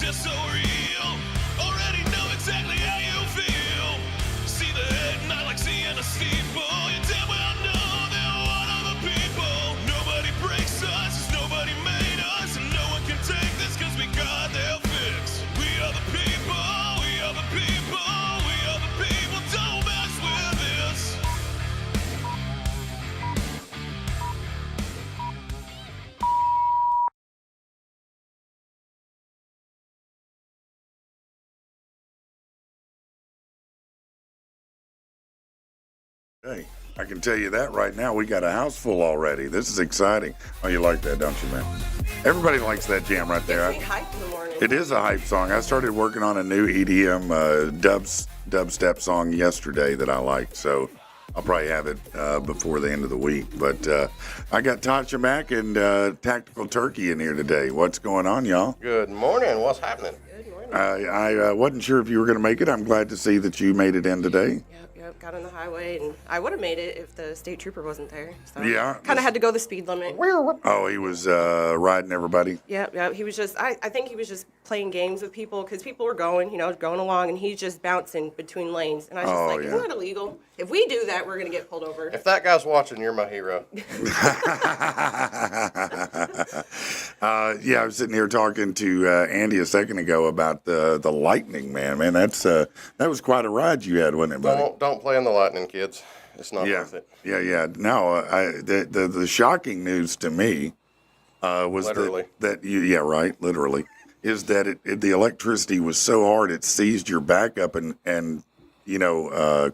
just so real. Already know exactly how you feel. See the head, not like seeing a steeple. You damn well know they're one of the people. Nobody breaks us, 'cause nobody made us. And no one can take this, 'cause we got their fix. We are the people, we are the people, we are the people. Don't mess with this. Hey, I can tell you that right now. We got a house full already. This is exciting. Oh, you like that, don't you, man? Everybody likes that jam right there. It's hype in the morning. It is a hype song. I started working on a new EDM dubstep song yesterday that I like, so I'll probably have it before the end of the week. But I got Tasha Mack and Tactical Turkey in here today. What's going on, y'all? Good morning. What's happening? Good morning. I wasn't sure if you were going to make it. I'm glad to see that you made it in today. Yep, got on the highway, and I would have made it if the state trooper wasn't there. So Yeah. kind of had to go the speed limit. Oh, he was riding everybody? Yep. He was just, I think he was just playing games with people, because people were going along, and he's just bouncing between lanes. And I was just like, yeah. isn't that illegal? If we do that, we're going to get pulled over. If that guy's watching, you're my hero. Yeah, I was sitting here talking to Andy a second ago about the Lightning, man. Man, that was quite a ride you had, wasn't it, buddy? Don't play in the lightning, kids. It's not Yeah, worth it. yeah. No, the shocking news to me was Literally. literally, is that the electricity was so hard it seized your back up and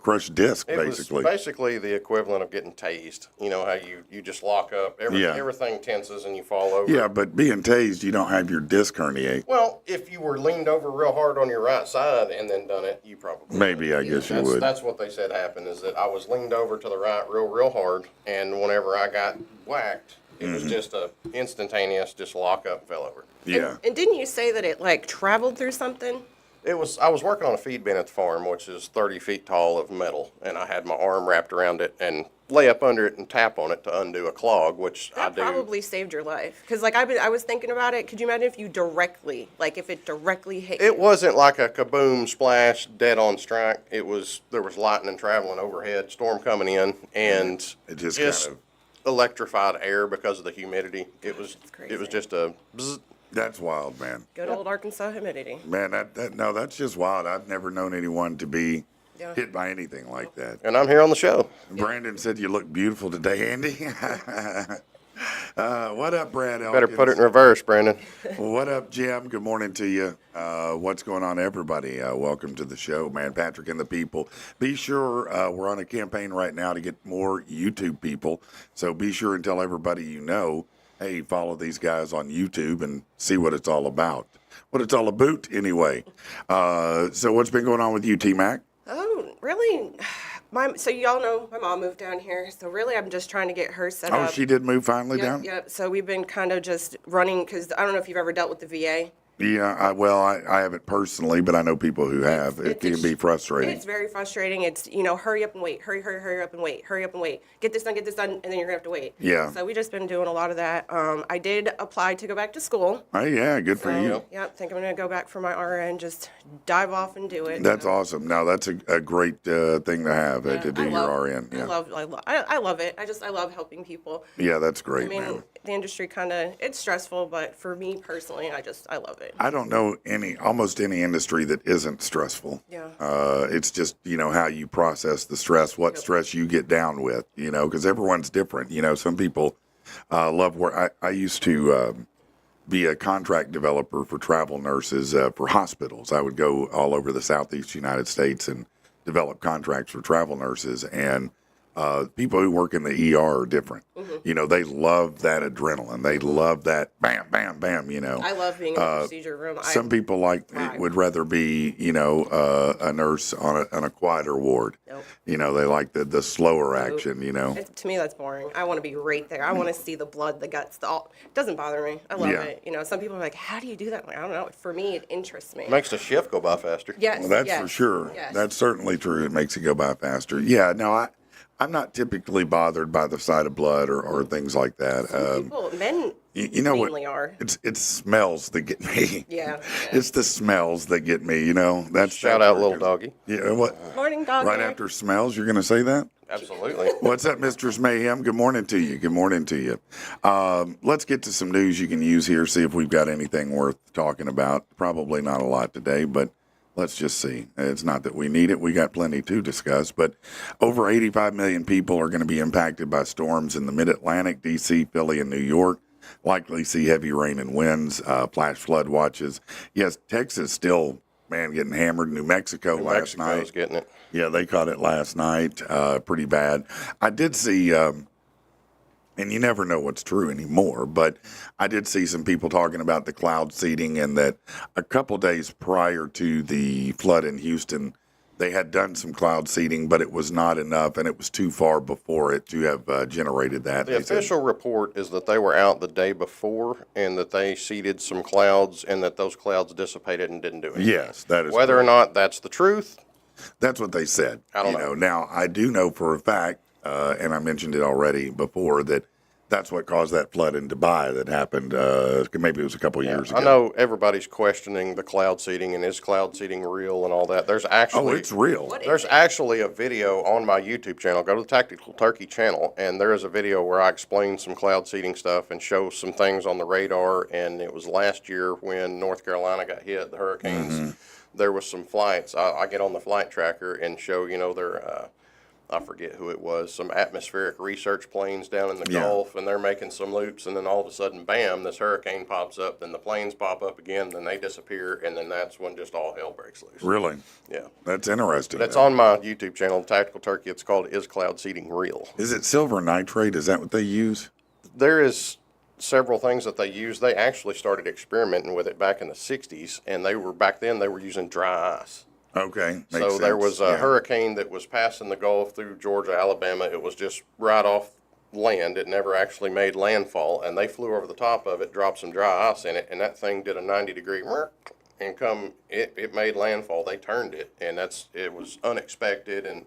crushed disc, It basically. was basically the equivalent of getting tased. You know how you just lock up, everything tenses and you fall over. Yeah, but being tased, you don't have your disc herniate. Well, if you were leaned over real hard on your right side and then done it, you probably Maybe, I guess you would. That's what they said happened, is that I was leaned over to the right real hard, and whenever I got whacked, it was just a instantaneous, just lock up and fell over. Yeah. And didn't you say that it, traveled through something? I was working on a feed bin at the farm, which is 30 feet tall of metal, and I had my arm wrapped around it and lay up under it and tap on it to undo a clog, which I That do. probably saved your life. Because, I was thinking about it. Could you imagine if you directly, if it directly hit you? It wasn't like a kaboom splash, dead on strike. There was lightning traveling overhead, storm coming in, and It just kind electrified air because of the humidity. It was crazy. just a bzz. That's wild, man. Good old Arkansas humidity. Man, that's just wild. I've never known anyone to be hit by anything like that. And I'm here on the show. Brandon said you look beautiful today, Andy. What up, Brad Elkins? Better put it in reverse, Brandon. What up, Jim? Good morning to you. What's going on, everybody? Welcome to the show, man. Patrick and the people. Be sure, we're on a campaign right now to get more YouTube people. So be sure and tell everybody you know, hey, follow these guys on YouTube and see what it's all about. What it's all about, anyway. So what's been going on with you, T-Mac? Oh, really? So y'all know my mom moved down here. So really, I'm just trying to get her set Oh, up. she did move finally down? Yep. So we've been kind of just running, because I don't know if you've ever dealt with the VA. Yeah, I haven't personally, but I know people who have. It can be frustrating. It's very frustrating. It's, hurry up and wait. Hurry up and wait. Hurry up and wait. Get this done, and then you're going to have to wait. Yeah. So we just been doing a lot of that. I did apply to go back to school. Oh, yeah, good for you. Yep, think I'm going to go back for my RN, just dive off and do it. That's awesome. Now, that's a great thing to have, to do your RN. Yeah. I love it. I love helping people. Yeah, that's great, I mean, man. the industry it's stressful, but for me personally, I love it. I don't know almost any industry that isn't stressful. Yeah. It's just, how you process the stress, what stress you get down with, because everyone's different. Some people love work. I used to be a contract developer for travel nurses for hospitals. I would go all over the Southeast United States and develop contracts for travel nurses. And people who work in the ER are different. Mm-hmm. They love that adrenaline. They love that bam, bam, bam, I love being in the procedure room. Some people would rather be, a nurse on a quieter ward. Nope. They like the slower action, To me, that's boring. I want to be right there. I want to see the blood, the guts, it doesn't bother me. I love it. Some people are like, how do you do that? I don't know. For me, it interests me. Makes the shift go by faster. Yes. Well, that's for sure. Yes. That's certainly true. It makes it go by faster. Yeah, no, I'm not typically bothered by the sight of blood or things like that. People, men You know what? mainly are. It's smells that get me. Yeah. It's the smells that get me. You know, Shout out, little doggy. Yeah, what? Morning, dog. Right after smells, you're going to say that? Absolutely. What's up, Mistress Mayhem? Good morning to you. Good morning to you. Let's get to some news you can use here, see if we've got anything worth talking about. Probably not a lot today, but let's just see. It's not that we need it. We got plenty to discuss, but over 85 million people are going to be impacted by storms in the mid-Atlantic, D.C., Philly, and New York. Likely see heavy rain and winds, flash flood watches. Yes, Texas still, man, getting hammered. New Mexico last night. Mexico's getting it. Yeah, they caught it last night. Pretty bad. I did see, and you never know what's true anymore, but I did see some people talking about the cloud seeding and that a couple days prior to the flood in Houston, they had done some cloud seeding, but it was not enough, and it was too far before it to have generated that. The official report is that they were out the day before and that they seeded some clouds and that those clouds dissipated and didn't do anything. Yes, that is Whether correct. or not that's the truth, That's what they said. I don't know. Now, I do know for a fact, and I mentioned it already before, that that's what caused that flood in Dubai that happened. Maybe it was a couple years ago. I know everybody's questioning the cloud seeding and is cloud seeding real and all that. There's actually Oh, it's real. What There's is it? actually a video on my YouTube channel. Go to the Tactical Turkey channel, and there is a video where I explain some cloud seeding stuff and show some things on the radar. And it was last year when North Carolina got hit, the hurricanes. There was some flights. I get on the flight tracker and show, their, I forget who it was, some atmospheric research planes down in the Yeah. Gulf, and they're making some loops, and then all of a sudden, bam, this hurricane pops up, then the planes pop up again, then they disappear, and then that's when just all hell breaks loose. Really? Yeah. That's interesting. That's on my YouTube channel, Tactical Turkey. It's called Is Cloud Seeding Real? Is it silver nitrate? Is that what they use? There is several things that they use. They actually started experimenting with it back in the 60s, and back then they were using dry ice. Okay. Makes So there sense. was a Yeah. hurricane that was passing the Gulf through Georgia, Alabama. It was just right off land. It never actually made landfall, and they flew over the top of it, dropped some dry ice in it, and that thing did a 90-degree and it made landfall. They turned it, and it was unexpected and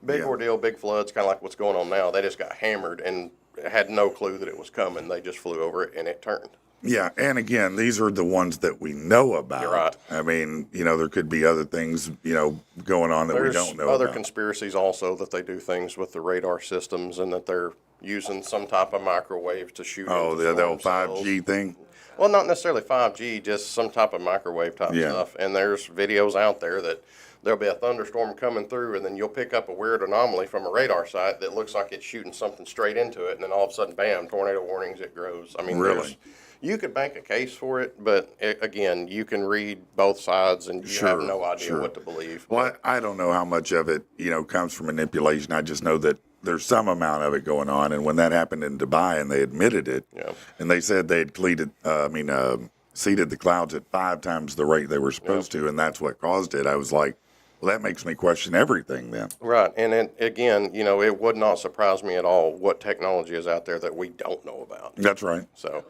big Yeah. ordeal, big floods, kind of like what's going on now. They just got hammered and had no clue that it was coming. They just flew over it, and it turned. Yeah, and again, these are the ones that we know about. You're right. I mean, there could be other things, going on that we There's don't know other about. conspiracies also that they do things with the radar systems and that they're using some type of microwave to shoot. Oh, into the old storm cells. 5G thing? Well, not necessarily 5G, just some type of microwave type Yeah. stuff. And there's videos out there that there'll be a thunderstorm coming through, and then you'll pick up a weird anomaly from a radar site that looks like it's shooting something straight into it, and then all of a sudden, bam, tornado warnings, it grows. I mean, Really? you could make a case for it, but again, you can read both sides, and you have no idea what to believe. Well, I don't know how much of it, comes from manipulation. I just know that there's some amount of it going on. And when that happened in Dubai and they admitted it, Yeah. and they said they had seeded the clouds at 5 times the rate they were supposed to, and that's what caused it, I was like, well, that makes me question everything then. Right, and again, it would not surprise me at all what technology is out there that we don't know about. That's right. So,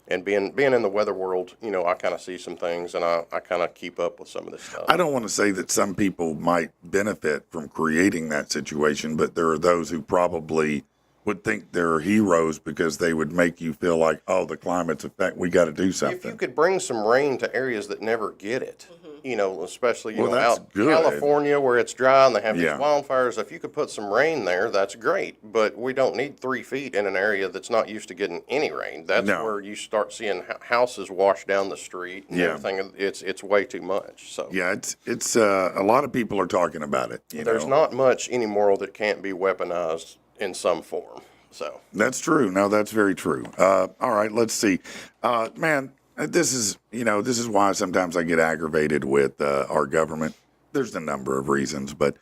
and being in the weather world, I kind of see some things, and I kind of keep up with some of this stuff. I don't want to say that some people might benefit from creating that situation, but there are those who probably would think they're heroes because they would make you feel like, oh, the climate's effect, we got to do something. If you could bring some rain to areas that never get it, especially Well, that's out good. California where it's dry and they have these Yeah. wildfires, if you could put some rain there, that's great. But we don't need 3 feet in an area that's not used to getting any rain. That's No. where you start seeing houses wash down the street and Yeah. everything. It's way too much. So Yeah, it's a lot of people are talking about it. there's not much anymore that can't be weaponized in some form. So That's true. No, that's very true. All right, let's see. Man, this is why sometimes I get aggravated with our government. There's a number of reasons, but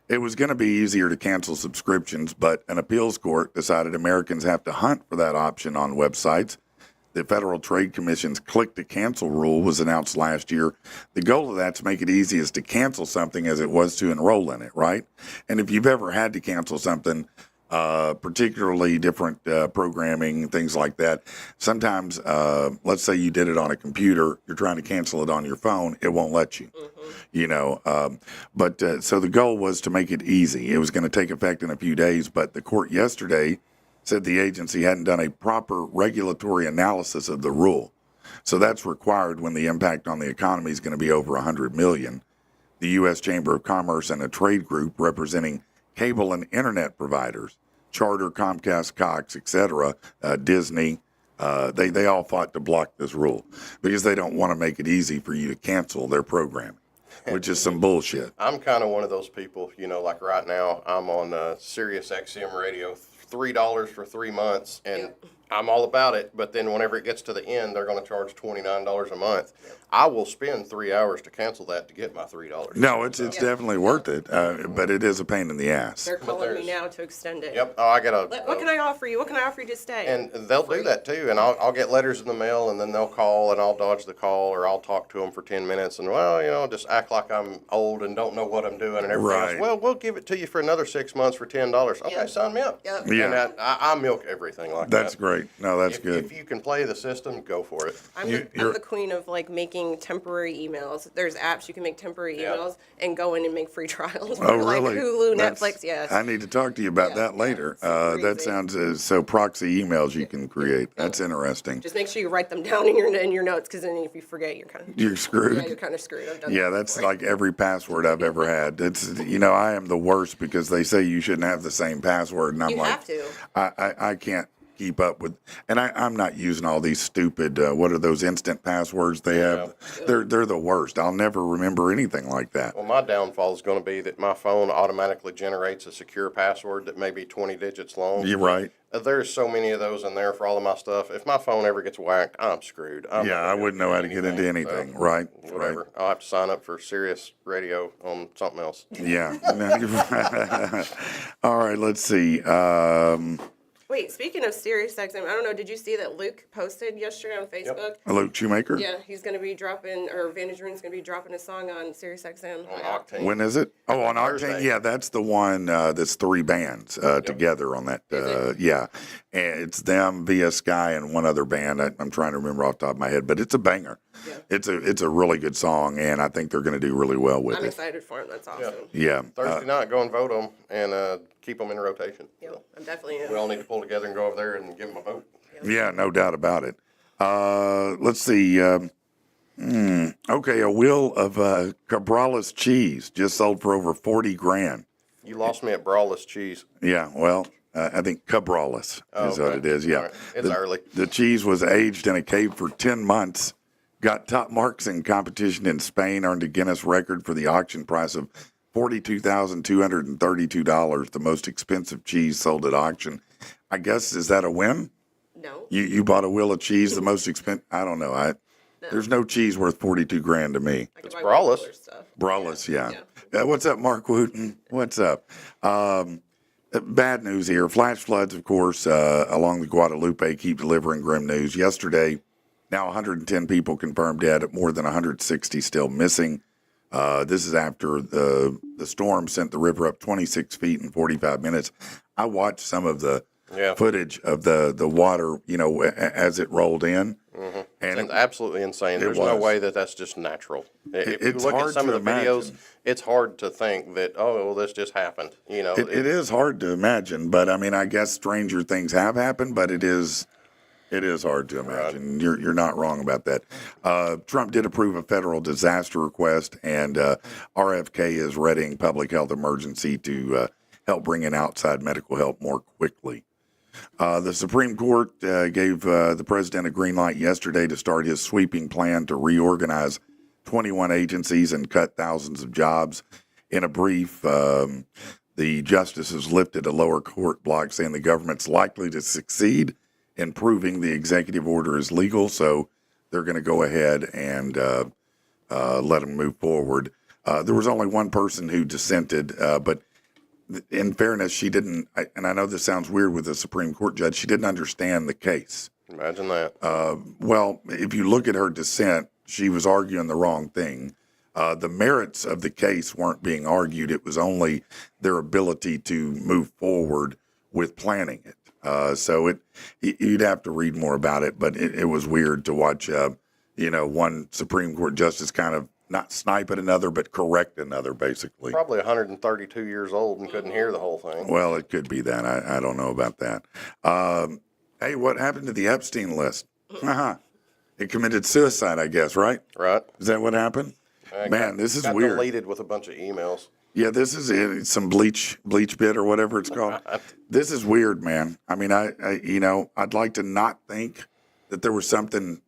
it was going to be easier to cancel subscriptions, but an appeals court decided Americans have to hunt for that option on websites. The Federal Trade Commission's click to cancel rule was announced last year. The goal of that is to make it easy as to cancel something as it was to enroll in it, right? And if you've ever had to cancel something, particularly different programming, things like that. Sometimes, let's say you did it on a computer, you're trying to cancel it on your phone, it won't let you. You know, so the goal was to make it easy. It was going to take effect in a few days, but the court yesterday said the agency hadn't done a proper regulatory analysis of the rule. So that's required when the impact on the economy is going to be over 100 million. The U.S. Chamber of Commerce and a trade group representing cable and internet providers, Charter, Comcast, Cox, etc., Disney, they all fought to block this rule because they don't want to make it easy for you to cancel their programming, which is some bullshit. I'm kind of one of those people, you know, like right now, I'm on Sirius XM radio, $3 for 3 months, and I'm all about it. But then whenever it gets to the end, they're going to charge $29 a month. I will spend 3 hours to cancel that to get my $3. No, it's definitely worth it, but it is a pain in the ass. They're calling me now to extend it. Yep. Oh, I got a. What can I offer you? What can I offer you to stay? And they'll do that too. And I'll get letters in the mail, and then they'll call, and I'll dodge the call, or I'll talk to them for 10 minutes, and well, you know, just act like I'm old and don't know what I'm doing and everything else. Right. Well, we'll give it to you for another 6 months for $10. Okay, Yep. sign me up. Yep. Yeah. And I milk everything like that. That's great. No, that's good. If you can play the system, go for it. I'm the queen of like making temporary emails. There's apps you can make temporary emails and go in and make free trials. Oh, like really? Hulu, That's- Netflix, yes. I need to talk to you about Yeah, that later. yeah, it's That crazy. sounds so proxy emails you can create. That's interesting. Just make sure you write them down in your notes, because then if you forget, you're kind of You're screwed. you're kind of screwed. I've done Yeah, that that's before. like every password I've ever had. It's I am the worst because they say you shouldn't have the same password, and I'm You like, have to. I can't keep up with, and I'm not using all these stupid what are those instant passwords they have? They're the worst. I'll never remember anything like that. Well, my downfall is going to be that my phone automatically generates a secure password that may be 20 digits long. You're right. There's so many of those in there for all of my stuff. If my phone ever gets whacked, I'm screwed. I'm Yeah, not I gonna wouldn't do know how to get into anything. so Right. Whatever. Right. I'll have to sign up for Sirius Radio on something else. Yeah. All right. Let's see. Wait, speaking of Sirius XM, I don't know, did you see that Luke posted yesterday on Facebook? Luke Shoemaker. Yeah, he's going to be dropping, or Vantage Room's going to be dropping a song on Sirius XM. On Octane. When is it? Oh, on Octane. Thursday. Yeah, that's the one that's 3 bands together on that. Yeah, and it's them, Via Sky, and one other band. I'm trying to remember off the top of my head, but it's a banger. Yeah. It's a really good song, and I think they're going to do really well with I'm it. excited for him. That's awesome. Yeah. Thursday night, go and vote them and keep them in rotation. Yeah, I'm definitely We all need to pull together and go over there and give them a vote. Yeah, no doubt about it. Let's see. Okay, a wheel of Cabrales cheese just sold for over 40 grand. You lost me at Brawless Cheese. Yeah, well, I think Cabrales is what okay. it is. Yeah, All right. It's early. The cheese was aged in a cave for 10 months, got top marks in competition in Spain, earned a Guinness record for the auction price of $42,232, the most expensive cheese sold at auction. I guess, is that a win? No. You bought a wheel of cheese, the most expensive? I don't know. There's no cheese worth 42 grand to me. I could It's buy Brawless. cooler stuff. Brawless, yeah. What's up, Mark Wooten? What's up? Bad news here. Flash floods, of course, along the Guadalupe keep delivering grim news. Yesterday, now 110 people confirmed dead, more than 160 still missing. This is after the storm sent the river up 26 feet in 45 minutes. I watched some of the footage of the water, as it rolled in. Mm-hmm. And It's absolutely insane. There's no way that that's just natural. If It's you look hard at some to of the videos, imagine. it's hard to think that, oh, well, this just happened. It is hard to imagine, but I mean, I guess stranger things have happened, but it is hard to imagine. You're not wrong about that. Trump did approve a federal disaster request, and RFK is readying public health emergency to help bring in outside medical help more quickly. The Supreme Court gave the president a green light yesterday to start his sweeping plan to reorganize 21 agencies and cut thousands of jobs. In a brief, the justices lifted a lower court block saying the government's likely to succeed in proving the executive order is legal, so they're going to go ahead and let them move forward. There was only one person who dissented, but in fairness, she didn't, and I know this sounds weird with a Supreme Court judge, she didn't understand the case. Imagine that. Well, if you look at her dissent, she was arguing the wrong thing. The merits of the case weren't being argued. It was only their ability to move forward with planning it. So you'd have to read more about it, but it was weird to watch, one Supreme Court justice kind of not snipe at another, but correct another, basically. Probably 132 years old and couldn't hear the whole thing. Well, it could be that. I don't know about that. Hey, what happened to the Epstein list? It committed suicide, I guess, right? Right. Is that what happened? Man, this is got weird. deleted with a bunch of emails. Yeah, this is it. It's some bleach bit or whatever it's called. This is weird, man. I mean, I'd like to not think that there was something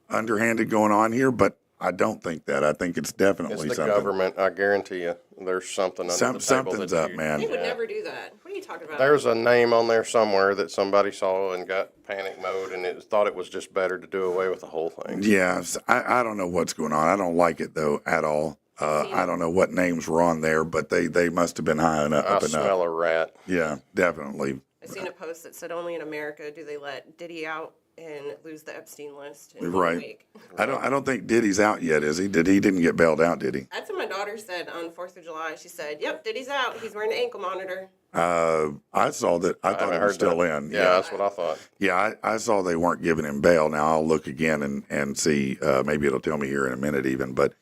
underhanded going on here, but I don't think that. I think it's definitely It's the something. government. I guarantee you, there's something under the table. Something's up, They man. would never do that. What are you talking about? There's a name on there somewhere that somebody saw and got panic mode and thought it was just better to do away with the whole thing. Yeah, I don't know what's going on. I don't like it though at all. I don't know what names were on there, but they must have been high enough. I up smell enough. a rat. Yeah, definitely. I seen a post that said only in America do they let Diddy out and lose the Epstein list in 1 Right. week. I don't think Diddy's out yet, is he? He didn't get bailed out, did he? That's what my daughter said on 4th of July. She said, "Yep, Diddy's out. He's wearing an ankle monitor." I saw that. I thought he haven't was heard still that. in. Yeah, that's what I thought. Yeah, I saw they weren't giving him bail. Now I'll look again and see. Maybe it'll tell me here in a minute even. But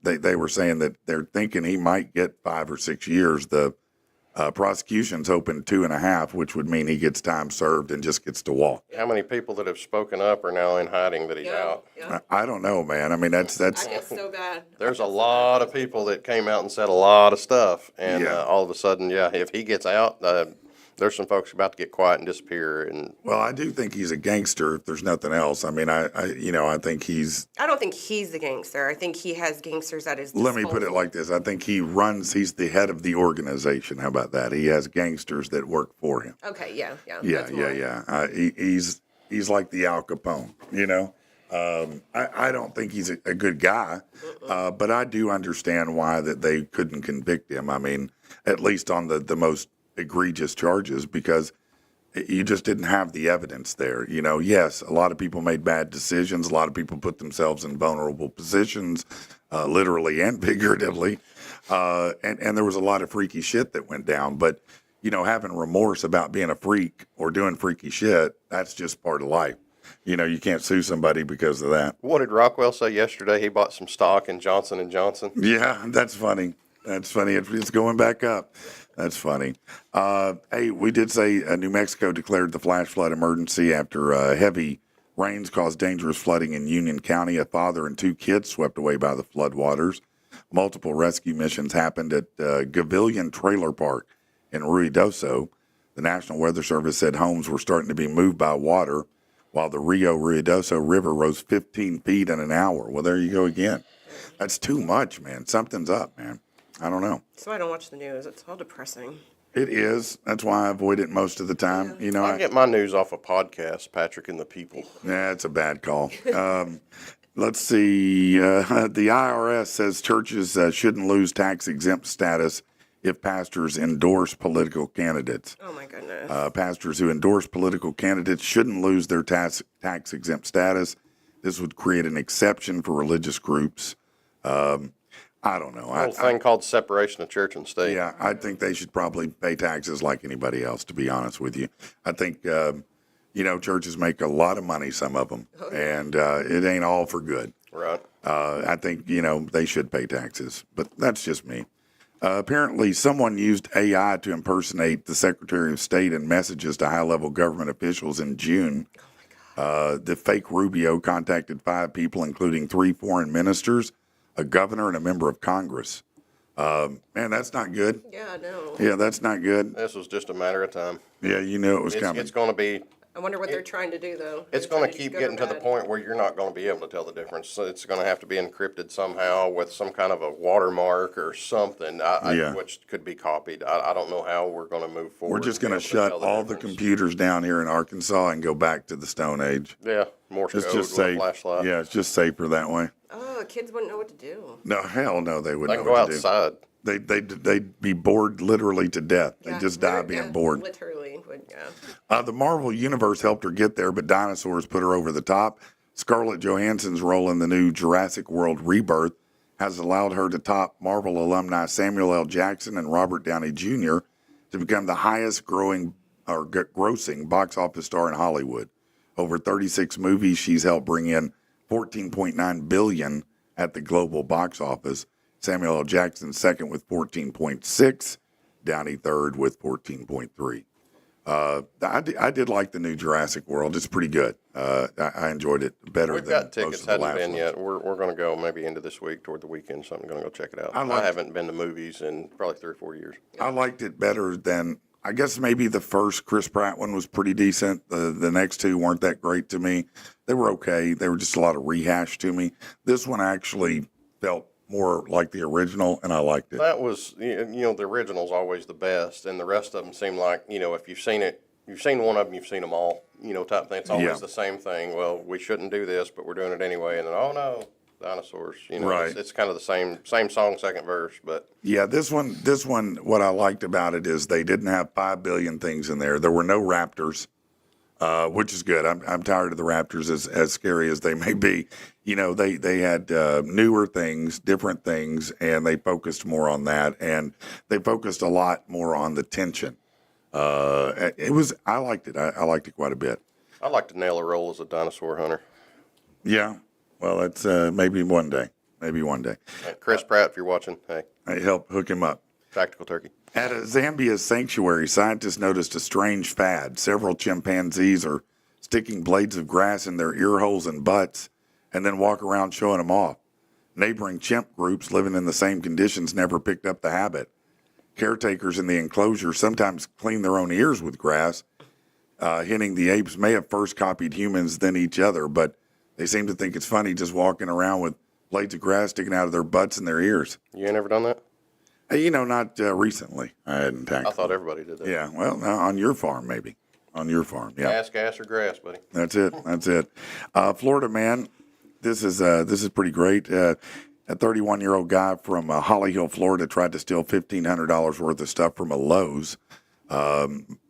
they were saying that they're thinking he might get 5 or 6 years. The prosecution's hoping 2.5, which would mean he gets time served and just gets to walk. How many people that have spoken up are now in hiding that he's out? Yeah. I don't know, man. I mean, that's I get so bad. There's a lot of people that came out and said a lot of stuff, and Yeah. all of a sudden, if he gets out, there's some folks about to get quiet and disappear. And Well, I do think he's a gangster. If there's nothing else, I mean, I think he's. I don't think he's the gangster. I think he has gangsters at his Let me disposal. put it like this: I think he's the head of the organization. How about that? He has gangsters that work for him. Okay, yeah. Yeah, that's more- yeah. He's like the Al Capone, you know. I don't think he's a good guy, but I do understand why that they couldn't convict him. I mean, at least on the most egregious charges, because you just didn't have the evidence there. You know, yes, a lot of people made bad decisions. A lot of people put themselves in vulnerable positions, literally and figuratively. And there was a lot of freaky shit that went down. But, having remorse about being a freak or doing freaky shit, that's just part of life. You can't sue somebody because of that. what did Rockwell say yesterday? He bought some stock in Johnson & Johnson. Yeah, that's funny. That's funny. It's going back up. That's funny. Hey, we did say New Mexico declared the flash flood emergency after heavy rains caused dangerous flooding in Union County. A father and 2 kids swept away by the floodwaters. Multiple rescue missions happened at Gavillion Trailer Park in Ruidoso. The National Weather Service said homes were starting to be moved by water, while the Rio Ruidoso River rose 15 feet in an hour. Well, there you go again. That's too much, man. Something's up, man. I don't know. That's why I don't watch the news. It's all depressing. It is. That's why I avoid it most of the time. I get my news off of podcasts, Patrick and the People. Yeah, it's a bad call. Let's see. The IRS says churches shouldn't lose tax-exempt status if pastors endorse political candidates. Oh, my goodness. Pastors who endorse political candidates shouldn't lose their tax-exempt status. This would create an exception for religious groups. I don't know. A thing called separation of church and state. Yeah, I think they should probably pay taxes like anybody else, to be honest with you. I think, churches make a lot of money, some of them, and it ain't all for good. Right. I think, they should pay taxes, but that's just me. Apparently, someone used AI to impersonate the Secretary of State in messages to high-level government officials in June. The fake Rubio contacted 5 people, including 3 foreign ministers, a governor, and a member of Congress. Man, that's not good. Yeah, no. Yeah, that's not good. This was just a matter of time. Yeah, you knew it was coming. It's going to be. I wonder what they're trying to do, though. It's They're going to trying keep good or getting to the bad. point where you're not going to be able to tell the difference. So it's going to have to be encrypted somehow with some kind of a watermark or something, Yeah. which could be copied. I don't know how we're going to move forward. We're just going to be able shut tell the all the difference. computers down here in Arkansas and go back to the Stone Age. Yeah, Morse It's code just with a safe. flashlight. Yeah, it's just safer that way. Oh, kids wouldn't know what to do. No, hell no, they They wouldn't can know go what to do. outside. They'd be bored literally to death. They'd just die being bored. Literally, would, yeah. The Marvel Universe helped her get there, but dinosaurs put her over the top. Scarlett Johansson's role in the new Jurassic World Rebirth has allowed her to top Marvel alumni Samuel L. Jackson and Robert Downey Jr. to become the highest grossing box office star in Hollywood. Over 36 movies, she's helped bring in $14.9 billion at the global box office. Samuel L. Jackson second with 14.6, Downey third with 14.3. I did like the new Jurassic World. It's pretty good. I enjoyed it better We've than got most tickets, of the hadn't last been ones. yet. We're going to go maybe into this week toward the weekend. So I'm going to go check it out. I haven't been to movies in probably 3 or 4 years. I liked it better than, I guess maybe the first Chris Pratt one was pretty decent. The next two weren't that great to me. They were okay. They were just a lot of rehash to me. This one actually felt more like the original, and I liked it. That was, the original's always the best, and the rest of them seem like, if you've seen it, you've seen one of them, you've seen them all, type thing. It's always the same thing. Well, we shouldn't do this, but we're doing it anyway. And then, oh no, dinosaurs. Right. It's kind of the same song, second verse. But yeah, this one, what I liked about it is they didn't have 5 billion things in there. There were no raptors, which is good. I'm tired of the raptors, as scary as they may be. They had newer things, different things, and they focused more on that, and they focused a lot more on the tension. I liked it. I liked it quite a bit. I'd like to nail a role as a dinosaur hunter. Yeah. Well, that's maybe one day. Maybe one day. Chris Pratt, if you're watching, hey. I help hook him up. Tactical turkey. At a Zambia sanctuary, scientists noticed a strange fad. Several chimpanzees are sticking blades of grass in their ear holes and butts and then walk around showing them off. Neighboring chimp groups living in the same conditions never picked up the habit. Caretakers in the enclosure sometimes clean their own ears with grass, hinting the apes may have first copied humans, then each other, but they seem to think it's funny just walking around with blades of grass sticking out of their butts and their ears. You ain't ever done that? Not recently. I hadn't tackled. I thought everybody did that. Yeah, well, on your farm, maybe. On your farm, yeah. Gas or grass, buddy. That's it. Florida man, this is pretty great. A 31-year-old guy from Holly Hill, Florida, tried to steal $1,500 worth of stuff from a Lowe's.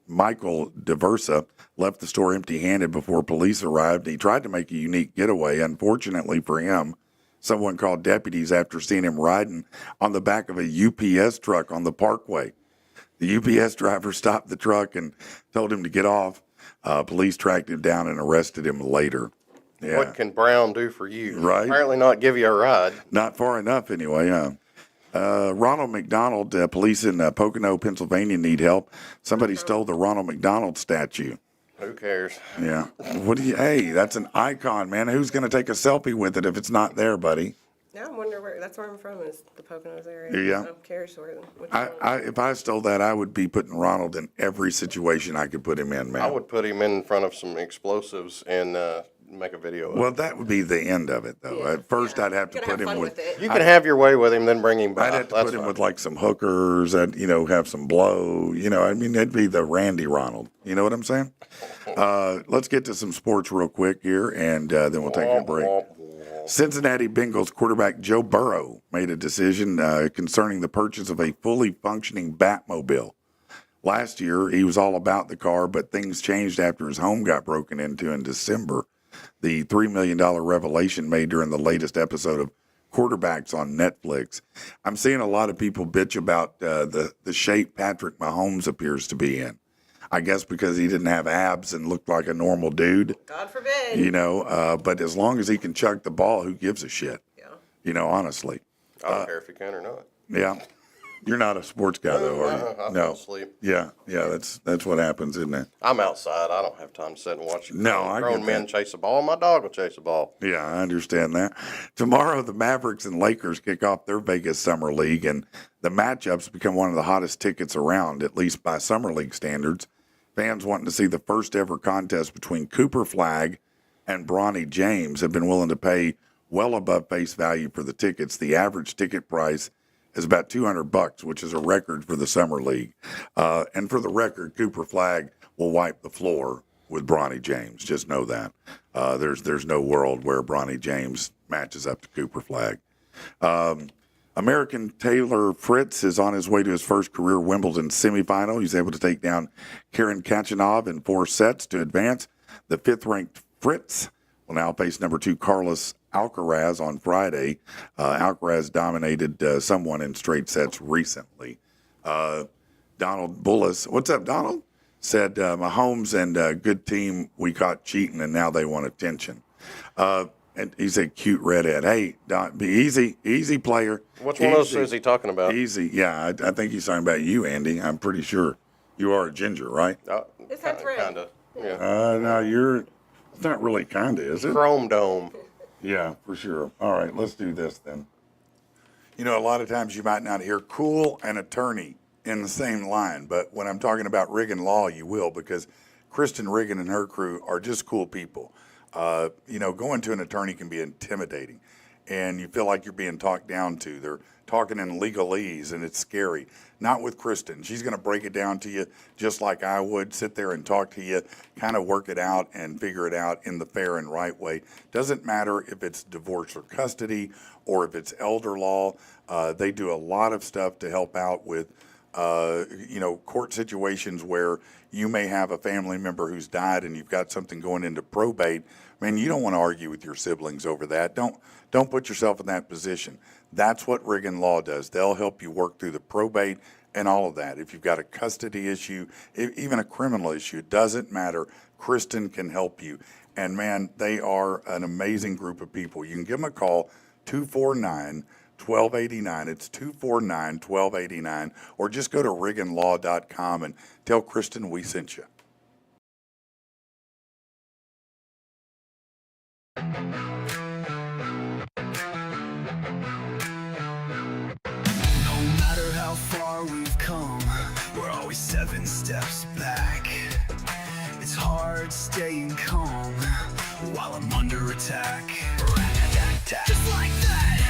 Michael DeVersa left the store empty-handed before police arrived. He tried to make a unique getaway. Unfortunately for him, someone called deputies after seeing him riding on the back of a UPS truck on the parkway. The UPS driver stopped the truck and told him to get off. Police tracked him down and arrested him later. Yeah. What can Brown do for you? Right. Apparently not give you a ride. Not far enough, anyway, huh? Ronald McDonald, police in Pocono, Pennsylvania need help. Somebody stole the Ronald McDonald statue. Who cares? Yeah. Hey, that's an icon, man. Who's going to take a selfie with it if it's not there, buddy? Now I wonder that's where I'm from, is the Poconos area. Yeah. I'm curious where. If I stole that, I would be putting Ronald in every situation I could put him in, man. I would put him in front of some explosives and make a video of it. Well, that would be the end of it, though. At first, I'd have to put him with. You can have your way with him, then bring him back. I'd have to put him with like some hookers, and have some blow. It'd be the Randy Ronald. You know what I'm saying? Let's get to some sports real quick here, and then we'll take a break. Cincinnati Bengals quarterback Joe Burrow made a decision concerning the purchase of a fully functioning Batmobile. Last year, he was all about the car, but things changed after his home got broken into in December. The $3 million revelation made during the latest episode of Quarterbacks on Netflix. I'm seeing a lot of people bitch about the shape Patrick Mahomes appears to be in. I guess because he didn't have abs and looked like a normal dude. God forbid. But as long as he can chuck the ball, who gives a shit? Yeah. Honestly. I don't care if he can or not. Yeah. You're not a sports guy, though, are you? I fell asleep. Yeah, that's what happens, isn't it? I'm outside. I don't have time to sit and watch I grown get men that. chase a ball. My dog will chase a ball. Yeah, I understand that. Tomorrow, the Mavericks and Lakers kick off their Vegas Summer League, and the matchups become one of the hottest tickets around, at least by Summer League standards. Fans wanting to see the first ever contest between Cooper Flagg and Bronny James have been willing to pay well above face value for the tickets. The average ticket price is about $200, which is a record for the Summer League. And for the record, Cooper Flagg will wipe the floor with Bronny James. Just know that. There's no world where Bronny James matches up to Cooper Flagg. American Taylor Fritz is on his way to his first career Wimbledon semifinal. He's able to take down Karen Khachanov in 4 sets to advance. The 5th-ranked Fritz will now face number 2 Carlos Alcaraz on Friday. Alcaraz dominated someone in straight sets recently. Donald Bullis. What's up, Donald? Said, Mahomes and good team, we caught cheating, and now they want attention. And he's a cute redhead. Hey, Don, be easy player. Which one of those is he talking about? Easy, yeah. I think he's talking about you, Andy. I'm pretty sure you are a ginger, right? His head's red. Kind of, yeah. No, it's not really kind of, is it? Chrome dome. Yeah, for sure. All right, let's do this then. You know, a lot of times you might not hear cool and attorney in the same line, but when I'm talking about Riggin Law, you will, because Kristen Riggin and her crew are just cool people. You know, going to an attorney can be intimidating, and you feel like you're being talked down to. They're talking in legalese, and it's scary. Not with Kristen. She's going to break it down to you just like I would, sit there and talk to you, kind of work it out and figure it out in the fair and right way. Doesn't matter if it's divorce or custody or if it's elder law. They do a lot of stuff to help out with you know, court situations where you may have a family member who's died and you've got something going into probate. Man, you don't want to argue with your siblings over that. Don't put yourself in that position. That's what Riggin Law does. They'll help you work through the probate and all of that. If you've got a custody issue, even a criminal issue, it doesn't matter. Kristen can help you. And man, they are an amazing group of people. You can give them a call, 249-1289. It's 249-1289. Or just go to rigginlaw.com and tell Kristen we sent you. No matter how far we've come, we're always 7 steps back. It's hard staying calm while I'm under attack. Just like that.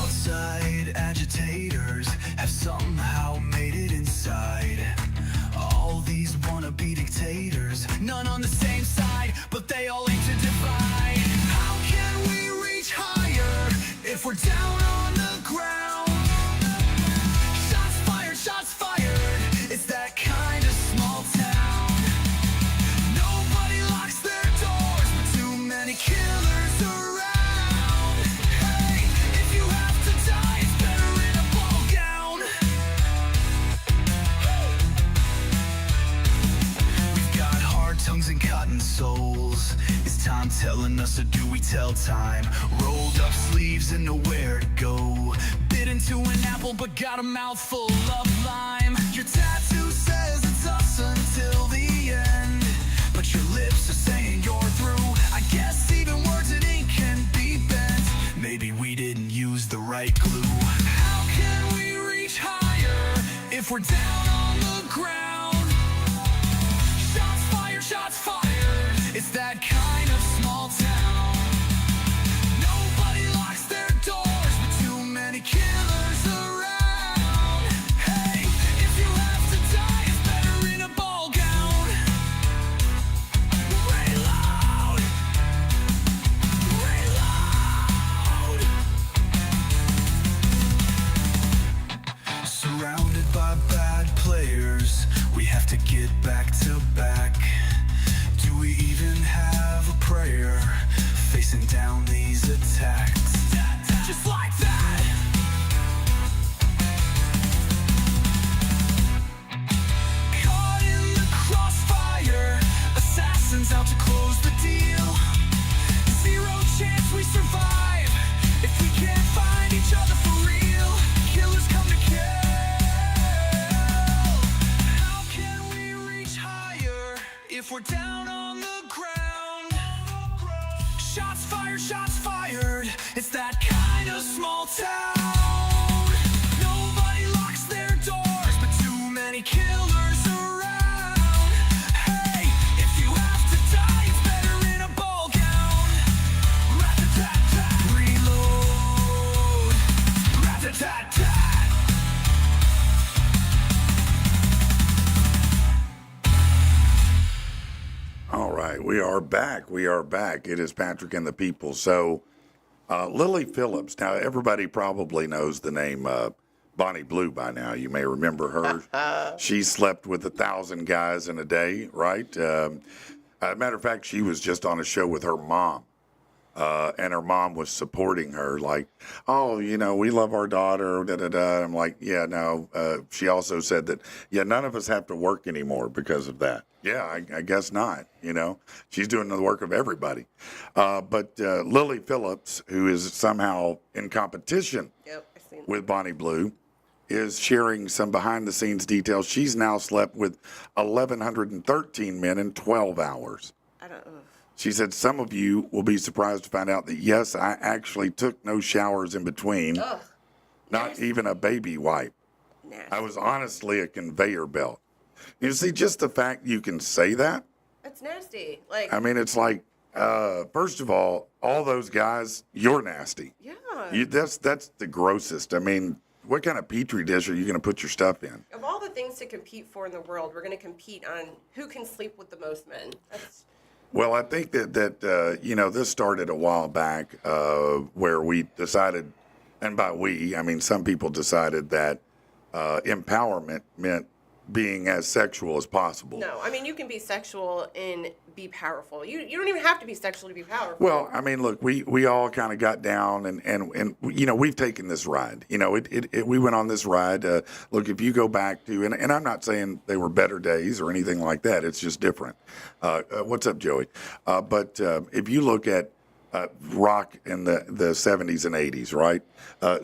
Outside agitators have somehow made it inside. All these wannabe dictators, none on the same side, but they all aim to divide. How can we reach higher if we're down on the ground? Shots fired, it's that kind of small town. Nobody locks their doors, but too many killers around. Hey, if you have to die, it's better in a ball gown. We've got hard tongues and cotton souls. Is time telling us, or do we tell time? Rolled up sleeves and nowhere to go. Bit into an apple but got a mouthful of lime. Your tattoo says it's us until the end, but your lips are saying you're through. I guess even words in ink can be bent. Maybe we didn't use the right glue. How can we reach higher if we're down on the ground? Shots fired, it's that kind of small town. Nobody locks their doors, but too many killers around. Hey, if you have to die, it's better in a ball gown. Reload. Surrounded by bad players, we have to get back to back. Do we even have a prayer facing down these attacks? Just like that. Caught in the crossfire, assassins out to close the deal. Zero chance we survive if we can't find each other for real. Killers come to kill. How can we reach higher if we're down on the ground? Shots fired, it's that kind of small town. Nobody locks their doors, but too many killers around. Hey, if you have to die, it's better in a ball gown. Rat-a-tat-tat, reload. Rat-a-tat-tat. All right, we are back. We are back. It is Patrick and the People. So, Lily Phillips. Now, everybody probably knows the name Bonnie Blue by now. You may remember her. She slept with 1,000 guys in a day, right? Matter of fact, she was just on a show with her mom and her mom was supporting her, like, oh, we love our daughter, da da da. I'm like, yeah, no. She also said that, yeah, none of us have to work anymore because of that. Yeah, I guess not. She's doing the work of everybody. But Lily Phillips, who is somehow in competition Yep, I seen that. with Bonnie Blue, is sharing some behind the scenes details. She's now slept with 1,113 men in 12 hours. I don't. Ugh. She said, some of you will be surprised to find out that, yes, I actually took no showers in between, Ugh. not even a baby wipe. Nasty. I was honestly a conveyor belt. You see, just the fact you can say that, That's nasty. Like. I mean, it's like, first of all those guys, you're nasty. Yeah. That's the grossest. I mean, what kind of petri dish are you going to put your stuff in? Of all the things to compete for in the world, we're going to compete on who can sleep with the most men. That's. Well, I think that this started a while back where we decided, and by we, I mean some people decided that empowerment meant being as sexual as possible. No, I mean you can be sexual and be powerful. You don't even have to be sexual to be powerful. Well, I mean, look, we all kind of got down and we've taken this ride. We went on this ride. Look, if you go back to, and I'm not saying they were better days or anything like that. It's just different. What's up, Joey? But if you look at rock in the 70s and 80s, right?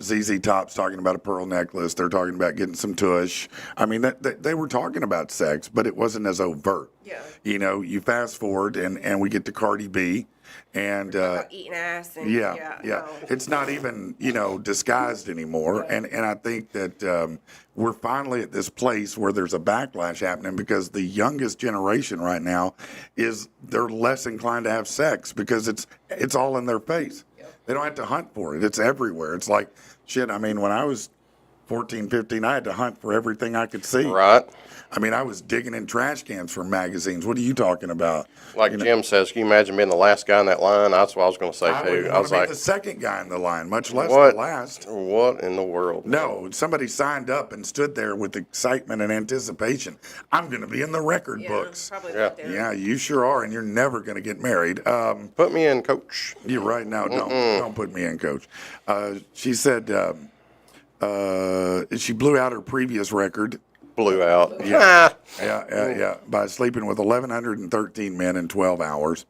ZZ Top's talking about a pearl necklace. They're talking about getting some tush. I mean, they were talking about sex, but it wasn't as overt. Yeah. You fast forward and we get to Cardi B, and About eating ass. And, yeah. No. It's not even disguised anymore, and I think that we're finally at this place where there's a backlash happening because the youngest generation right now they're less inclined to have sex because it's all in their face. Yep. They don't have to hunt for it. It's everywhere. It's like shit. I mean, when I was 14, 15, I had to hunt for everything I could see. Right. I mean, I was digging in trash cans for magazines. What are you talking about? Like Jim says, can you imagine being the last guy in that line? That's what I was going to say, I too. wouldn't I want was to be like, the second guy in the line, much less what? the last. What in the world? No, somebody signed up and stood there with excitement and anticipation. I'm going to be in the record Yeah, books. probably Yeah. not there. Yeah, you sure are, and you're never going to get married. Put me in, coach. You're right. No, don't put me in, Coach. She said she blew out her previous record. Blew out. Yeah, by sleeping with 1,113 men in 12 hours.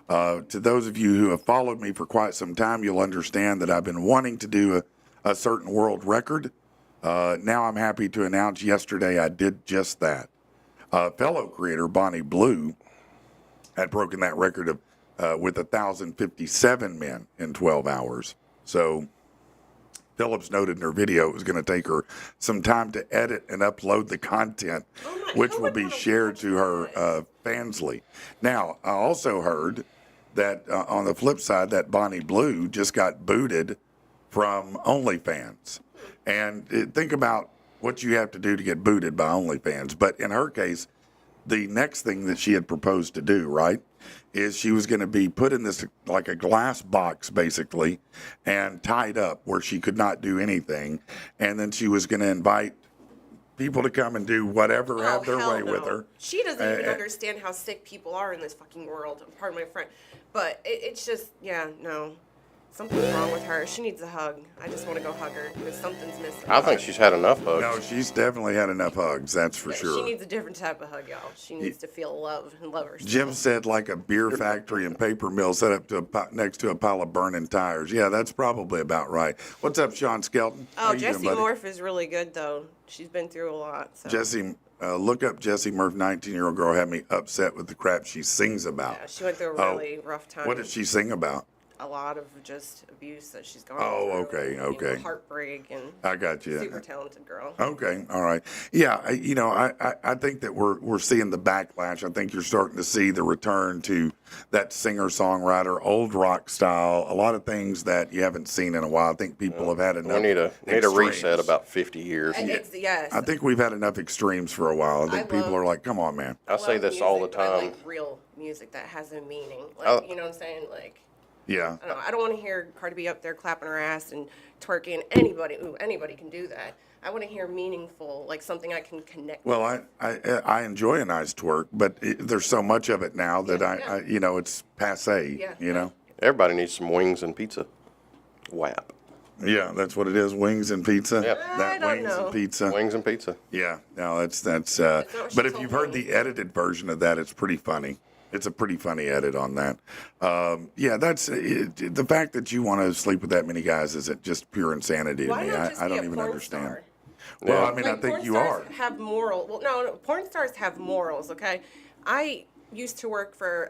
To those of you who have followed me for quite some time, you'll understand that I've been wanting to do a certain world record. Now I'm happy to announce yesterday I did just that. Fellow creator Bonnie Blue had broken that record of with 1,057 men in 12 hours. So Phillips noted in her video it was going to take her some time to edit and upload the content, which will be shared to her fansly. Now, I also heard that on the flip side, that Bonnie Blue just got booted from OnlyFans. And think about what you have to do to get booted by OnlyFans. But in her case, the next thing that she had proposed to do, right, is she was going to be put in this, like a glass box, basically, and tied up where she could not do anything. And then she was going to invite people to come and do whatever, have their hell way no. with her. She doesn't even understand how sick people are in this fucking world. Pardon my friend. But it's just, no. Something's wrong with her. She needs a hug. I just want to go hug her because something's missing. I think she's had enough hugs. No, she's definitely had enough hugs, that's for sure. She needs a different type of hug, y'all. She needs to feel love and love herself. Jim said like a beer factory and paper mill set up next to a pile of burning tires. Yeah, that's probably about right. What's up, Sean Skelton? How Oh, you doing, Jessie buddy? Morph is really good, though. She's been through a lot. So. Jessie, look up Jessie Murph, 19-year-old girl, had me upset with the crap she sings about. Yeah, she went through a really rough time. What did she sing about? A lot of just abuse that she's gone Oh, through. okay, you know, okay. Heartbreak and I got you. super talented girl. Okay, all right. Yeah, I think that we're seeing the backlash. I think you're starting to see the return to that singer-songwriter, old rock style, a lot of things that you haven't seen in a while. I think people have had enough. We need a reset about 50 years. Yes. I think we've had enough extremes for a while. I think people are like, come on, man. I say love this all the music, but I time. like real music that has a meaning. Like, Oh. you know what I'm saying? Like, Yeah. I don't want to hear Cardi B up there clapping her ass and twerking. Anybody can do that. I want to hear meaningful, like something I can connect with. Well, I enjoy a nice twerk, but there's so much of it now that I it's passe. Yeah, you know. Everybody needs some wings and pizza. WAP. Yeah, that's what it is. Wings and pizza. Yep. That I don't wings know. and pizza. Wings and pizza. Yeah, no, that's. not what But she if told you've heard me. the edited version of that, it's pretty funny. It's a pretty funny edit on that. Yeah, that's it, the fact that you want to sleep with that many guys is just pure insanity Why to me. not just I be don't a even porn understand. star? Well, Yeah. I mean, Like, I think porn you stars are. have moral. Well, no, porn stars have morals. Okay, I used to work for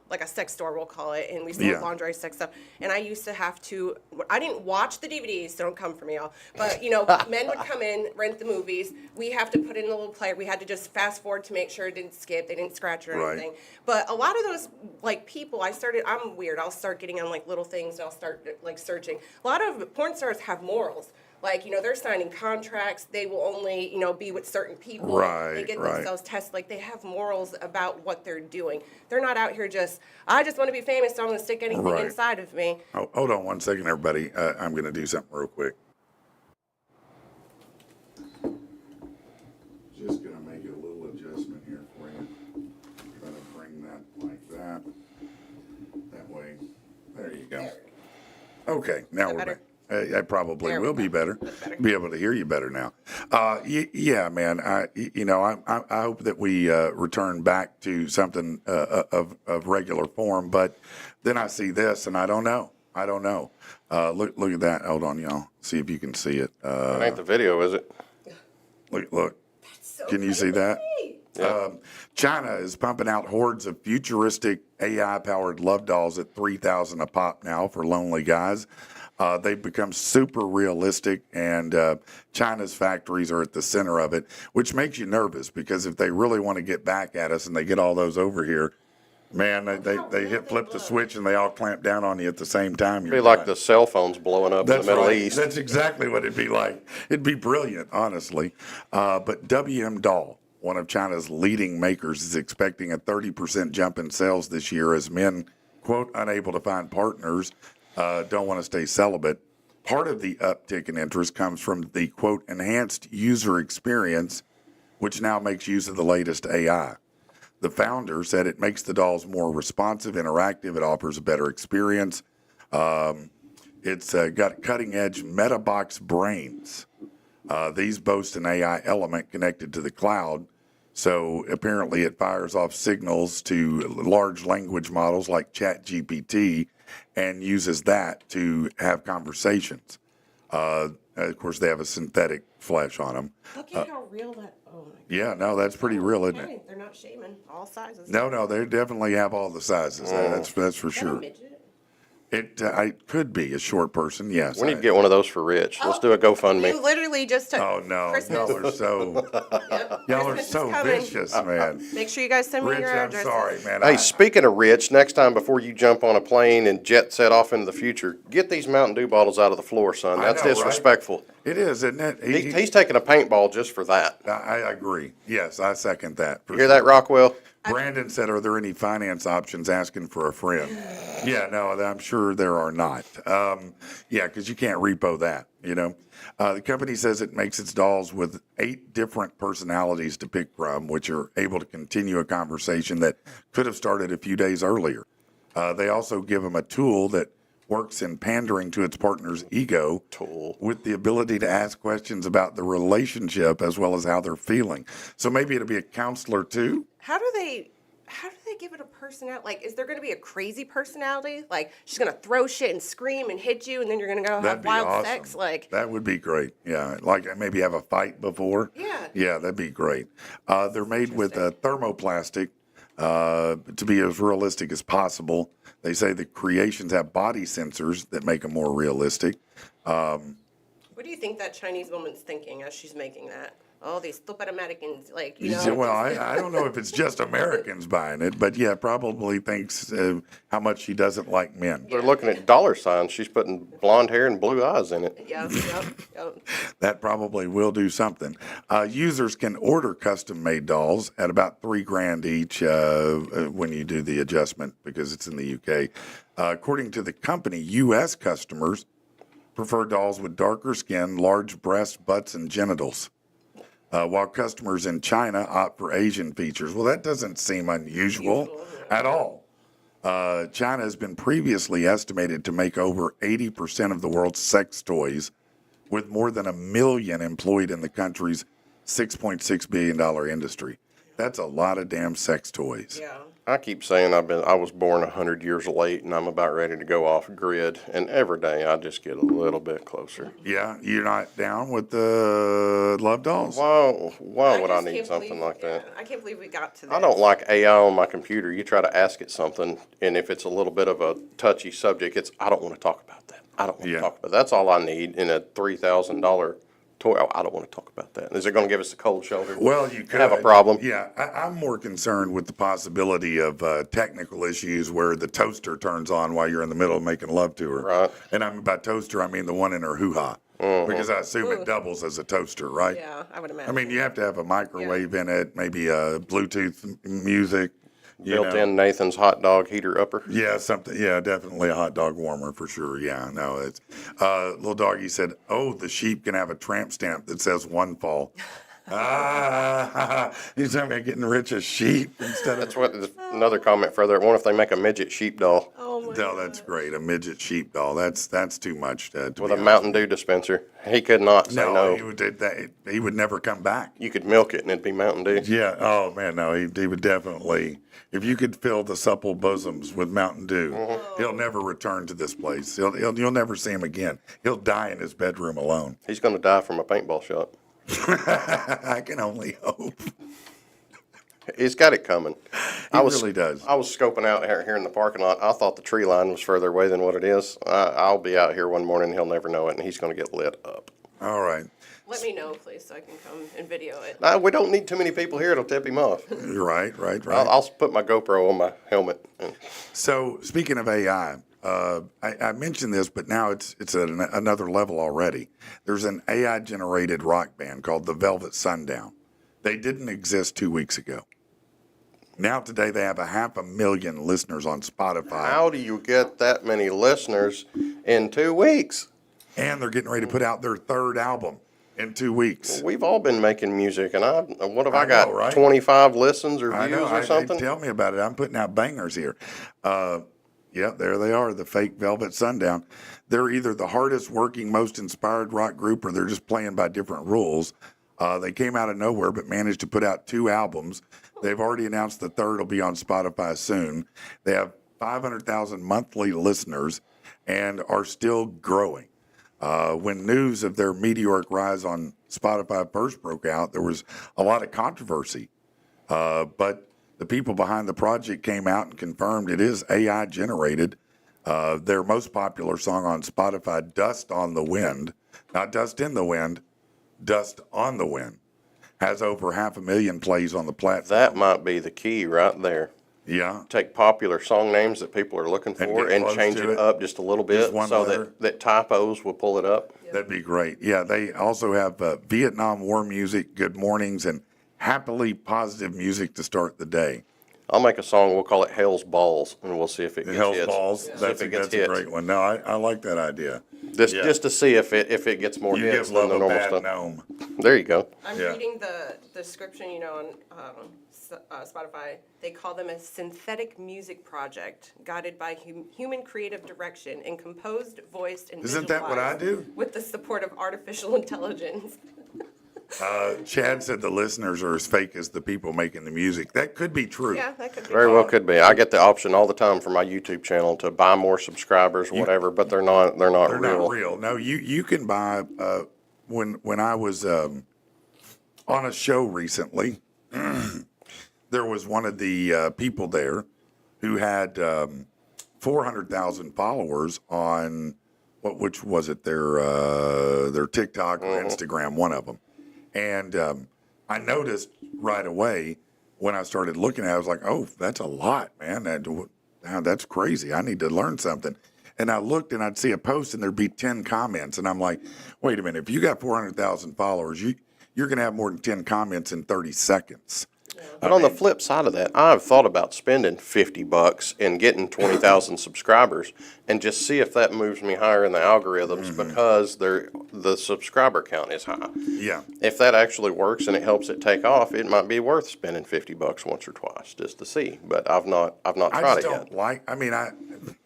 like a sex store, we'll call it, and we sold Yeah. lingerie, sex stuff. And I used to have to. I didn't watch the DVDs, so don't come for me, y'all. But men would come in, rent the movies. We have to put in a little player. We had to just fast forward to make sure it didn't skip, they didn't scratch or Right. anything. But a lot of those like people, I'm weird. I'll start getting on like little things, and I'll start like searching. A lot of porn stars have morals. Like, they're signing contracts. They will only, be with certain people. They Right, get right. themselves tested. Like, they have morals about what they're doing. They're not out here I just want to be famous, so I'm going to stick anything Right. inside of me. Oh, hold on one second, everybody. I'm going to do something real quick. Just going to make a little adjustment here for you. Try to bring that like that. That way. There you go. Okay, now we're better? back. I probably There we will be go. better. That's better. Be able to hear you better now. Yeah, man. I hope that we return back to something of regular form. But then I see this, and I don't know. Look at that. Hold on, y'all. See if you can see it. It ain't the video, is it? Look. So Can you see that? crazy. Yeah. China is pumping out hordes of futuristic AI-powered love dolls at $3,000 a pop now for lonely guys. They've become super realistic, and China's factories are at the center of it, which makes you nervous because if they really want to get back at us and they get all those over here, man, they flip the switch and they all clamp down on you at the same time. It'd be like the cell phones blowing up in the Middle right. East. That's exactly what it'd be like. It'd be brilliant, honestly. But WM Doll, one of China's leading makers, is expecting a 30% jump in sales this year as men, quote, unable to find partners, don't want to stay celibate. Part of the uptick in interest comes from the, quote, enhanced user experience, which now makes use of the latest AI. The founder said it makes the dolls more responsive, interactive. It offers a better experience. It's got cutting-edge MetaBox brains. These boast an AI element connected to the cloud. So apparently it fires off signals to large language models like ChatGPT and uses that to have conversations. Of course, they have a synthetic flesh on them. Look at how real that. Oh, my Yeah, no, that's pretty real, isn't it? Okay, they're not shaming. All sizes. No, they definitely have all the sizes. That's for Is that a sure. midget? I could be a short person, yes. We need to get one of those for Rich. Let's do a GoFundMe. You literally just took Oh no, Christmas. y'all are so Yep. y'all are Christmas is so coming. vicious, man. Make sure you guys send me Rich, your I'm addresses. sorry, man. Hey, speaking of Rich, next time before you jump on a plane and jet set off into the future, get these Mountain Dew bottles out of the floor, son. I That's know, right? disrespectful. It is, isn't it? He's taking a paintball just for that. I agree. Yes, I second that. You hear that, Rockwell? Brandon said, "Are there any finance options asking for a friend?" Yeah, no, I'm sure there are not. Yeah, because you can't repo that. The company says it makes its dolls with 8 different personalities to pick from, which are able to continue a conversation that could have started a few days earlier. They also give them a tool that works in pandering to its partner's ego with the ability to ask questions about the relationship as well as how they're feeling. So maybe it'll be a counselor too. How do they give it a personality? Like, is there going to be a crazy personality? Like, she's going to throw shit and scream and hit you, and then you're going to go That'd have be wild awesome. sex? Like, That would be great. Yeah, like maybe have a fight before. Yeah. Yeah, that'd be great. They're made with thermoplastic to be as realistic as possible. They say the creations have body sensors that make them more realistic. what do you think that Chinese woman's thinking as she's making that? Oh, these stupid Americans, like, Well, I don't know if it's just Americans buying it, but yeah, probably thinks how much she doesn't like men. They're looking at dollar signs. She's putting blonde hair and blue eyes in it. Yep. That probably will do something. Users can order custom-made dolls at about $3,000 each when you do the adjustment because it's in the UK. According to the company, U.S. customers prefer dolls with darker skin, large breasts, butts, and genitals. While customers in China opt for Asian features. Well, that doesn't seem unusual at all. China has been previously estimated to make over 80% of the world's sex toys, with more than 1 million employed in the country's $6.6 billion industry. That's a lot of damn sex toys. Yeah. I keep saying I was born 100 years late, and I'm about ready to go off grid. And every day I just get a little bit closer. Yeah, you're not down with the love dolls? Why would I just need can't something believe- like that? yeah, I can't believe we got to that. I don't like AI on my computer. You try to ask it something, and if it's a little bit of a touchy subject, I don't want to talk about that. I don't want Yeah. to talk about that. That's all I need in a $3,000 toy. I don't want to talk about that. Is it going to give us a cold shoulder? Well, you could have a problem. Yeah, I'm more concerned with the possibility of technical issues where the toaster turns on while you're in the middle of making love to her. Right. And by toaster, I mean the one in her hoo-ha. Because I assume it doubles as a toaster, right? Yeah, I would imagine. I mean, you have to have a microwave in it, maybe a Bluetooth music. Built-in Nathan's hot dog heater upper. Yeah, something. Yeah, definitely a hot dog warmer for sure. Yeah, no, it's little doggy said, "Oh, the sheep can have a tramp stamp that says one fall." He's talking about getting rich as sheep instead of. That's what another comment further. What if they make a midget sheep doll oh my No, that's great. A midget sheep doll. That's too much. To with be a honest. Mountain Dew dispenser? He could not say no. He would never come back. You could milk it and it'd be Mountain Dew. Yeah. Oh man, no. He would definitely. If you could fill the supple bosoms with Mountain Dew, he'll never return to this place. You'll never see him again. He'll die in his bedroom alone. He's going to die from a paintball shot. I can only hope. He's got it coming. He really does. I was scoping out here in the parking lot. I thought the tree line was further away than what it is. I'll be out here one morning. He'll never know it, and he's going to get lit up. All right. Let me know, please, so I can come and video it. We don't need too many people here. It'll tip him off. Right. I'll put my GoPro on my helmet. So speaking of AI, I mentioned this, but now it's at another level already. There's an AI-generated rock band called the Velvet Sundown. They didn't exist 2 weeks ago. Now today they have 500,000 listeners on Spotify. How do you get that many listeners in 2 weeks? And they're getting ready to put out their third album in 2 weeks. We've all been making music, and what have I I got? know, right? 25 listens or I views know. or something? Tell me about it. I'm putting out bangers here. Yeah, there they are, the fake Velvet Sundown. They're either the hardest working, most inspired rock group, or they're just playing by different rules. They came out of nowhere, but managed to put out 2 albums. They've already announced the third will be on Spotify soon. They have 500,000 monthly listeners and are still growing. When news of their meteoric rise on Spotify first broke out, there was a lot of controversy. But the people behind the project came out and confirmed it is AI generated. Their most popular song on Spotify, Dust on the Wind, not Dust in the Wind, Dust on the Wind, has over 500,000 plays on the platform. That might be the key right there. Yeah. Take popular song names that people are looking And for get and close change to it it. up just a little bit Just one so letter. that typos will pull it up. That'd be great. Yeah, they also have Vietnam War music, good mornings, and happily positive music to start the day. I'll make a song. We'll call it Hell's Balls, and we'll see if it gets Hell's hits. Balls. See if That's it gets a hits. great one. No, I like that idea. Just to see if it gets more You hits give than love the a normal bad stuff. gnome. There you go. I'm Yeah. reading the description, on Spotify. They call them a synthetic music project guided by human creative direction and composed, voiced, and Isn't that what I visualized do? with the support of artificial intelligence. Chad said the listeners are as fake as the people making the music. That could be true. Yeah, that could be. Very well could be. I get the option all the time for my YouTube channel to buy more subscribers, whatever, but they're not They're real. not real. No, you can buy. When I was on a show recently, there was one of the people there who had 400,000 followers on which was it, their TikTok or Instagram, one of them. And I noticed right away when I started looking at it, I was like, oh, that's a lot, man. That's crazy. I need to learn something. And I looked and I'd see a post and there'd be 10 comments. And I'm like, wait a minute, if you got 400,000 followers, you're going to have more than 10 comments in 30 seconds. But on the flip side of that, I've thought about spending $50 and getting 20,000 subscribers and just see if that moves me higher in the algorithms because the subscriber count is high. Yeah. If that actually works and it helps it take off, it might be worth spending $50 once or twice just to see. But I've not I tried just it don't yet. like. I mean,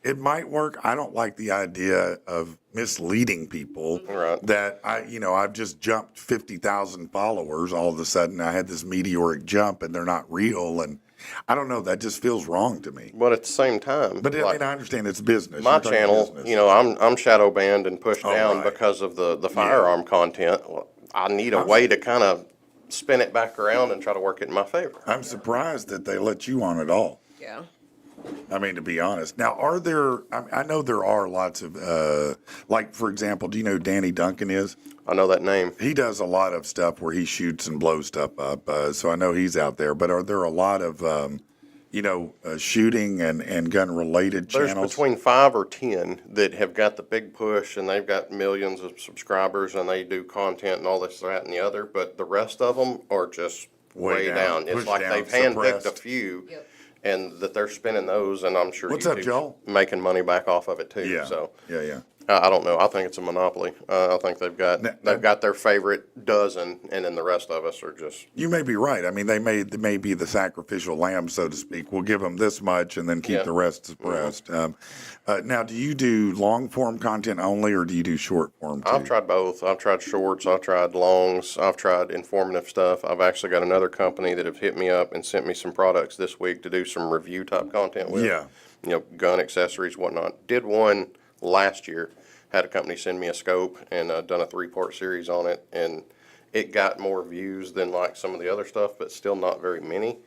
it might work. I don't like the idea of misleading people. Right. That I've just jumped 50,000 followers all of a sudden. I had this meteoric jump, and they're not real. And I don't know. That just feels wrong to me. But at the same time, But like, I understand it's business. my You're talking channel, business. I'm shadow banned and pushed down right. because of the firearm content. Well, I need a way to kind of spin it back around and try to work it in my favor. I'm surprised that they let you on at all. Yeah. I mean, to be honest. Now, are there? I know there are lots of, like for example, do you know who Danny Duncan is? I know that name. He does a lot of stuff where he shoots and blows stuff up. So I know he's out there. But are there a lot of, shooting and gun related There's channels? between 5 or 10 that have got the big push and they've got millions of subscribers and they do content and all this, that, and the other. But the rest of them are just way down. It's pushed like down, they've handpicked a suppressed. few. Yep. And that they're spinning those, and I'm sure What's up, YouTube's Joel? making money back off of it too. Yeah. So Yeah. I don't know. I think it's a monopoly. I think they've got their favorite dozen, and then the rest of us are just. You may be right. I mean, they may be the sacrificial lamb, so to speak. We'll give them this much and then keep Yeah. the rest suppressed. Now, do you do long form content only, or do you do short form too? I've tried both. I've tried shorts. I've tried longs. I've tried informative stuff. I've actually got another company that have hit me up and sent me some products this week to do some review type content with. Yeah. Gun accessories, whatnot. Did one last year. Had a company send me a scope and done a 3-part series on it, and it got more views than like some of the other stuff, but still not very many.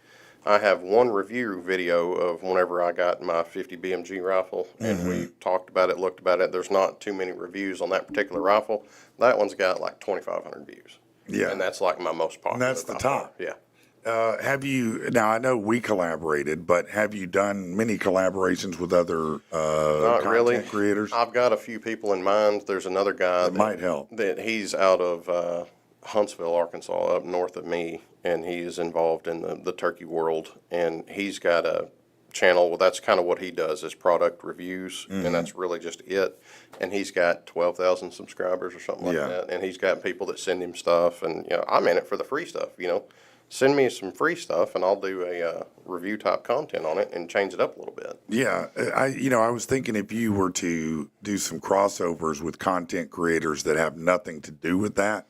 I have one review video of whenever I got my 50 BMG rifle, and we talked about it, looked about it. There's not too many reviews on that particular rifle. That one's got like 2,500 views. Yeah. And that's like my most popular. And that's the by far. top. Yeah. Have you now? I know we collaborated, but have you done many collaborations with other Not content really. creators? I've got a few people in mind. There's another guy That might help. That he's out of Huntsville, Arkansas, up north of me, and he is involved in the turkey world. And he's got a channel. Well, that's kind of what he does is product reviews, and that's really just it. And he's got 12,000 subscribers or something like Yeah. that. And he's got people that send him stuff, and I'm in it for the free stuff. Send me some free stuff, and I'll do a review type content on it and change it up a little bit. Yeah, I was thinking if you were to do some crossovers with content creators that have nothing to do with that,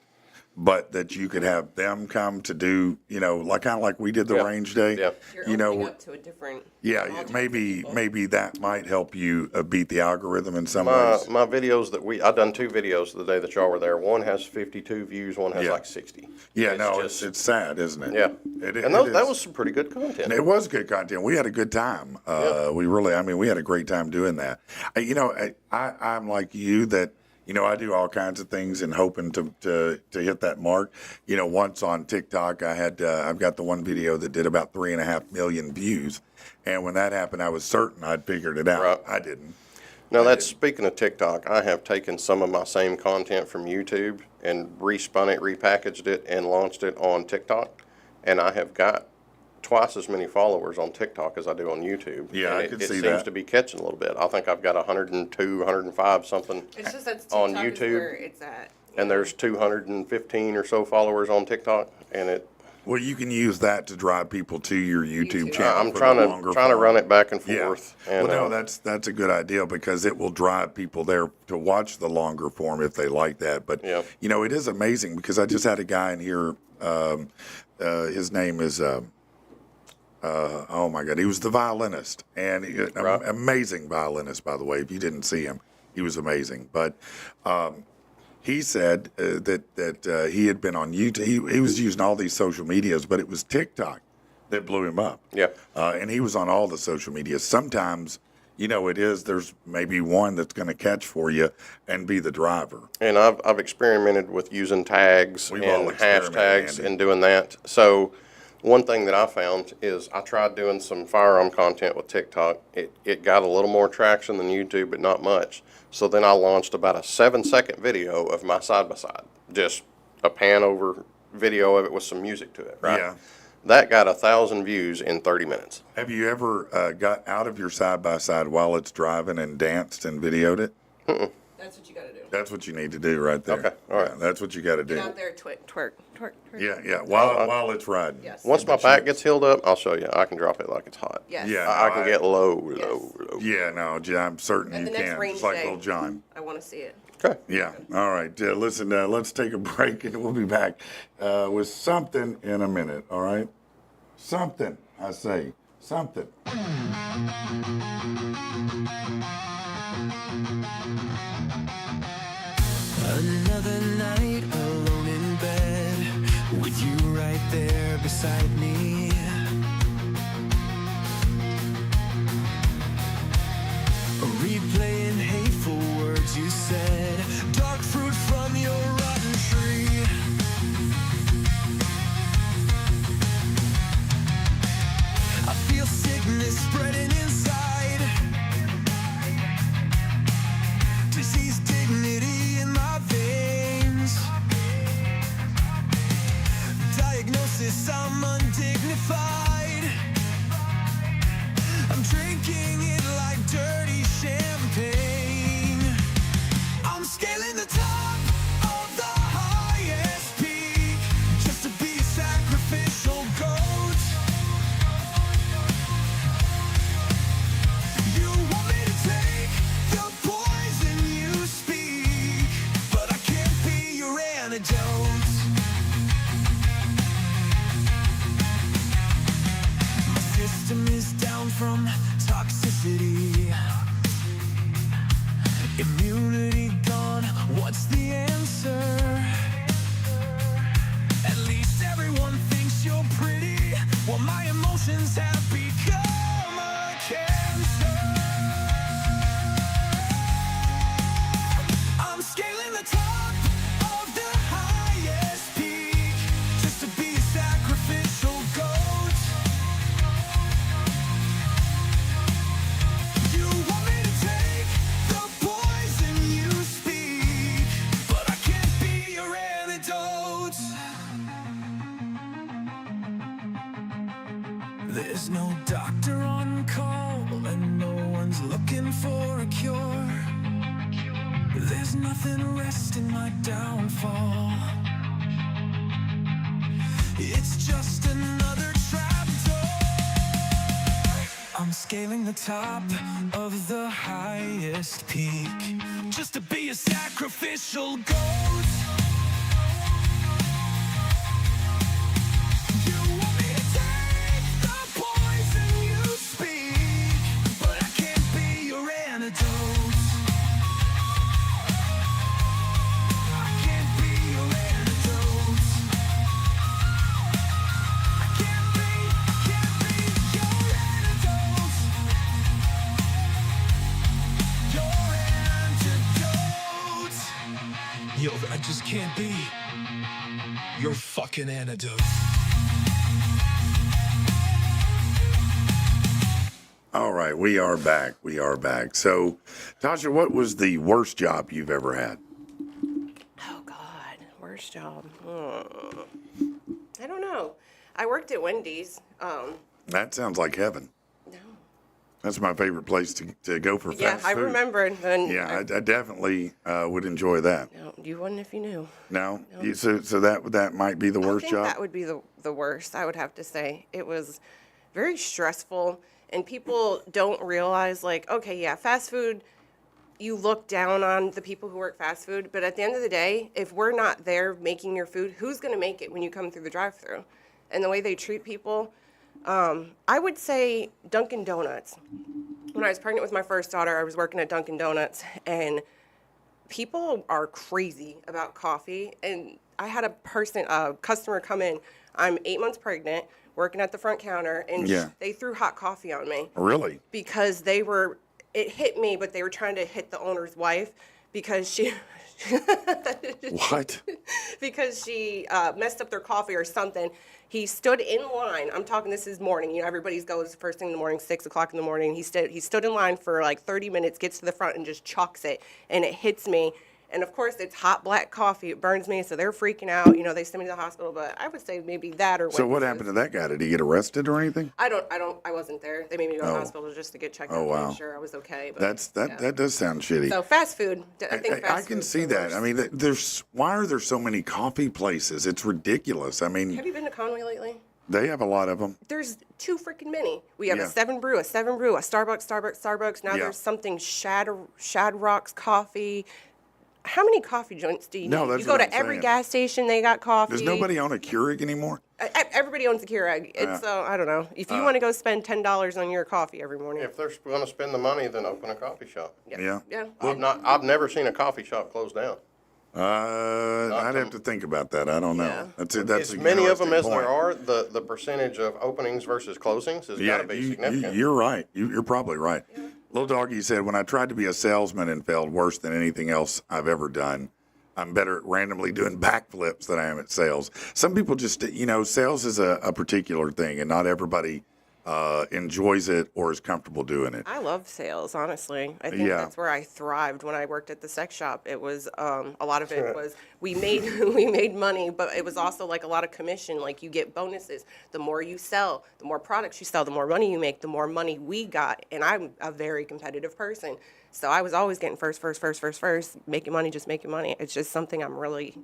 but that you could have them come to do, like kind of like we did the Yeah. range day. Yeah. You're You know, opening up to a different. yeah, audience of maybe people. that might help you beat the algorithm in some My ways. my videos I've done 2 videos the day that y'all were there. One has 52 views, one has Yeah. like 60. Yeah, just- it's sad, isn't it? Yeah. It And that is. was some pretty good content. It was good content. We had a good time. We had a great time doing that. I'm like you that, I do all kinds of things and hoping to hit that mark. Once on TikTok, I've got the one video that did about 3.5 million views. And when that happened, I was certain I'd figured it out. Right. I didn't. Now, that's speaking of TikTok, I have taken some of my same content from YouTube and respun it, repackaged it, and launched it on TikTok. And I have got twice as many followers on TikTok as I do on YouTube. Yeah, and I it could it see seems that. to be catching a little bit. I think I've got 102, 105 something. It's just that on TikTok is YouTube. where it's at. And there's 215 or so followers on TikTok, and Well, you can use that to drive people to your YouTube YouTube. channel. I'm for trying the to longer trying to form. run it back and Yeah. forth. And, Well, no, that's a good idea because it will drive people there to watch the longer form if they like that. But Yeah. it is amazing because I just had a guy in here. His name is. Oh my God, he was the violinist, and Right. amazing violinist, by the way. If you didn't see him, he was amazing. But he said that he had been on YouTube. He was using all these social medias, but it was TikTok that blew him up. Yeah. And he was on all the social medias. Sometimes, there's maybe one that's going to catch for you and be the driver. And I've experimented with using tags We've all and experimented, hashtags Andy. and doing that. So one thing that I found is I tried doing some firearm content with TikTok. It got a little more traction than YouTube, but not much. So then I launched about a 7-second video of my side-by-side, just a pan over video of it with some music to it, right? Yeah. That got 1,000 views in 30 minutes. Have you ever got out of your side-by-side while it's driving and danced and videoed it? That's what you got to do. That's what you need to do right there. Okay, all right. Yeah, that's what you got to do. Get out there, twerk, twerk, twerk. Yeah, while it's riding. Yes. Once my back gets healed up, I'll show you. I can drop it like it's hot. Yes. Yeah. I can get low. Yeah, no, I'm certain And you the next can. range Just like day. little John. I want to see it. Okay. Yeah. All right. Listen, let's take a break and we'll be back with something in a minute. All right. Something, I say. Something. Another night alone in bed with you right there beside me. Replaying hateful words you said, dark fruit from your rotten tree. I feel sickness spreading inside, disease dignity in my veins. Diagnosis, I'm undignified. I'm drinking it like dirty champagne. I'm scaling the top of the highest peak just to be a sacrificial goat. You want me to take the poison you speak, but I can't be your antidote. My system is down from toxicity. Immunity gone, what's the answer? At least everyone thinks you're pretty, while my emotions have become a cancer. I'm scaling the top of the highest peak just to be a sacrificial goat. You want me to take the poison you speak, but I can't be your antidote. There's no doctor on call and no one's looking for a cure. There's nothing arresting my downfall. It's just another trap door. I'm scaling the top of the highest peak just to be a sacrificial goat. You want me to take the poison you speak, but I can't be your antidote. I can't be your antidote. I can't be your antidote. Your antidote. Yo, I just can't be your fucking antidote. All right. We are back. So, Tasha, what was the worst job you've ever had? Oh God, worst job. I don't know. I worked at Wendy's. That sounds like heaven. No. That's my favorite place to go for Yeah, fast I food. remembered. Yeah, I definitely would enjoy that. No, you wouldn't if you knew. No? So that might be the worst I think job? that would be the worst, I would have to say. It was very stressful, and people don't realize, like, okay, yeah, fast food, you look down on the people who work fast food, but at the end of the day, if we're not there making your food, who's going to make it when you come through the drive-thru? And the way they treat people, I would say Dunkin' Donuts. When I was pregnant with my first daughter, I was working at Dunkin' Donuts, and people are crazy about coffee. And I had a customer come in. I'm 8 months pregnant, working at the front counter, and Yeah. they threw hot coffee on me Really? because it hit me, but they were trying to hit the owner's wife because she What? because she messed up their coffee or something. He stood in line. I'm talking, this is morning. You know, everybody goes first thing in the morning, 6 o'clock in the morning. He stood in line for like 30 minutes, gets to the front and just chucks it, and it hits me. And of course, it's hot black coffee. It burns me, so they're freaking out. You know, they send me to the hospital. But I would say maybe that or So what witnesses. happened to that guy? Did he get arrested or anything? I wasn't there. They made me go to the Oh. hospital just to get checked Oh, out to wow. make sure I was okay. But That does sound shitty. So fast food. I think fast I can food's see the that. worst. I mean, why are there so many coffee places? It's ridiculous. I mean, Have you been to Conway lately? they have a lot of them. There's too freaking many. We have Yeah. a 7 Brew, a Starbucks. Now Yeah. there's something Shadrock's Coffee. How many coffee joints do you No, need? that's You go what to I'm every saying. gas station, they got coffee. Does nobody own a Keurig anymore? Everybody owns a Keurig. It's I don't know. If you want to go spend $10 on your coffee every morning, If they're going to spend the money, then open a coffee shop. Yeah. yeah. I've never seen a coffee shop close down. I'd have to think about that. I don't know. Yeah. That's As an many of them as interesting there point. are, the percentage of openings versus closings has got Yeah, to be significant. you're right. You're probably right. Little Doggy said, when I tried to be a salesman and failed worse than anything else I've ever done, I'm better at randomly doing backflips than I am at sales. Some people just, sales is a particular thing, and not everybody enjoys it or is comfortable doing it. I love sales, honestly. I think Yeah. that's where I thrived when I worked at the sex shop. It was a lot of it was we made money, but it was also like a lot of commission. Like you get bonuses. The more you sell, the more products you sell, the more money you make, the more money we got. And I'm a very competitive person. So I was always getting first, making money, just making money. It's just something I'm really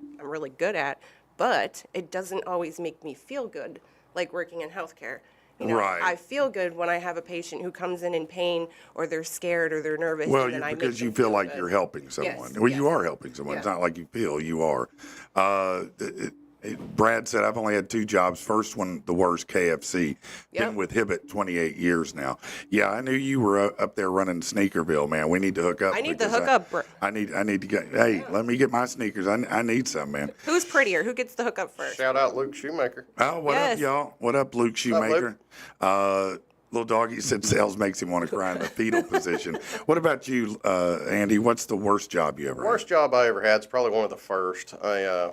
good at, but it doesn't always make me feel good like working in healthcare. You know, Right. I feel good when I have a patient who comes in pain or they're scared or they're nervous. Well, and then I make because you them feel like good. you're helping someone. Yes, Well, you yes. are helping someone. It's Yeah. not like you feel, you are. Brad said, I've only had 2 jobs. First one, the worst, KFC. Yep. Been with Hibbett 28 years now. Yeah, I knew you were up there running Sneakerville, man. We need to hook up. I need to because hook up. I need to get, hey, let me get my sneakers. I need some, man. Who's prettier? Who gets the hookup first? Shout out Luke Shoemaker. Oh, what up, Yes. y'all? What up, Luke Shoemaker? Little Doggy said sales makes him want to cry in the fetal position. What about you, Andy? What's the worst job you ever had? Worst job I ever had is probably one of the first. A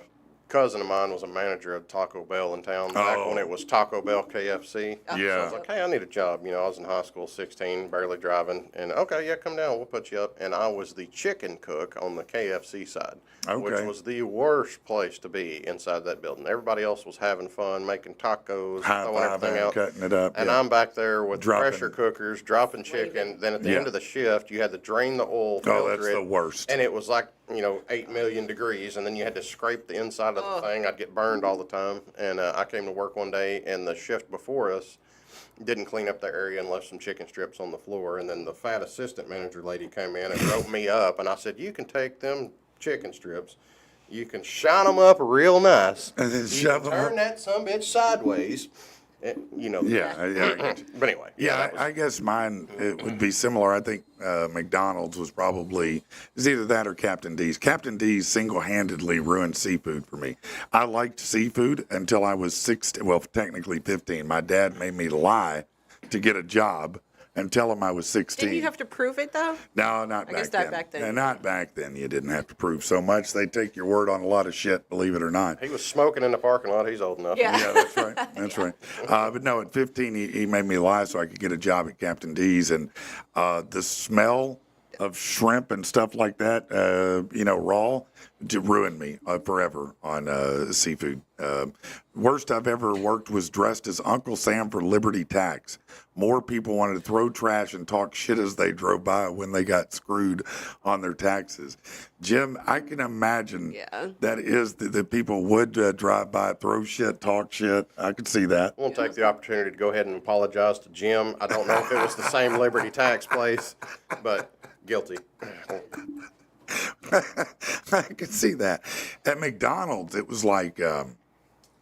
cousin of mine was a manager at Taco Bell in town back when it was Taco Bell KFC. So I Yeah. was like, hey, I need a job. I was in high school, 16, barely driving. And okay, yeah, come down. We'll put you up. And I was the chicken cook on the KFC side, which Okay. was the worst place to be inside that building. Everybody else was having fun, making tacos, High throwing everything fiving, out. cutting it up. And yeah. I'm back there with Dropping. pressure cookers, dropping chicken. Then at the Yeah. end of the shift, you had to drain the oil, Oh, filter that's it, the worst. and it was like 8 million degrees, and then you had to scrape the inside of the thing. I'd get burned all the time. And I came to work one day, and the shift before us didn't clean up their area and left some chicken strips on the floor. And then the fat assistant manager lady came in and wrote me up, and I said, you can take them chicken strips, you can shine them up real nice, And then you shove can 'em turn that sumbitch sideways. Yeah. But anyway. Yeah, that was- I guess mine it would be similar. I think McDonald's was probably it was either that or Captain D's. Captain D's single-handedly ruined seafood for me. I liked seafood until I was 16. Well, technically 15. My dad made me lie to get a job and tell him I was 16. Didn't you have to prove it though? No, not I back guess then. not back then. And not back then. You didn't have to prove so much. They take your word on a lot of shit, believe it or not. He was smoking in the parking lot. He's old enough. Yeah. Yeah, that's right. That's right. But no, at 15, he made me lie so I could get a job at Captain D's. And the smell of shrimp and stuff like that, raw, ruined me forever on seafood. Worst I've ever worked was dressed as Uncle Sam for Liberty Tax. More people wanted to throw trash and talk shit as they drove by when they got screwed on their taxes. Jim, I can imagine that is the people would drive by, throw shit, talk shit. I could see that. I want to take the opportunity to go ahead and apologize to Jim. I don't know if it was the same Liberty Tax place, but guilty. I could see that. At McDonald's, it was like it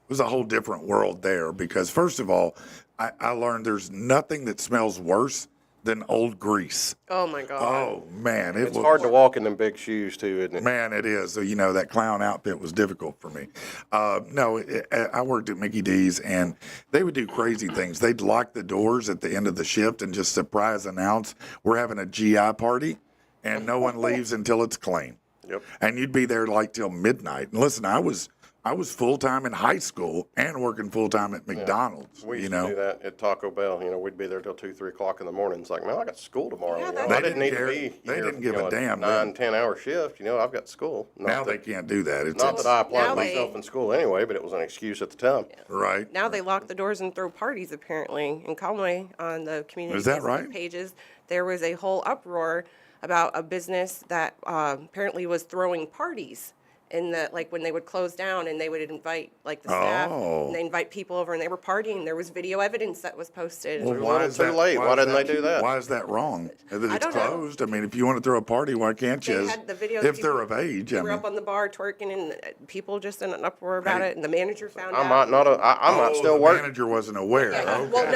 was a whole different world there because, first of all, I learned there's nothing that smells worse than old grease. Oh my God. Oh man, It's hard to walk in them big shoes too, isn't it? Man, it is. So, that clown outfit was difficult for me. I worked at Mickey D's, and they would do crazy things. They'd lock the doors at the end of the shift and just surprise announce, we're having a GI party, and no one leaves until it's clean. Yep. And you'd be there like till midnight. And listen, I was I was full time in high school and working full time at McDonald's. We You used know, to do that at Taco Bell. We'd be there till 2, 3 o'clock in the morning. It's like, man, I got school tomorrow. Yeah, I They didn't need care. to be. They here, didn't give a damn Nine, then. 10-hour shift. I've got school. now they can't do that. It's Not that I applied Now they- myself in school anyway, but it was an excuse at the time. right. Now they lock the doors and throw parties, apparently. In Conway, on the community Is that Facebook right? pages, there was a whole uproar about a business that apparently was throwing parties. In the, like, when they would close down and they would invite, like, the staff, Oh. and they invite people over and they were partying. There was video evidence that was posted. Well, Too little, is too that- late. Why is didn't they do that? Why is that wrong? That it's don't know. closed. I mean, if you want to throw a party, why can't you? They had the videos. If they're of age, They I were mean. up on the bar twerking, and people just in an uproar about it. And the manager found I out. might not. I might still the work. manager wasn't aware. Yeah, Okay. well,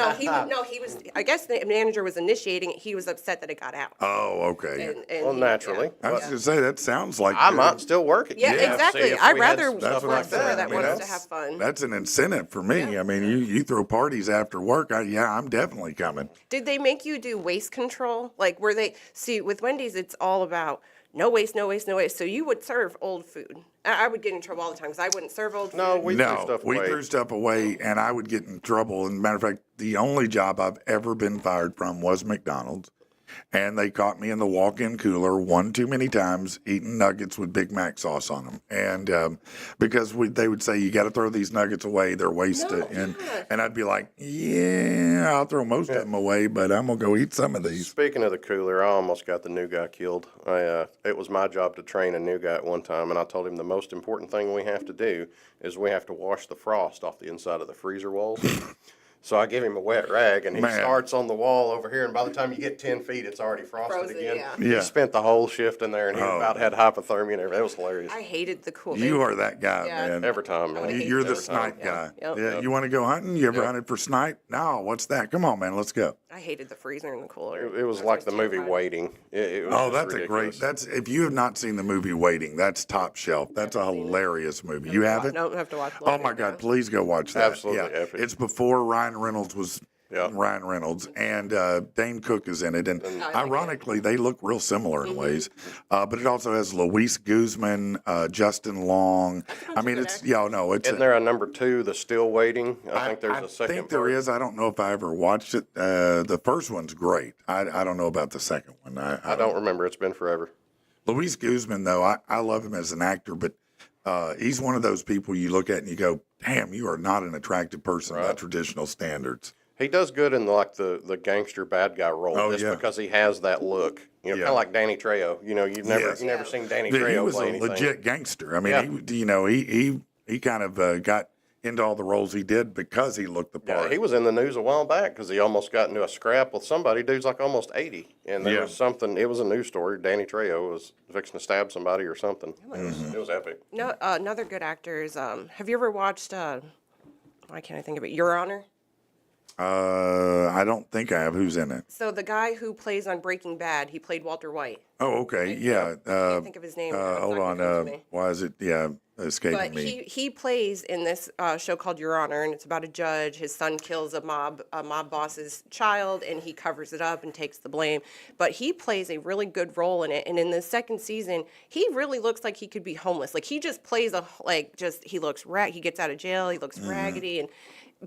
no, he was. I guess the manager was initiating it. He was upset that it got out. Oh, okay. And Well, he- naturally. I was going to say, that sounds like I might still work it. Yeah, Yeah, exactly. See if I'd we had rather some stuff work like somewhere that I mean, wants to that's- have fun. That's an incentive for me. Yeah. I mean, you throw parties after work. I'm definitely coming. Did they make you do waste control? Like, were they, see, with Wendy's, it's all about no waste, no waste, no waste. So you would serve old food. I would get in trouble all the time because I wouldn't serve old food. No, we threw No, stuff we away. threw stuff away, and I would get in trouble. And matter of fact, the only job I've ever been fired from was McDonald's. And they caught me in the walk-in cooler one too many times eating nuggets with Big Mac sauce on them. And because they would say, you got to throw these nuggets away, they're wasted. No, and yeah. and I'd be like, yeah, I'll throw most of them away, but I'm going to go eat some of these. Speaking of the cooler, I almost got the new guy killed. It was my job to train a new guy at one time, and I told him the most important thing we have to do is we have to wash the frost off the inside of the freezer walls. So I give him a wet rag, and he Man. starts on the wall over here, and by the time you get 10 feet, it's already frosted Frozen, again. yeah. Yeah. He spent the whole shift in there, and he Oh. about had hypothermia and everything. It was hilarious. I hated the cool. You are that guy, Yeah. man. Every time, man. You're the Every time. snipe guy. Yep. Yeah. You want to go hunting? You ever hunted for snipe? No. What's that? Come on, man. Let's go. I hated the freezer and the cooler. It was like the movie Waiting. It was Oh, just that's ridiculous. That's if you have not seen the movie Waiting, that's top shelf. That's a hilarious movie. You haven't? No, I have to watch. Oh my God! Please go watch that. Absolutely Yeah. epic. It's before Ryan Reynolds was Yeah. Ryan Reynolds, and Dane Cook is in it. And ironically, they look real similar in ways. But it also has Luis Guzman, Justin Long. I mean, it's it's. Isn't there a number 2, The Still Waiting? I think there's a second I think there part. is. I don't know if I ever watched it. The first one's great. I don't know about the second one. I don't remember. It's been forever. Luis Guzman, though, I love him as an actor, but he's one of those people you look at and you go, damn, you are not an attractive person by traditional standards. He does good in the gangster bad guy role, Oh, just yeah. because he has that look. Kind Yeah. of like Danny Trejo. You've never Yes. you never seen Danny But he Trejo was play a anything. legit gangster. I mean, Yeah. he kind of got into all the roles he did because he looked the Yeah, part. he was in the news a while back because he almost got into a scrap with somebody. Dude's like almost 80, and there Yeah. was something. It was a news story. Danny Trejo was fixing to stab somebody or something. It was epic. No, another good actor is. Have you ever watched? Why can't I think of it? Your Honor. I don't think I have. Who's in it? So the guy who plays on Breaking Bad, he played Walter White. Oh, okay. Yeah. Can't think of his name. It's Hold not on. gonna come to me. Why is it? Yeah, escaping But me. he plays in this show called Your Honor, and it's about a judge. His son kills a mob boss's child, and he covers it up and takes the blame. But he plays a really good role in it. And in the second season, he really looks like he could be homeless. Like he just plays he looks he gets out of jail. He looks raggedy and.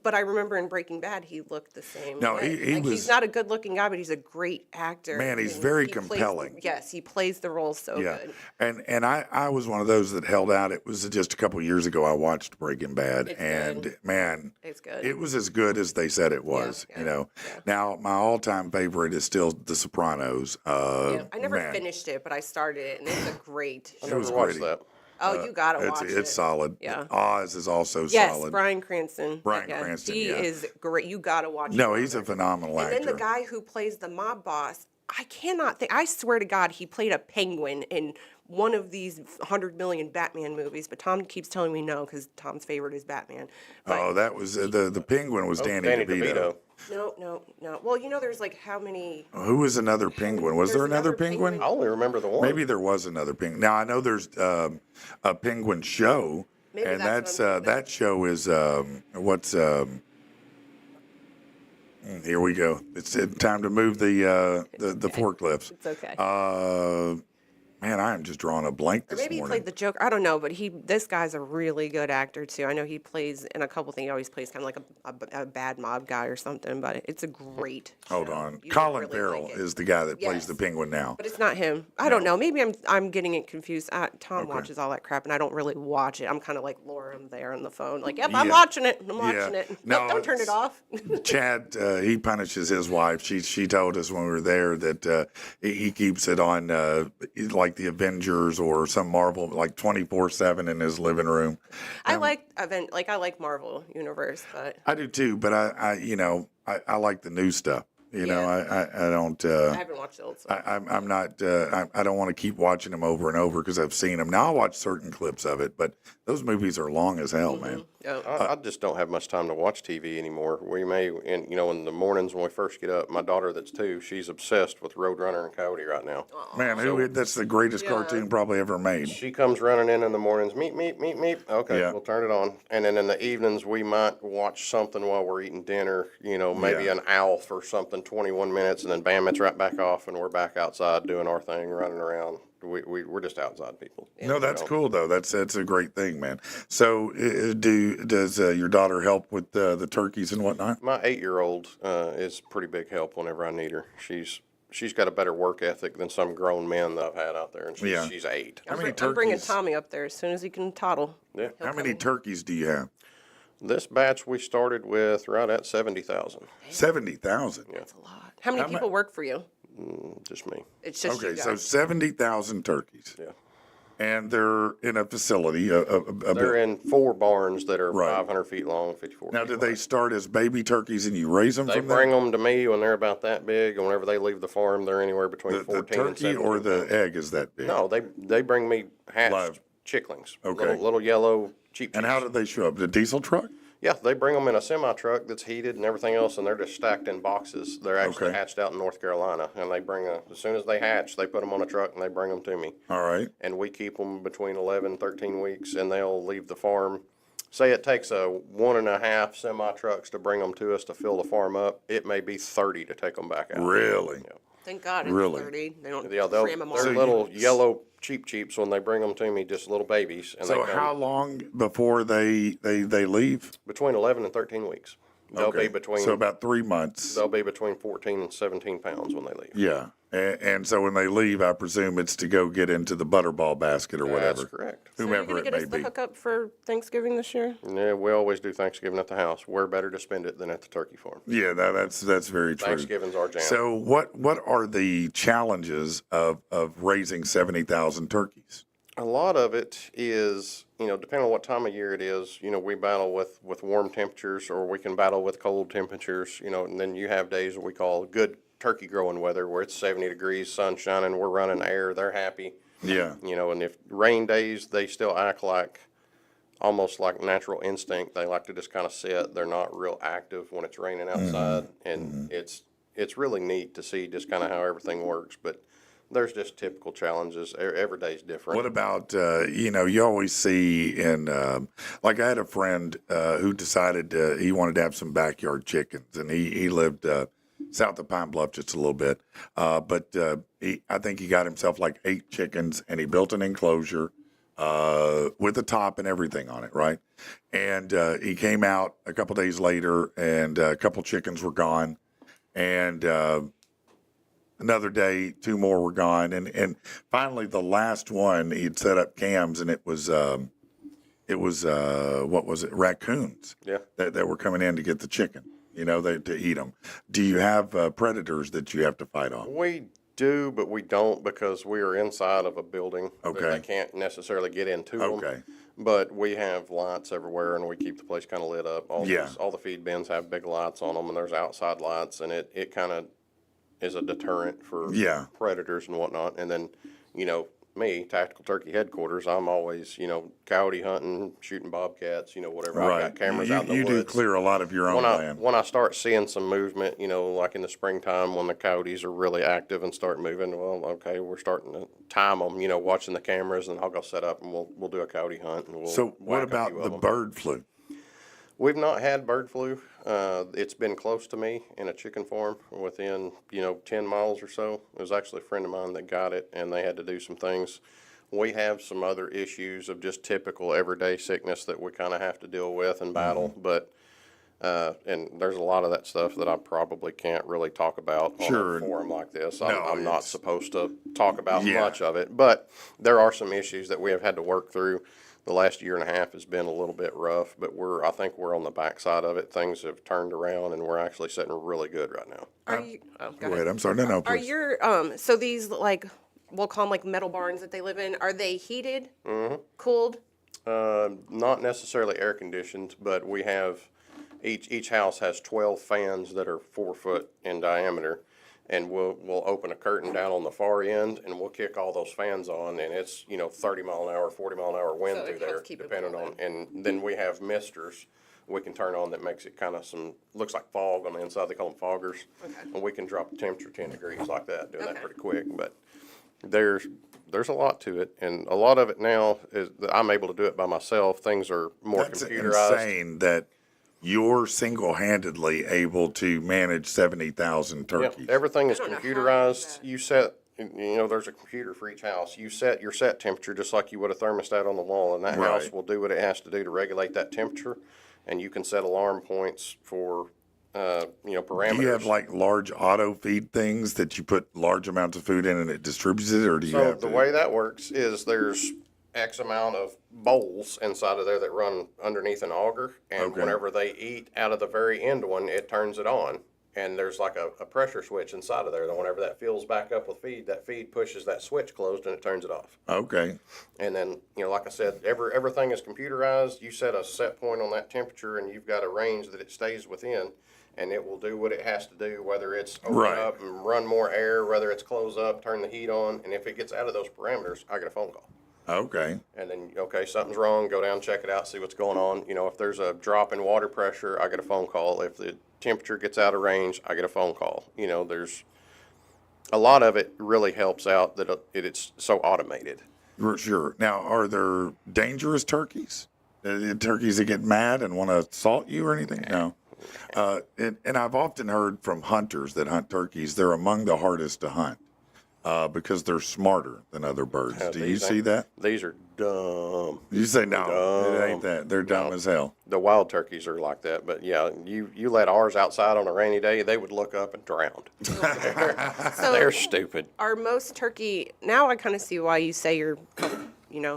But I remember in Breaking Bad, he looked the same. No, way. he was- He's not a good-looking guy, but he's a great actor. Man, he's and very he plays compelling. yes, he plays the role so Yeah, good. and I was one of those that held out. It was just a couple years ago I watched Breaking Bad, It's and good. man, It's good. it was as good as they said it was. yeah. Now my all-time favorite is still The Sopranos. Yeah, I never man, finished it, but I started it, and it's a great I show. never was watched gritty. that. Oh, you gotta watch it. It's solid. Yeah. Oz is also Yes, solid. Bryan Cranston. Bryan Yeah, Cranston, He yeah. is great. You gotta watch No, it. he's a phenomenal And actor. then the guy who plays the mob boss, I cannot think. I swear to God, he played a penguin in one of these 100 million Batman movies. But Tom keeps telling me no because Tom's favorite is Batman. But Oh, that was the penguin was Danny DeVito. no. Well, there's like how many? Who was another penguin? Was there There's another another penguin? penguin. I only remember the one. Maybe there was another penguin. Now I know there's a penguin show, Maybe and that's that's what I'm thinking. that show is what's here we go. It's time to move the forklifts. It's okay. Man, I am just drawing a blank Or this maybe he morning. played the Joker. I don't know, but this guy's a really good actor too. I know he plays in a couple things. He always plays kind of like a bad mob guy or something. But it's a great. Hold show. on. You would Colin really Farrell like it. is the guy that plays Yes. the Penguin now. But it's not him. I don't know. Maybe I'm getting it confused. Tom watches all that crap, and I don't really watch it. I'm kind of like Laura. I'm there on the phone, like, yep, I'm Yeah. watching it. I'm Yeah. watching it. No, No, don't turn it it's- off. Chad, he punishes his wife. She told us when we were there that he keeps it on like the Avengers or some Marvel, like 24/7 in his living room. I like I like Marvel Universe, but I do too, but I like the new stuff. You know, Yeah. I don't. I haven't watched the old stuff. I'm not. I don't want to keep watching them over and over because I've seen them. Now I'll watch certain clips of it, but those movies are long as hell, man. Oh. I just don't have much time to watch TV anymore. We may, in in the mornings when we first get up, my daughter that's 2, she's obsessed with Roadrunner and Coyote right now. Man, that's the greatest cartoon probably ever made. She comes running in the mornings, meep, meep, meep, meep. Okay, Yeah. we'll turn it on. And then in the evenings, we might watch something while we're eating dinner, maybe Yeah. an ALF or something, 21 minutes, and then bam, it's right back off, and we're back outside doing our thing, running around. We're just outside people. No, that's cool though. That's a great thing, man. So, does your daughter help with the turkeys and whatnot? My 8-year-old is pretty big help whenever I need her. She's got a better work ethic than some grown men that I've had out there, and Yeah. she's 8. How many I'm bringing turkeys? Tommy up there as soon as he can toddle. Yeah. How many turkeys do you have? This batch we started with right at 70,000. 70,000. That's a lot. How many people work for you? Just me. It's just Okay, you so guys. 70,000 turkeys. Yeah. And they're in a facility. They're in 4 barns that are Right. 500 feet long, 54 Now, feet do they wide. start as baby turkeys and you raise them They from bring there? them to me when they're about that big, and whenever they leave the farm, they're anywhere between The 14 and turkey 17 or the pounds. egg is that big? No, they bring me hatched Live. chicklings. Okay. Little yellow cheap And how cheeks. do they show up? The diesel truck? Yeah, they bring them in a semi truck that's heated and everything else, and they're just stacked in boxes. They're actually Okay. hatched out in North Carolina, and they as soon as they hatch, they put them on a truck and they bring them to me. All right. And we keep them between 11 and 13 weeks, and they'll leave the farm. Say it takes a 1.5 semi trucks to bring them to us to fill the farm up. It may be 30 to take them back out. Really? Thank God it's Really? 30. They don't Yeah, cram them all. they're little yellow cheaps when they bring them to me, just little babies. And So they come how long before they leave? between 11 and 13 weeks. They'll Okay. be between So about 3 months. they'll be between 14 and 17 pounds when they leave. Yeah. And so when they leave, I presume it's to go get into the butterball basket or whatever. That's correct. So you're Whomever gonna it get may us the be. hookup for Thanksgiving this year? Yeah, we always do Thanksgiving at the house. Where better to spend it than at the turkey farm? Yeah, that's very true. Thanksgiving's our jam. So what are the challenges of raising 70,000 turkeys? A lot of it is, depending on what time of year it is, we battle with warm temperatures, or we can battle with cold temperatures, and then you have days we call good turkey growing weather where it's 70 degrees, sun shining, we're running air, they're happy. Yeah. And if rain days, they still act like almost like natural instinct. They like to just kind of sit. They're not real active when it's raining outside. And it's really neat to see just kind of how everything works. But there's just typical challenges. Every day's different. What about, you always see like I had a friend who decided he wanted to have some backyard chickens, and he lived south of Pine Bluff just a little bit. But I think he got himself like 8 chickens, and he built an enclosure with a top and everything on it, right? And he came out a couple days later, and a couple chickens were gone. And another day, 2 more were gone, and finally the last one he'd set up cams, and it was what was it, raccoons? Yeah. that were coming in to get the chicken, to eat them. Do you have predators that you have to fight off? We do, but we don't because we are inside of a building Okay. that they can't necessarily get into them. Okay. But we have lights everywhere, and we keep the place kind of lit up. All the feed bins have big lights on them, and there's outside lights, and it kind of is a deterrent for predators and whatnot. And then, me, Tactical Turkey Headquarters, I'm always, coyote hunting, shooting bobcats, whatever. I've got cameras out in the you woods. do clear a lot of your own land. When I start seeing some movement, like in the springtime when the coyotes are really active and start moving, well, okay, we're starting to time them, watching the cameras, and I'll go set up and we'll do a coyote hunt. And we'll So what whack a about few of the them. bird flu? We've not had bird flu. It's been close to me in a chicken farm within, 10 miles or so. It was actually a friend of mine that got it, and they had to do some things. We have some other issues of just typical everyday sickness that we kind of have to deal with and battle, but and there's a lot of that stuff that I probably can't really talk about on Sure. a forum like this. No, I'm not it's- supposed to talk about Yeah. much of it, but there are some issues that we have had to work through. The last year and a half has been a little bit rough, but I think we're on the backside of it. Things have turned around, and we're actually sitting really good right now. Are you? Oh, Go ahead. I'm sorry. No, Are please. your so these like we'll call them like metal barns that they live in? Are they heated, cooled? Not necessarily air conditioned, but we have each house has 12 fans that are 4 foot in diameter, and we'll open a curtain down on the far end, and we'll kick all those fans on, and it's 30 mile an hour, 40 mile an hour wind So it through helps there, keep it depending cool on. And then we have misters we can turn on that makes it kind of looks like fog on the inside. They call them foggers, and we can drop the temperature 10 degrees like that, doing that Okay. pretty quick. But there's a lot to it, and a lot of it now is that I'm able to do it by myself. Things are more That's computerized. insane that you're single-handedly able to manage 70,000 Yeah, turkeys. everything is I don't know how I do computerized. that. You set, there's a computer for each house. You set your set temperature just like you would a thermostat on the wall, and that house Right. will do what it has to do to regulate that temperature. And you can set alarm points for, parameters. Do you have like large auto feed things that you put large amounts of food in and it distributes it, or do you So have the to? way that works is there's X amount of bowls inside of there that run underneath an auger, and Okay. whenever they eat out of the very end one, it turns it on. And there's like a pressure switch inside of there. That whenever that fills back up with feed, that feed pushes that switch closed and it turns it off. Okay. And then, like I said, everything is computerized. You set a set point on that temperature, and you've got a range that it stays within, and it will do what it has to do, whether it's open Right. up and run more air, whether it's close up, turn the heat on. And if it gets out of those parameters, I get a phone call. Okay. And then, okay, something's wrong, go down, check it out, see what's going on. If there's a drop in water pressure, I get a phone call. If the temperature gets out of range, I get a phone call. There's a lot of it really helps out that it's so automated. Sure. Now, are there dangerous turkeys? Turkeys that get mad and want to assault you or anything? No. And I've often heard from hunters that hunt turkeys, they're among the hardest to hunt because they're smarter than other birds. Do you These see ain't- that? These are dumb. You say no, it Dumb. ain't that. They're dumb as hell. The wild turkeys are like that, but yeah, you let ours outside on a rainy day, they would look up and drown. So They're stupid. are most turkey now? I kind of see why you say you're,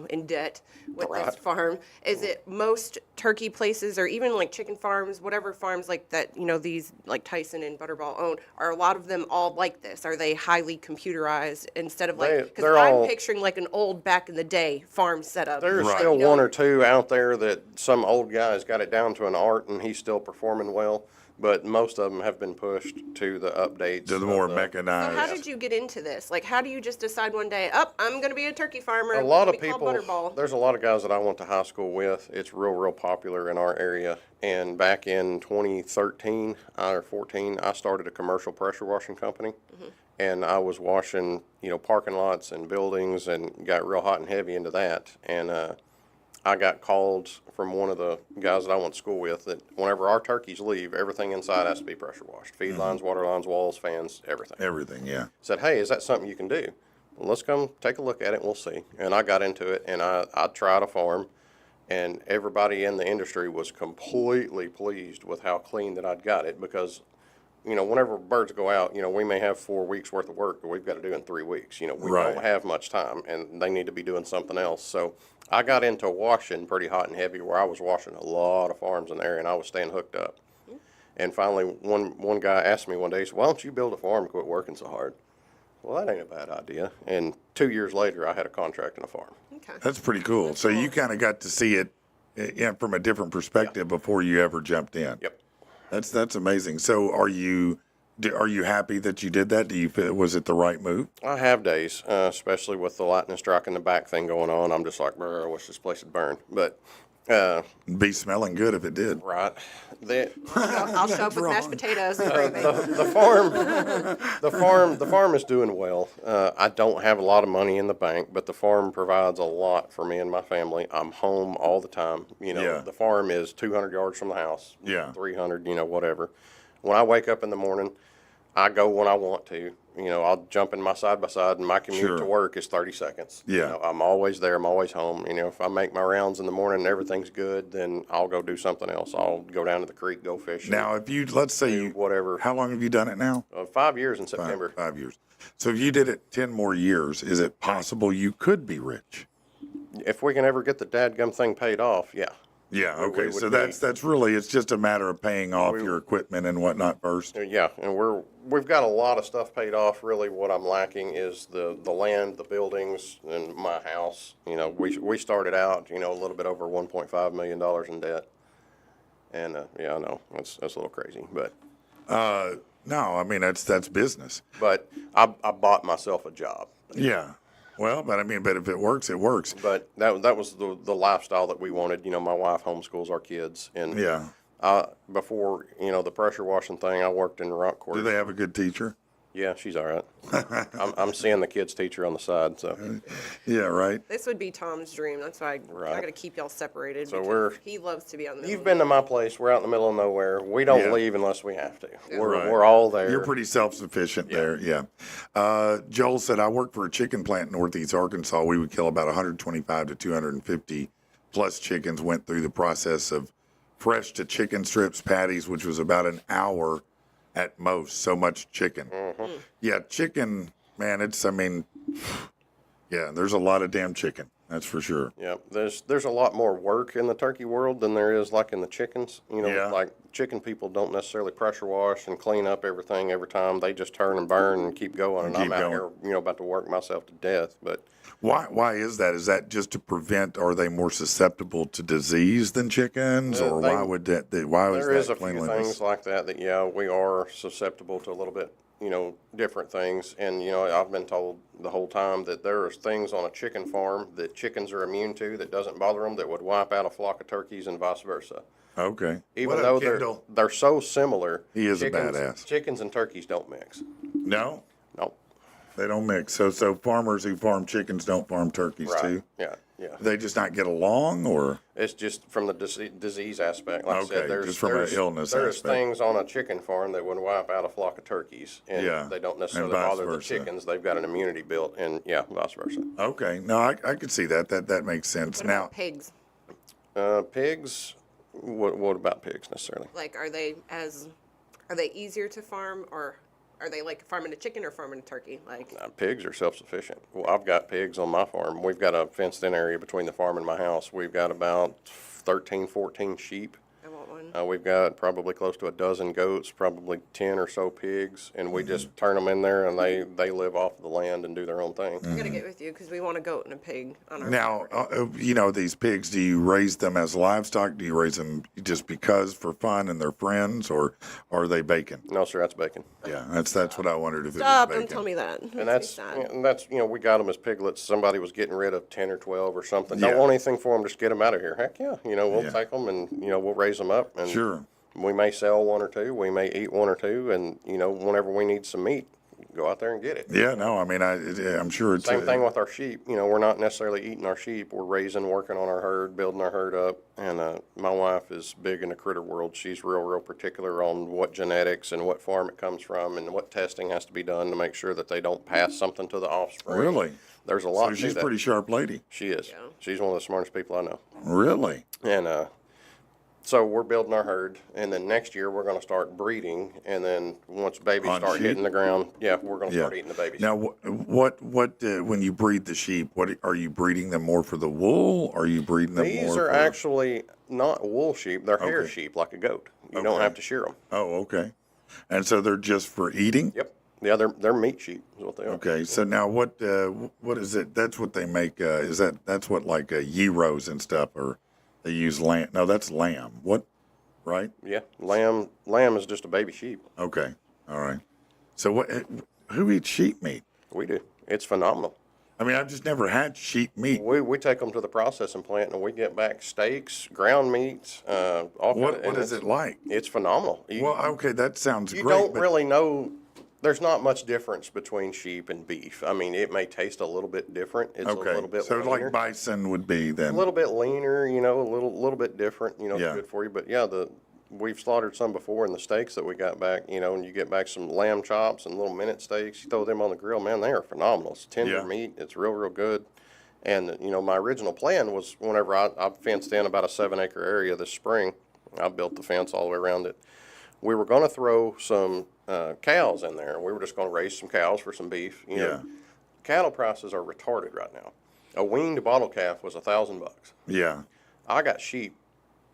in debt with this Right. farm. Is it most turkey places, or even like chicken farms, whatever farms like that? These like Tyson and Butterball own. Are a lot of them all like this? Are they highly computerized instead of like? Because they're I'm all- picturing like an old back in the day farm setup. There's Right. still You know, one or two out there that some old guy's got it down to an art and he's still performing well, but most of them have been pushed to the updates. To the of more So mechanized. how did you get into this? Like, how do you just decide one day, I'm going to be a turkey farmer? A lot let of me call people, Butterball. there's a lot of guys that I went to high school with. It's real popular in our area. And back in 2013 or 14, I started a commercial pressure washing company. And I was washing, parking lots and buildings, and got real hot and heavy into that. And I got called from one of the guys that I went to school with that whenever our turkeys leave, everything inside has to be pressure washed. Feed lines, water lines, walls, fans, everything. Everything, yeah. Said, hey, is that something you can do? Well, let's come take a look at it and we'll see. And I got into it, and I tried a farm, and everybody in the industry was completely pleased with how clean that I'd got it, because whenever birds go out, we may have 4 weeks worth of work that we've got to do in 3 weeks. We Right. don't have much time, and they need to be doing something else. So I got into washing pretty hot and heavy, where I was washing a lot of farms in there, and I was staying hooked up. And finally, one guy asked me one day, he said, why don't you build a farm and quit working so hard? Well, that ain't a bad idea. And 2 years later, I had a contract in a farm. Okay. That's pretty cool. So you kind of got to see it from a different perspective before you ever jumped in. Yep. That's amazing. So are you happy that you did that? Do you feel, was it the right move? I have days, especially with the lightning strike in the back thing going on. I'm just like, I wish this place would burn. But Be smelling good if it did. Right. I'll show up with mashed potatoes and gravy. The farm is doing well. I don't have a lot of money in the bank, but the farm provides a lot for me and my family. I'm home all the time. Yeah. The farm is 200 yards from the house. Yeah. 300, whatever. When I wake up in the morning, I go when I want to. I'll jump in my side-by-side, and my commute Sure. to work is 30 seconds. Yeah. I'm always there. I'm always home. If I make my rounds in the morning and everything's good, then I'll go do something else. I'll go down to the creek, go fishing. Now, if you, let's say you, whatever. how long have you done it now? 5 years in September. 5 years. So if you did it 10 more years, is it possible you could be rich? If we can ever get the dadgum thing paid off, yeah. Yeah, We okay. would So be- that's really, it's just a matter of paying off your equipment and whatnot first. Yeah, and we've got a lot of stuff paid off. Really, what I'm lacking is the land, the buildings, and my house. We started out, a little bit over $1.5 million in debt, and yeah, I know that's a little crazy, but No, I mean, that's business. I bought myself a job. Yeah. Well, but if it works, it works. But that was the lifestyle that we wanted. My wife homeschools our kids, and Yeah. before the pressure washing thing, I worked in rock Do quarry. they have a good teacher? Yeah, she's all right. I'm seeing the kids' teacher on the side, so. Yeah, right. This would be Tom's dream. That's why I Right. got to keep y'all separated. So because he loves to be on the. You've been to my place. We're out in the middle of nowhere. We don't Yeah. leave unless we have to. Right. We're all there. You're pretty self-sufficient there, yeah. Joel said, I work for a chicken plant in Northeast Arkansas. We would kill about 125 to 250 plus chickens, went through the process of fresh to chicken strips, patties, which was about an hour at most. So much chicken. Mm-hmm. Yeah, chicken, man, yeah, there's a lot of damn chicken. That's for sure. Yeah, there's a lot more work in the turkey world than there is like in the chickens. Yeah. Like chicken people don't necessarily pressure wash and clean up everything every time. They just turn and burn and keep going. And Keep I'm out going. here, about to work myself to death. But Why is that? Is that just to prevent? Are they more susceptible to disease than chickens, or why would that? Why was there is that a few cleanliness? things like that we are susceptible to a little bit, different things. And, I've been told the whole time that there are things on a chicken farm that chickens are immune to that doesn't bother them that would wipe out a flock of turkeys and vice versa. Okay. Even What though up, Kendall? they're so similar. He is a chickens- badass. Chickens and turkeys don't mix. No, No. they don't mix. So farmers who farm chickens don't farm turkeys Right. too. Yeah. They just not get along, or It's just from the disease aspect. Like I Okay, said, there's just from an illness There's aspect. things on a chicken farm that would wipe out a flock of turkeys, and Yeah, they don't necessarily and vice bother the versa. chickens. They've got an immunity built, and vice versa. okay. No, I could see that. That makes sense. What Now, about pigs? Pigs. What about pigs necessarily? Like, are they easier to farm, or are they like farming a chicken or farming a turkey? Like, Pigs are self-sufficient. Well, I've got pigs on my farm. We've got a fenced-in area between the farm and my house. We've got about 13, 14 sheep. I want one. We've got probably close to a dozen goats, probably 10 or so pigs, and we just turn them in there, and they live off the land and do their own thing. I gotta get with you because we want a goat and a pig on our. now, property. these pigs. Do you raise them as livestock? Do you raise them just because for fun and they're friends, or are they bacon? No, sir, that's bacon. Yeah, that's what I wondered if Stop! it was Don't bacon. tell me that. And that's we got them as piglets. Somebody was getting rid of 10 or 12 or something. Yeah. Don't want anything for them, just get them out of here. Heck yeah, we'll Yeah. take them and we'll raise them up. And Sure. we may sell one or two, we may eat one or two, and whenever we need some meat, go out there and get it. Yeah, no, I mean, I'm sure it's Same thing with our sheep. We're not necessarily eating our sheep. We're raising, working on our herd, building our herd up. And my wife is big in the critter world. She's real particular on what genetics and what farm it comes from and what testing has to be done to make sure that they don't pass something to the offspring. Really? There's a lot So to she's a that. pretty sharp lady. She is. Yeah. She's one of the smartest people I know. Really? And so we're building our herd, and then next year we're going to start breeding, and then once babies On start sheep? hitting the ground, we're going to Yeah. start eating the babies. Now, what when you breed the sheep, what are you breeding them more for the wool? Or are you breeding them These more are for... actually not wool sheep; they're hair Okay. sheep, like a goat. You don't Okay. have to shear them. Oh, okay. And so they're just for eating? Yep. Yeah, they're meat sheep is what they are. Okay. So now what is it? That's what they make. That's what like gyros and stuff, or they use lamb? No, that's lamb. What? Right? Yeah, lamb is just a baby sheep. Okay. All right. So who eats sheep meat? We do. It's phenomenal. I mean, I've just never had sheep meat. We take them to the processing plant and we get back steaks, ground meats, all What is it like? It's phenomenal. Well, okay, that sounds You great. don't but really know. There's not much difference between sheep and beef. I mean, it may taste a little bit different. It's okay, a little bit so leaner. like bison would be then. A little bit leaner, you know, a little bit different. You know, Yeah. it's good for you. But yeah, we've slaughtered some before, and the steaks that we got back, you know, and you get back some lamb chops and little minute steaks. You throw them on the grill, man, they are phenomenal. It's tender Yeah. meat. It's real good. And you know, my original plan was whenever I fenced in about a 7-acre area this spring, I built the fence all the way around it. We were going to throw some cows in there. We were just going to raise some cows for some beef. You know, cattle prices are retarded right now. A weaned bottle calf was $1,000. Yeah. I got sheep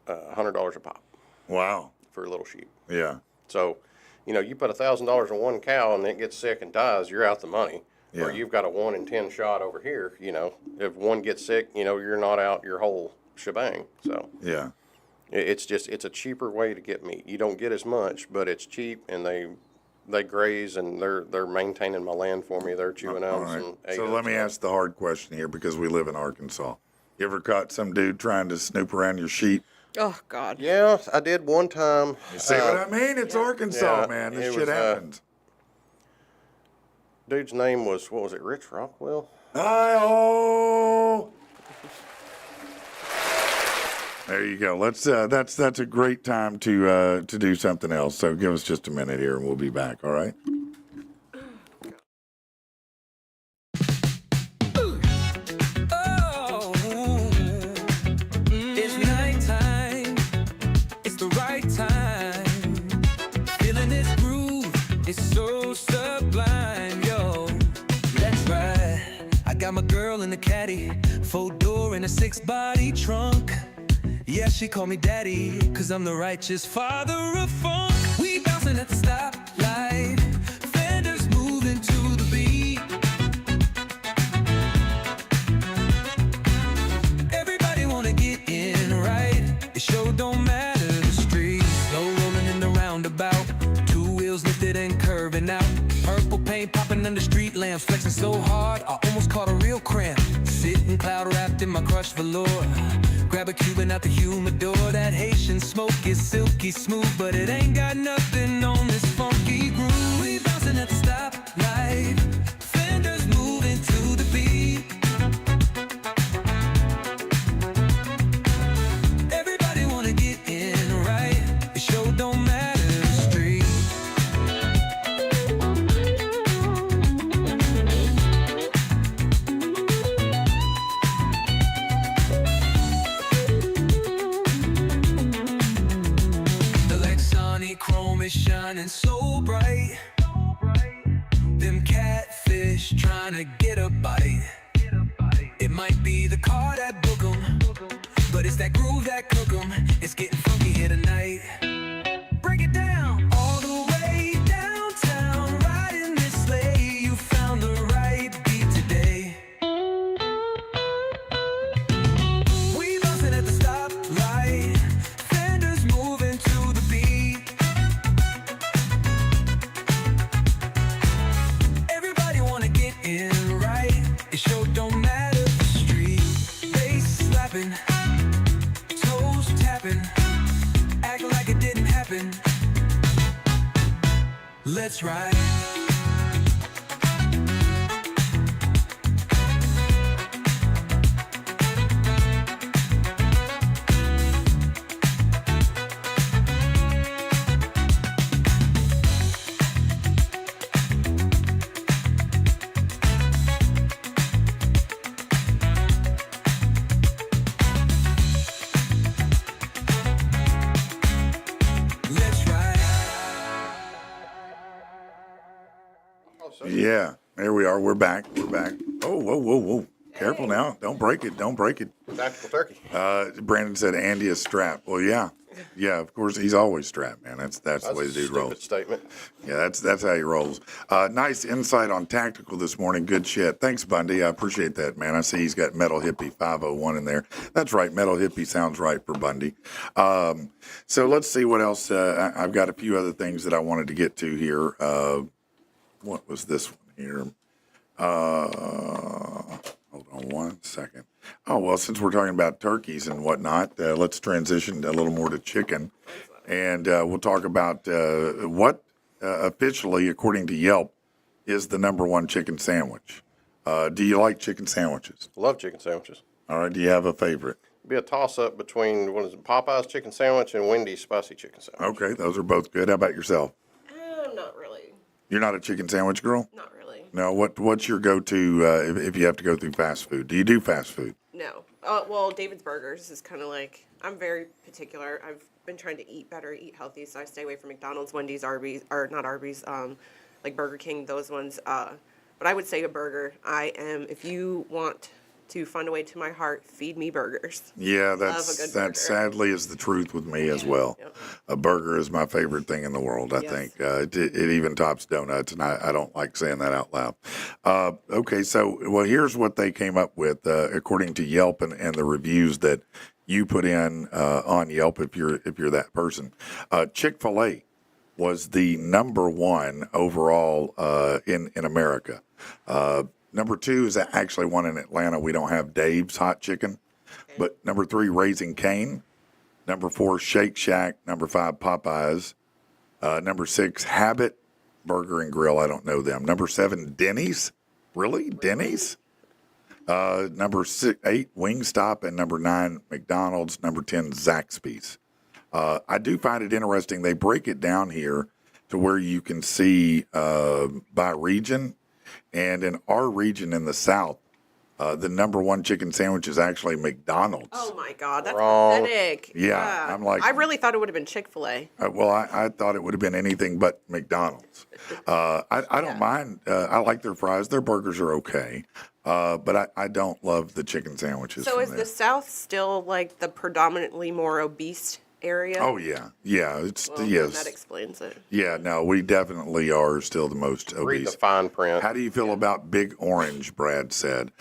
$100 a pop Wow. for a little sheep. Yeah. So, you know, you put $1,000 on one cow and it gets sick and dies, you're out the money. Yeah. Or you've got a 1 in 10 shot over here. You know, if one gets sick, you know, you're not out your whole shebang. So Yeah. it's a cheaper way to get meat. You don't get as much, but it's cheap, and they graze, and they're maintaining my land for me. They're chewing All out right. some. So let me ask the hard question here because we live in Arkansas. You ever caught some dude trying to snoop around your sheep? Oh God. Yeah, I did one time. You see what I mean? It's Arkansas, yeah, man. This it shit was, happens. Dude's name was, what was it, Rich Rockwell? Hi-oh! There you go. Let's that's a great time to do something else. So give us just a minute here and we'll be back, all right? Oh, it's nighttime. It's the right time. Feeling this groove. It's so sublime, yo. Let's ride. I got my girl in the caddy, 4-door in a 6-body trunk. Yeah, she call me daddy, cause I'm the righteous father of funk. We bouncing at the stoplight, fenders moving to the beat. Everybody wanna get in right, it sure don't matter the street. Slow rolling in the roundabout, 2 wheels lifted and curving out. Purple paint popping under street lamps, flexing so hard, I almost caught a real cramp. Sitting cloud wrapped in my crushed velour. Grab a Cuban out the humidor. That Haitian smoke is silky smooth, but it ain't got nothing on this funky groove. We bouncing at the stoplight, fenders moving to the beat. Everybody wanna get in right, it sure don't matter the street. Chrome is shining so bright. Them catfish trying to get a bite. It might be the car that book 'em, but it's that groove that cook 'em. It's getting funky here tonight. Break it down all the way downtown. Riding this sleigh, you found the right beat today. We bouncing at the stoplight, fenders moving to the beat. Everybody wanna get in right, it sure don't matter the street. Bass slapping, toes tapping, act like it didn't happen. Let's ride. Let's ride. Yeah. There we are. We're back. We're back. Oh, whoa, whoa, whoa. Careful now. Don't break it. Don't break it. Tactical turkey. Brandon said Andy is strapped. Well, yeah. Yeah, of course he's always strapped, man. That's the way the dude Stupid rolls. statement. Yeah, that's how he rolls. Nice insight on tactical this morning. Good shit. Thanks, Bundy. I appreciate that, man. I see he's got Metal Hippie 501 in there. That's right. Metal Hippie sounds right for Bundy. So let's see what else. I've got a few other things that I wanted to get to here. What was this one here? Hold on one second. Oh, well, since we're talking about turkeys and whatnot, let's transition a little more to chicken. And we'll talk about what officially, according to Yelp, is the number one chicken sandwich. Do you like chicken sandwiches? Love chicken sandwiches. All right. Do you have a favorite? Be a toss-up between, what is it, Popeye's chicken sandwich and Wendy's spicy chicken sandwich. Okay. Those are both good. How about yourself? Not really. You're not a chicken sandwich girl? Not really. No. What's your go-to if you have to go through fast food? Do you do fast food? No. Well, David's Burgers is kind of like, I'm very particular. I've been trying to eat better, eat healthy, so I stay away from McDonald's, Wendy's, Arby's, or not Arby's, like Burger King, those ones. But I would say a burger. If you want to find a way to my heart, feed me burgers. Yeah, Love a good that burger. sadly is the truth with me as well. Yep. A burger is my favorite thing in the world, I Yes. think. It even tops donuts, and I don't like saying that out loud. Okay, so, well, here's what they came up with, according to Yelp and the reviews that you put in on Yelp if you're that person. Chick-fil-A was the number one overall in America. Number two is actually one in Atlanta. We don't have Dave's Hot Chicken. But number three, Raising Cane. Number four, Shake Shack. Number five, Popeyes. Number six, Habit Burger and Grill. I don't know them. Number seven, Denny's. Really? Denny's? Number eight, Wingstop. And number nine, McDonald's. Number 10, Zaxby's. I do find it interesting. They break it down here to where you can see by region. And in our region in the South, the number one chicken sandwich is actually McDonald's. Oh my God, that's Wrong. pathetic. Yeah, I'm like- I really thought it would have been Chick-fil-A. Well, I thought it would have been anything but McDonald's. I don't mind. I like their fries. Their burgers are okay. But I don't love the chicken sandwiches. So from is there. the South still like the predominantly more obese area? Oh, yeah. Yeah, it's, Well, then yes. that explains it. Yeah, no, we definitely are still the most Read the obese. fine print. How do you feel about Big Orange, Brad said?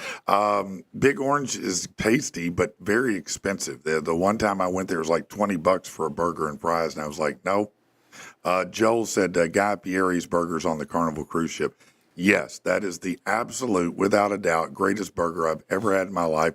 Big Orange is tasty, but very expensive. The one time I went there, it was like $20 for a burger and fries, and I was like, no. Joel said Guy Fieri's burgers on the Carnival cruise ship. Yes, that is the absolute, without a doubt, greatest burger I've ever had in my life.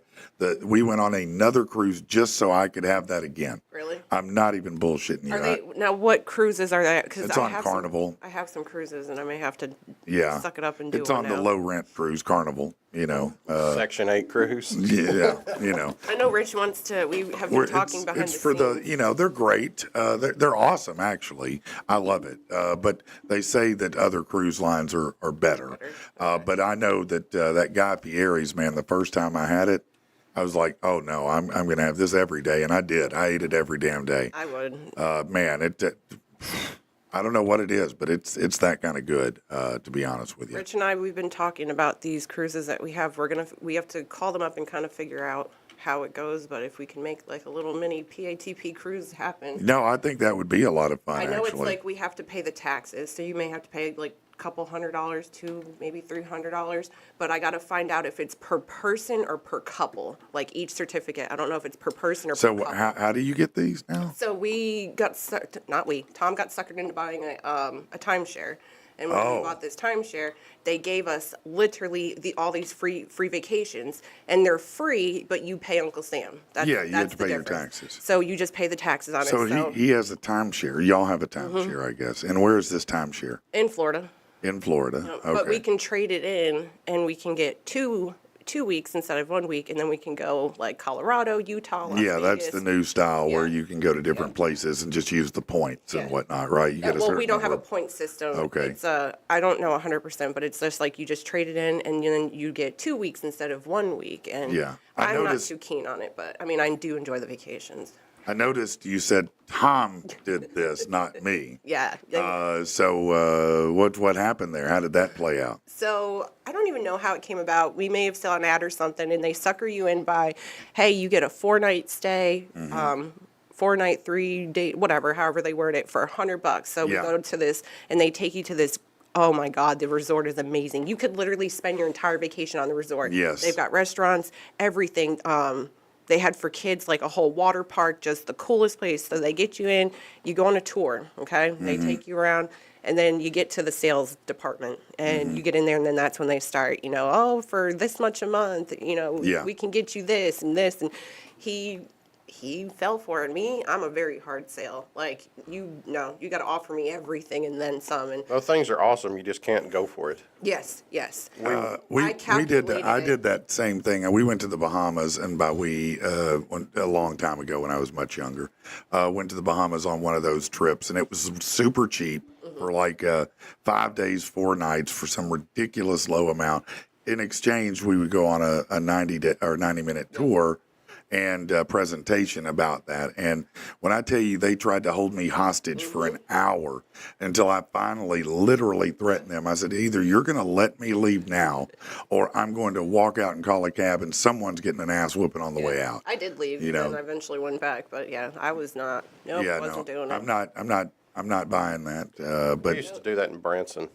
We went on another cruise just so I could have that again. Really? I'm not even bullshitting you. Are they now? What cruises are they? Because It's on Carnival. I have some cruises, and I may have to Yeah. suck it up and do It's one on the now. low rent cruise, Carnival, you know. Section 8 cruise. Yeah, you know. I know Rich wants to. We have been talking behind it's the for scenes. you know, they're great. They're awesome, actually. I love it. But they say that other cruise lines are better. But I know that that Guy Fieri's, man, the first time I had it, I was like, oh no, I'm going to have this every day. And I did. I ate it every damn day. I would. Man, I don't know what it is, but it's that kind of good, to be honest with you. Rich and I, we've been talking about these cruises that we have. We have to call them up and kind of figure out how it goes. But if we can make like a little mini PATP cruise happen, No, I think that would be a lot of fun, I know actually. it's like we have to pay the taxes, so you may have to pay like a couple $100 to maybe $300. But I got to find out if it's per person or per couple, like each certificate. I don't know if it's per person or per So couple. how do you get these now? So Tom got suckered into buying a timeshare. And when Oh. we bought this timeshare, they gave us literally all these free vacations, and they're free, but you pay Uncle Sam. Yeah, you have that's to the pay your difference. taxes. So you just pay the taxes on So it. he has a timeshare. Y'all have a Mm-hmm. timeshare, I guess. And where is this timeshare? In Florida. In Florida. Okay. But we can trade it in, and we can get two weeks instead of 1 week, and then we can go like Colorado, Utah, Las Yeah, that's Vegas. the new style where Yeah. you can go to different places and just use the points and Yeah. whatnot, right? You get a Well, certain we don't have a number of- point system. Okay. It's I don't know 100%, but it's just like you just trade it in, and then you get 2 weeks instead of 1 week. And Yeah. I I'm noticed- not too keen on it, but I mean, I do enjoy the vacations. I noticed you said Tom did this, not me. Yeah. So what happened there? How did that play out? So I don't even know how it came about. We may have saw an ad or something, and they sucker you in by, hey, you get a 4-night stay, Mm-hmm. 4-night, 3-day, whatever, however they word it, for $100. So we Yeah. go to this, and they take you to this. Oh my God, the resort is amazing. You could literally spend your entire vacation on the resort. Yes. They've got restaurants, everything. They had for kids like a whole water park, just the coolest place. So they get you in, you go on a tour, okay? They take you around, and then you get to the sales department, and you get in there, and then that's when they start, oh, for this much a month, Yeah. we can get you this and this. And he fell for it. Me, I'm a very hard sale. Like, you got to offer me everything and then some. And Those things are awesome. You just can't go for it. yes. We I did that. I calculated did it. that same thing. We went to the Bahamas, and a long time ago when I was much younger, went to the Bahamas on one of those trips, and it was super cheap for like 5 days, 4 nights for some ridiculous low amount. In exchange, we would go on a 90-minute tour and presentation about that. And when I tell you they tried to hold me hostage for an hour until I finally literally threatened them. I said, either you're going to let me leave now or I'm going to walk out and call a cab and someone's getting an ass whooping on the way out. I did leave, You know. and I eventually went back. But yeah, I was not. Nope, Yeah, wasn't no, doing it. I'm not buying that. We But used to do that in Branson.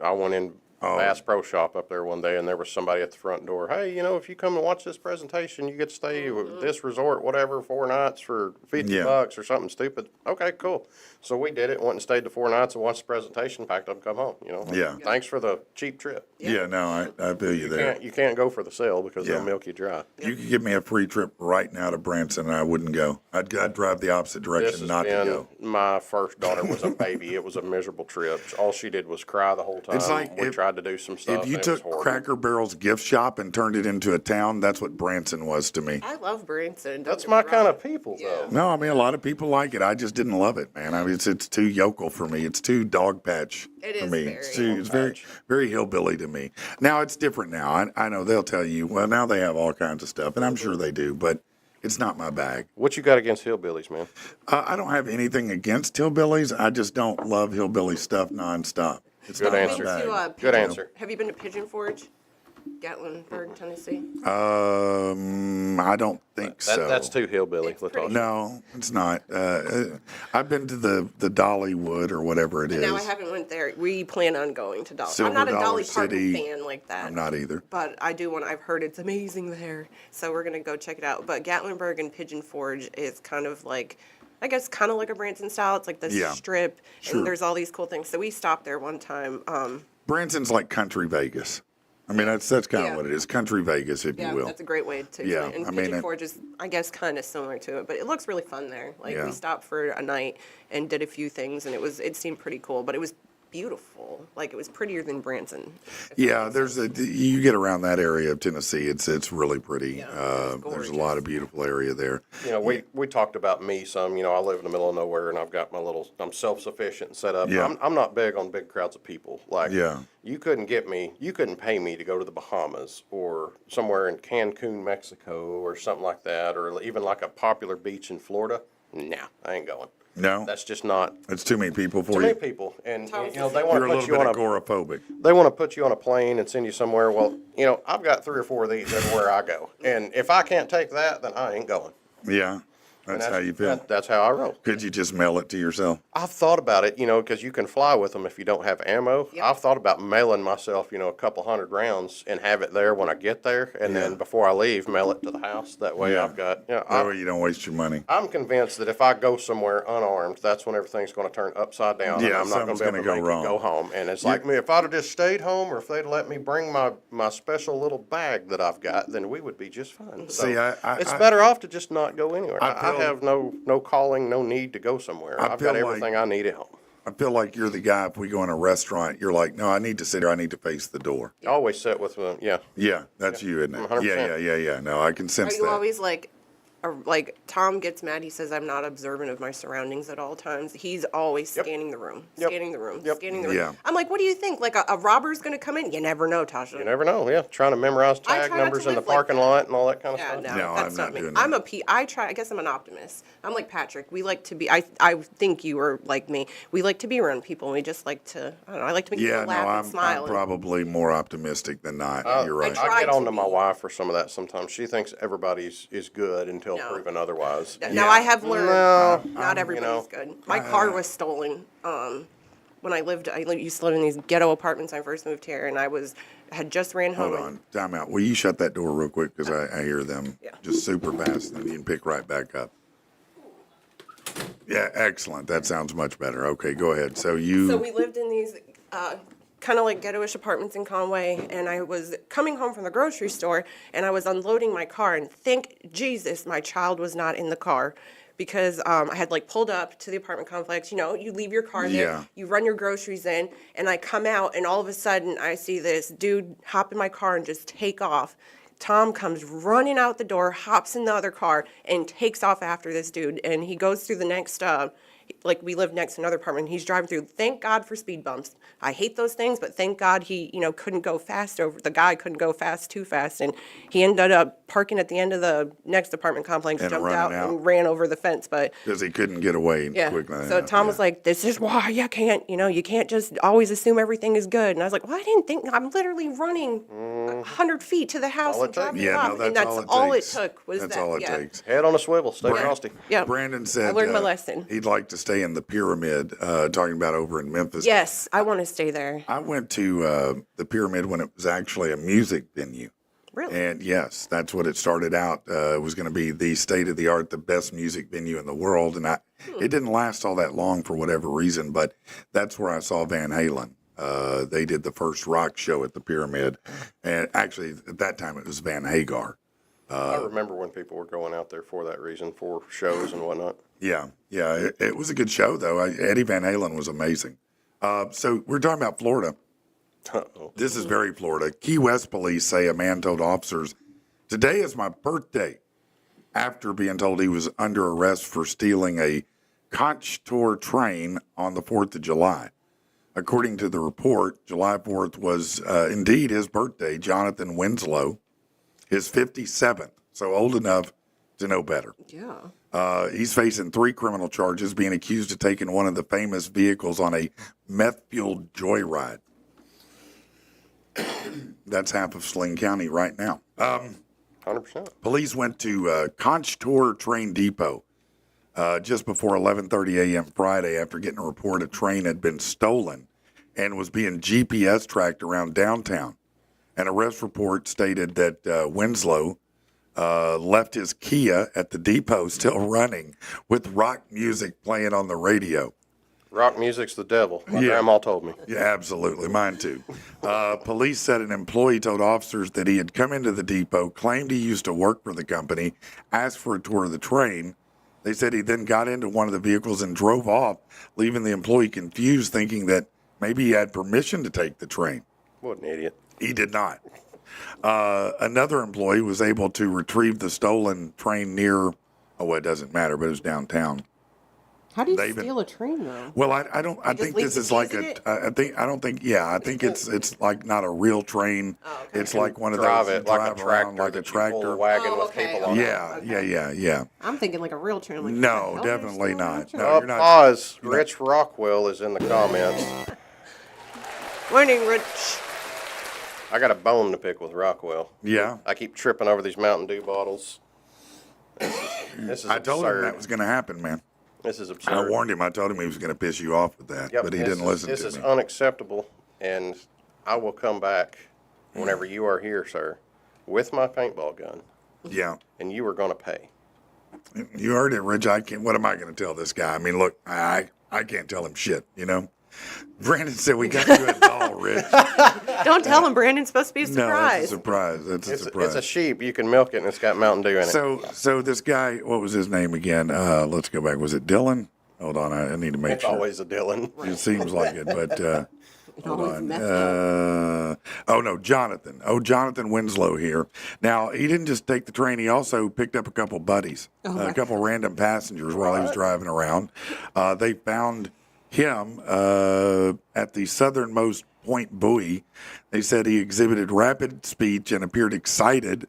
I went in Bass Pro Shop up there one day, and there was somebody at the front door. Hey, if you come and watch this presentation, you get to stay with this resort, whatever, 4 nights for $50 or something stupid. Okay, cool. So we did it. Went and stayed the 4 nights and watched the presentation. Packed up, and come home. Yeah. Thanks for the cheap trip. yeah, no, I feel you there. You can't go for the sale because Yeah. they'll milk you dry. You could give me a free trip right now to Branson, and I wouldn't go. I'd drive the opposite This direction has not to been go. my first daughter was a baby. It was a miserable trip. All she did was cry the whole time. It's like we if- tried to do some stuff. If you and it took was horrible. Cracker Barrel's gift shop and turned it into a town, that's what Branson was to me. I love Branson. That's my kind of people, though. No, I mean, a lot of people like it. I just didn't love it, man. I mean, it's too yokel for me. It's too dog patch It for is me. very It's very, very hillbilly to me. Now, it's different now. I know they'll tell you, well, now they have all kinds of stuff, and I'm sure they do, but it's not my bag. What you got against hillbillies, man? I don't have anything against hillbillies. I just don't love hillbilly stuff nonstop. It's Good not answer. my bag. Good answer. Have you been to Pigeon Forge? Gatlinburg, Tennessee? I don't think so. That's too hillbilly, It's pretty- LaTasha. No, it's not. I've been to the Dollywood or whatever it is. No, I haven't went there. We plan on going to Dolly. Silver I'm not a Dollar Dolly Parton City. fan like that. I'm not either. But I do want. I've heard it's amazing there, so we're gonna go check it out. But Gatlinburg and Pigeon Forge is kind of like, I guess, kind of like a Branson style. It's like this Yeah. strip, Sure. and there's all these cool things. So we stopped there one time. Branson's like country Vegas. I mean, that's kind of Yeah. what it is. Country Vegas, if Yeah, you will. that's a great way to Yeah, explain it. And I mean, Pigeon it- Forge is, I guess, kind of similar to it, but it looks really fun there. Like Yeah. we stopped for a night and did a few things, and it seemed pretty cool, but it was beautiful. Like it was prettier than Branson. if that Yeah, makes sense. you get around that area of Tennessee, it's really pretty. Yeah, it's There's a gorgeous. lot of beautiful area there. We talked about me some. I live in the middle of nowhere, and I've got I'm self-sufficient and set up. Yeah. I'm not big on big crowds of people. Like, Yeah. you couldn't pay me to go to the Bahamas or somewhere in Cancun, Mexico, or something like that, or even like a popular beach in Florida. Nah, I ain't going. No, That's just not it's too many people for too you. many people, and they want You're to a put little you bit on a agoraphobic. they want to put you on a plane and send you somewhere. Well, I've got 3 or 4 of these everywhere I go, and if I can't take that, then I ain't going. Yeah, And that's how you feel. That's how I roll. Could you just mail it to yourself? I've thought about it, because you can fly with them if you don't have ammo. Yep. I've thought about mailing myself, a couple hundred rounds and have it there when I get there, and then before I leave, mail it to the house. That way, Yeah. I've got. That way you don't waste your money. I'm convinced that if I go somewhere unarmed, that's when everything's going to turn upside down. and Yeah, I'm not going something's to be able gonna to go make wrong. it go home. And it's like me, if I'd have just stayed home, or if they'd let me bring my special little bag that I've got, then we would be just fine. See, It's I- better off to just not go anywhere. I I feel- have no calling, no need to go somewhere. I've feel got like- everything I need at home. I feel like you're the guy, if we go in a restaurant, you're like, no, I need to sit here. I need to face the door. I always sit with yeah. Yeah, that's you, isn't it? 100%. Yeah. No, I can Are sense you that. always like Tom gets mad? He says I'm not observant of my surroundings at all times. He's always scanning the room, Yep. scanning the room, Yep. scanning the room. Yeah. I'm like, what do you think? Like a robber's gonna come in? You never know, Tasha. You never know, yeah. Trying to memorize I tag try not numbers to in the live like parking that. lot and all that kind of Yeah, stuff. no, No, that's I'm not not me. doing that. I'm a P. I guess I'm an optimist. I'm like Patrick. We like to be. I think you are like me. We like to be around people. And we just like to. I don't know. I like to make Yeah, people no, laugh I'm and smile. and- probably more optimistic than not. You're right. I I try get to on to my be. wife for some of that sometimes. She thinks everybody's is good until No. proven otherwise. Now I have learned No, not everybody's good. My car was stolen when I used to live in these ghetto apartments when I first moved here, and I was had just ran home. Hold on, time out. Will you shut that door real quick because I hear them just super fast, and you can pick right back up. Yeah, excellent. That sounds much better. Okay, go ahead. So we lived in these kind of like ghetto-ish apartments in Conway, and I was coming home from the grocery store, and I was unloading my car, and thank Jesus my child was not in the car. Because I had like pulled up to the apartment complex, you know, you leave your car there, you run your groceries in, and I come out, and all of a sudden I see this dude hop in my car and just take off. Tom comes running out the door, hops in the other car, and takes off after this dude. And he goes through the next, like we live next to another apartment. He's driving through. Thank God for speed bumps. I hate those things, but thank God he, you know, couldn't go fast over. The guy couldn't go too fast, and he ended up parking at the end of the next apartment complex, And jumped running out. and ran over the fence. But because he couldn't get away quickly. so Tom was like, "This is why you can't, you know, you can't just always assume everything is good." And I was like, "Well, I didn't think. I'm literally running 100 feet to the house all it and dropping takes. it off, and that's all it took was That's that. all it takes. Head on a swivel, stay frosty. Yeah. Brandon said I learned my lesson. He'd like to stay in the Pyramid, talking about over in Memphis. Yes, I want to stay there. I went to the Pyramid when it was actually a music venue. Really? And yes, that's what it started out. It was going to be the state of the art, the best music venue in the world. And it didn't last all that long for whatever reason, but that's where I saw Van Halen. They did the first rock show at the Pyramid. And actually, at that time, it was Van Hagar. I remember when people were going out there for that reason, for shows and whatnot. Yeah. It was a good show, though. Eddie Van Halen was amazing. So we're talking about Florida. Uh-oh. This is very Florida. Key West police say a man told officers, "Today is my birthday," after being told he was under arrest for stealing a conch tour train on the 4th of July. According to the report, July 4th was indeed his birthday. Jonathan Winslow is 57, so old enough to know better. Yeah. He's facing 3 criminal charges, being accused of taking one of the famous vehicles on a meth-fueled joyride. That's half of Sling County right now. 100%. Police went to Conch-Tour Train Depot just before 11:30 a.m. Friday after getting a report a train had been stolen and was being GPS tracked around downtown. An arrest report stated that Winslow left his Kia at the depot still running with rock music playing on the radio. Rock music's the devil. My grandma told me. Yeah, absolutely. Mine too. Police said an employee told officers that he had come into the depot, claimed he used to work for the company, asked for a tour of the train. They said he then got into one of the vehicles and drove off, leaving the employee confused, thinking that maybe he had permission to take the train. What an idiot. He did not. Another employee was able to retrieve the stolen train near, it doesn't matter, but it was downtown. How do you steal a train though? Well, I don't. I think this is like a. I think it's like not a real train. Oh, okay. It's like one of Drive those it like a tractor. like a that you pull a tractor. wagon Oh, with okay, people on it. Yeah. I'm thinking like a real train. Like, No, what the hell, definitely you're stealing a not. train? No, Oh, you're not. pause. Rich Rockwell is in the comments. Morning, Rich. I got a bone to pick with Rockwell. Yeah. I keep tripping over these Mountain Dew bottles. This is I told him absurd. that was going to happen, man. This is absurd. I warned him. I told him he was going to piss you off with that, Yep, but he this didn't is- listen This to is me. unacceptable, and I will come back whenever you are here, sir, with my paintball gun, Yeah. and you are going to pay. You heard it, Rich. I can't. What am I going to tell this guy? I mean, look, I can't tell him shit. You know. Brandon said we got you a doll, Rich. Don't tell him Brandon's supposed to be a No, surprise. it's a surprise. It's a surprise. It's a sheep. You can milk it, and it's got Mountain Dew in it. So this guy, what was his name again? Let's go back. Was it Dylan? Hold on, I need to make It's sure. always a Dylan. It seems like it, but hold always on. messed up. Oh no, Jonathan. Oh, Jonathan Winslow here. Now he didn't just take the train; he also picked up a couple buddies, a couple random passengers while he was driving around. They found him at the southernmost point buoy. They said he exhibited rapid speech and appeared excited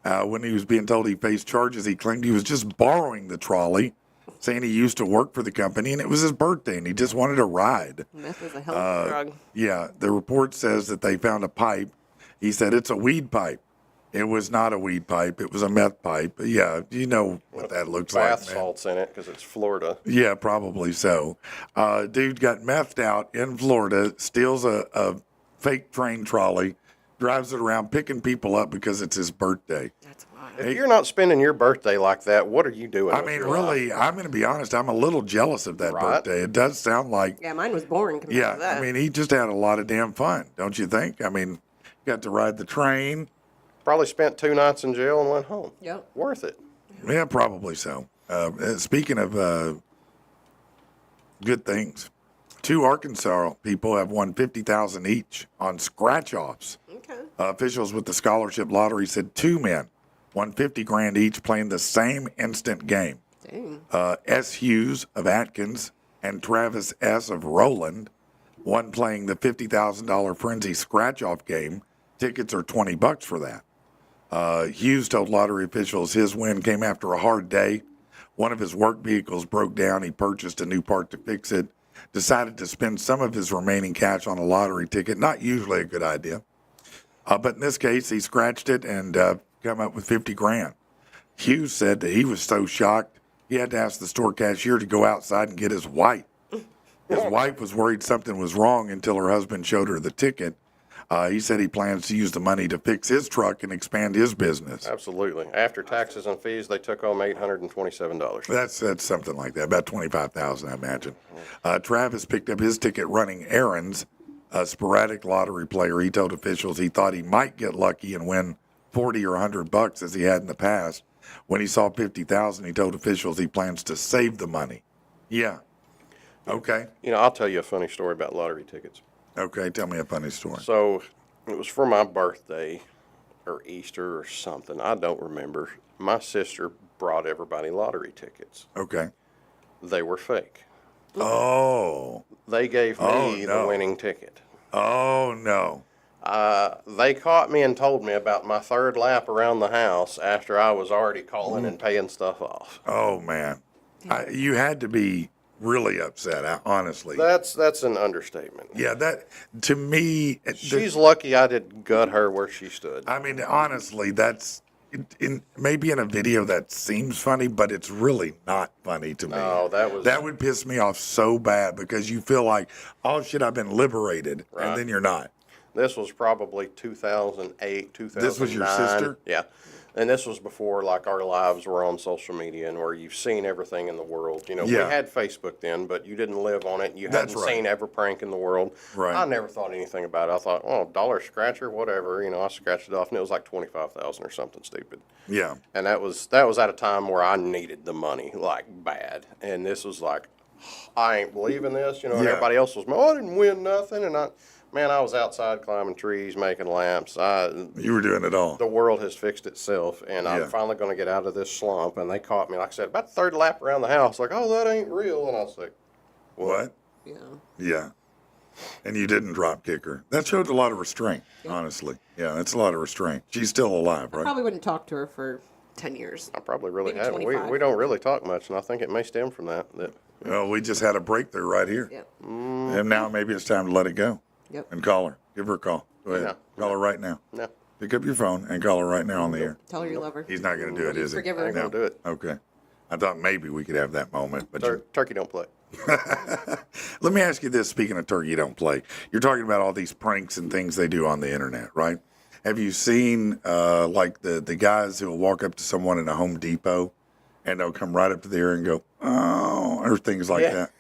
when he was being told he faced charges. He claimed he was just borrowing the trolley, saying he used to work for the company and it was his birthday and he just wanted a ride. Meth is a hell of a drug. Yeah, the report says that they found a pipe. He said it's a weed pipe. It was not a weed pipe. It was a meth pipe. Yeah, you know what that looks Bath like, man. salts in it because it's Florida. Yeah, probably so. Dude got methed out in Florida, steals a fake train trolley, drives it around picking people up because it's his birthday. That's wild. If you're not spending your birthday like that, what are you doing? I with mean, your really, life? I'm going to be honest. I'm a little jealous of that Right. birthday. It does sound like, Yeah, mine was boring compared yeah, to that. I mean, he just had a lot of damn fun, don't you think? I mean, got to ride the train. Probably spent 2 nights in jail and went home. Yep. Worth it. Yeah, probably so. Speaking of good things, 2 Arkansas people have won $50,000 each on scratch-offs. Okay. Officials with the scholarship lottery said 2 men won $50,000 each playing the same instant game. Dang. S. Hughes of Atkins and Travis S. of Roland won playing the $50,000 Frenzy scratch-off game. Tickets are $20 for that. Hughes told lottery officials his win came after a hard day. One of his work vehicles broke down. He purchased a new part to fix it. Decided to spend some of his remaining cash on a lottery ticket. Not usually a good idea. But in this case, he scratched it and come up with $50,000. Hughes said that he was so shocked, he had to ask the store cashier to go outside and get his wife. His wife was worried something was wrong until her husband showed her the ticket. He said he plans to use the money to fix his truck and expand his business. Absolutely. After taxes and fees, they took home $827. That's something like that, about $25,000, I imagine. Travis picked up his ticket running errands. A sporadic lottery player. He told officials he thought he might get lucky and win $40 or $100 as he had in the past. When he saw $50,000, he told officials he plans to save the money. Yeah. Okay. You know, I'll tell you a funny story about lottery tickets. Okay. Tell me a funny story. So it was for my birthday or Easter or something. I don't remember. My sister brought everybody lottery tickets. Okay. They were fake. Oh. They gave me Oh, the no. winning ticket. Oh, no. They caught me and told me about my 3rd lap around the house after I was already calling and paying stuff off. Oh, man. You had to be really upset, honestly. That's an understatement. Yeah, that, to me, She's lucky I didn't gut her where she stood. I mean, honestly, that's maybe in a video that seems funny, but it's really not funny to me. No, that would piss me off so bad because you feel like, oh shit, I've been liberated, Right. and then you're not. This was probably 2008, 2009. This was your sister? Yeah. And this was before, like, our lives were on social media and where you've seen everything in the world. You know, Yeah. we had Facebook then, but you didn't live on it. You That's hadn't right. seen every prank in the world. Right. I never thought anything about it. I thought, oh, dollar scratcher, whatever. You know, I scratched it off, and it was like 25,000 or something stupid. Yeah. And that was at a time where I needed the money, like, bad. And this was like, I ain't believing this, you know, and Yeah. everybody else was, oh, I didn't win nothing. And I was outside climbing trees, making lamps. You were doing it all. The world has fixed itself, and Yeah. I'm finally going to get out of this slump. And they caught me, like I said, about the 3rd lap around the house, like, oh, that ain't real. And I was like, What? Yeah. Yeah. And you didn't drop kick her. That showed a lot of restraint, honestly. Yeah, that's a lot of restraint. She's still alive, right? Probably wouldn't talk to her for 10 years. I probably really Maybe haven't. 25. We don't really talk much, and I think it may stem from that. Well, we just had a breakthrough right here. Yep. And now maybe it's time to let it go. Yep. And call her. Give her a call. Go ahead. No. Call her right now. No, Pick up your phone and call her right now on the air. Tell her you love her. He's not going to do it, is he? Forgive her. I ain't No. going to do it. Okay. I thought maybe we could have that moment, but you Turkey don't play. let me ask you this. Speaking of turkey don't play, you're talking about all these pranks and things they do on the internet, right? Have you seen like the guys who will walk up to someone in a Home Depot and they'll come right up to there and go, oh, or things like Yeah. that?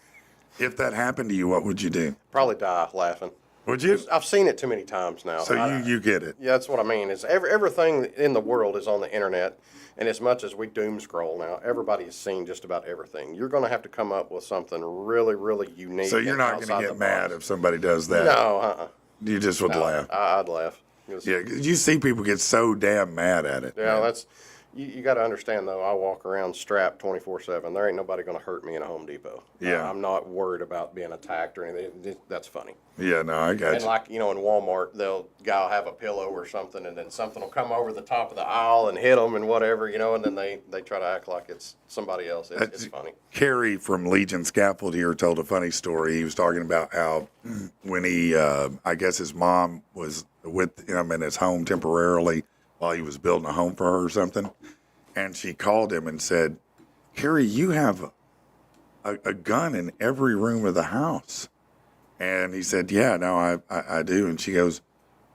If that happened to you, what would you do? Probably die laughing. Would you? I've seen it too many times now. So you get it. Yeah, that's what I mean. Is everything in the world is on the internet, and as much as we doom scroll now, everybody has seen just about everything. You're going to have to come up with something really, really unique. So you're and not going outside to the get mad box. if somebody does that. No, You just would laugh. I'd laugh. Yeah, 'cause you see people get so damn mad at it. Yeah, man. that's you got to understand though. I walk around strapped 24/7. There ain't nobody going to hurt me in a Home Depot. Yeah. I'm not worried about being attacked or anything. That's funny. Yeah, no, I got And you. like, you know, in Walmart, guy will have a pillow or something, and then something will come over the top of the aisle and hit them and whatever, you know, and then they try to act like it's somebody else. It's funny. Kerry from Legion Scaffold here told a funny story. He was talking about how when he, I guess his mom was with him in his home temporarily while he was building a home for her or something. And she called him and said, Kerry, you have a gun in every room of the house. And he said, yeah, no, I do. And she goes,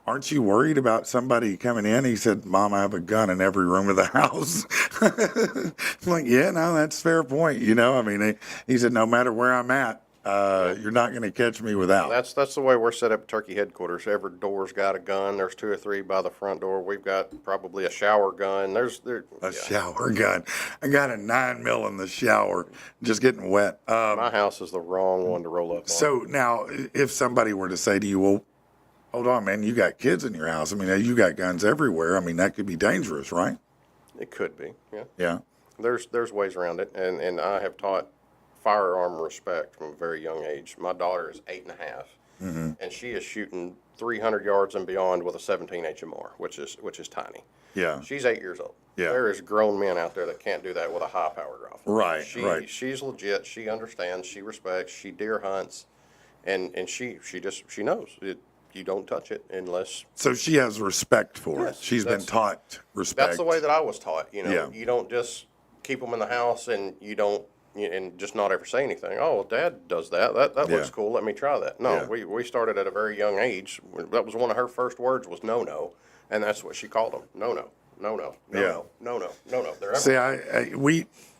aren't you worried about somebody coming in? He said, Mom, I have a gun in every room of the house. I'm like, yeah, no, that's a fair point. You know, I mean, he said, no matter where I'm at, you're not going to catch me without. That's the way we're set up at Turkey headquarters. Every door's got a gun. There's 2 or 3 by the front door. We've got probably a shower gun. A shower gun. I got a 9mm in the shower, just getting wet. My house is the wrong one to roll up on. So now, if somebody were to say to you, well, hold on, man, you got kids in your house. I mean, you got guns everywhere. I mean, that could be dangerous, right? It could be, yeah. Yeah. There's ways around it, and I have taught firearm respect from a very young age. My daughter is 8.5, and she is shooting 300 yards and beyond with a 17 HMR, which is tiny. Yeah. She's 8 years old. Yeah. There is grown men out there that can't do that with a high-powered rifle. Right, right. She's legit. She understands. She respects. She deer hunts, and she knows it. You don't touch it unless. So she has respect for it. Yes, She's been taught respect. That's the way that I was taught. You know, Yeah. you don't just keep them in the house and you don't and just not ever say anything. Oh, well, Dad does that. That Yeah. looks cool. Let me try that. No, Yeah. we started at a very young age. That was one of her first words was no, and that's what she called them. No. Yeah. No. They're See,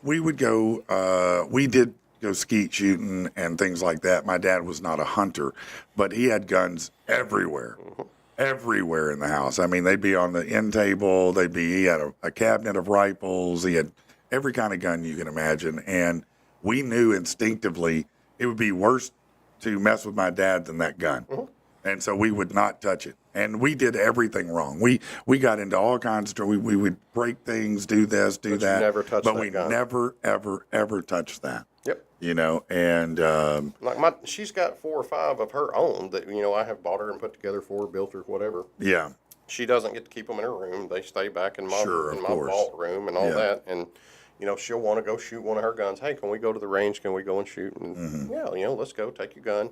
we would go. We did go skeet shooting and things like that. My dad was not a hunter, but he had guns everywhere. Everywhere in the house. I mean, they'd be on the end table. He had a cabinet of rifles. He had every kind of gun you can imagine. And we knew instinctively it would be worse to mess with my dad than that gun. And so we would not touch it. And we did everything wrong. We got into all kinds of trouble. We would break things, do this, do But you that. never touched But that we gun. never, ever, ever touched that. Yep. You know, and Like she's got 4 or 5 of her own that I have bought her and put together for her, built her, whatever. yeah. She doesn't get to keep them in her room. They stay back in my Sure, of in my course. vault room and all Yeah. that. And she'll want to go shoot one of her guns. Hey, can we go to the range? Can we go and shoot? And Mm-hmm. yeah, let's go. Take your gun.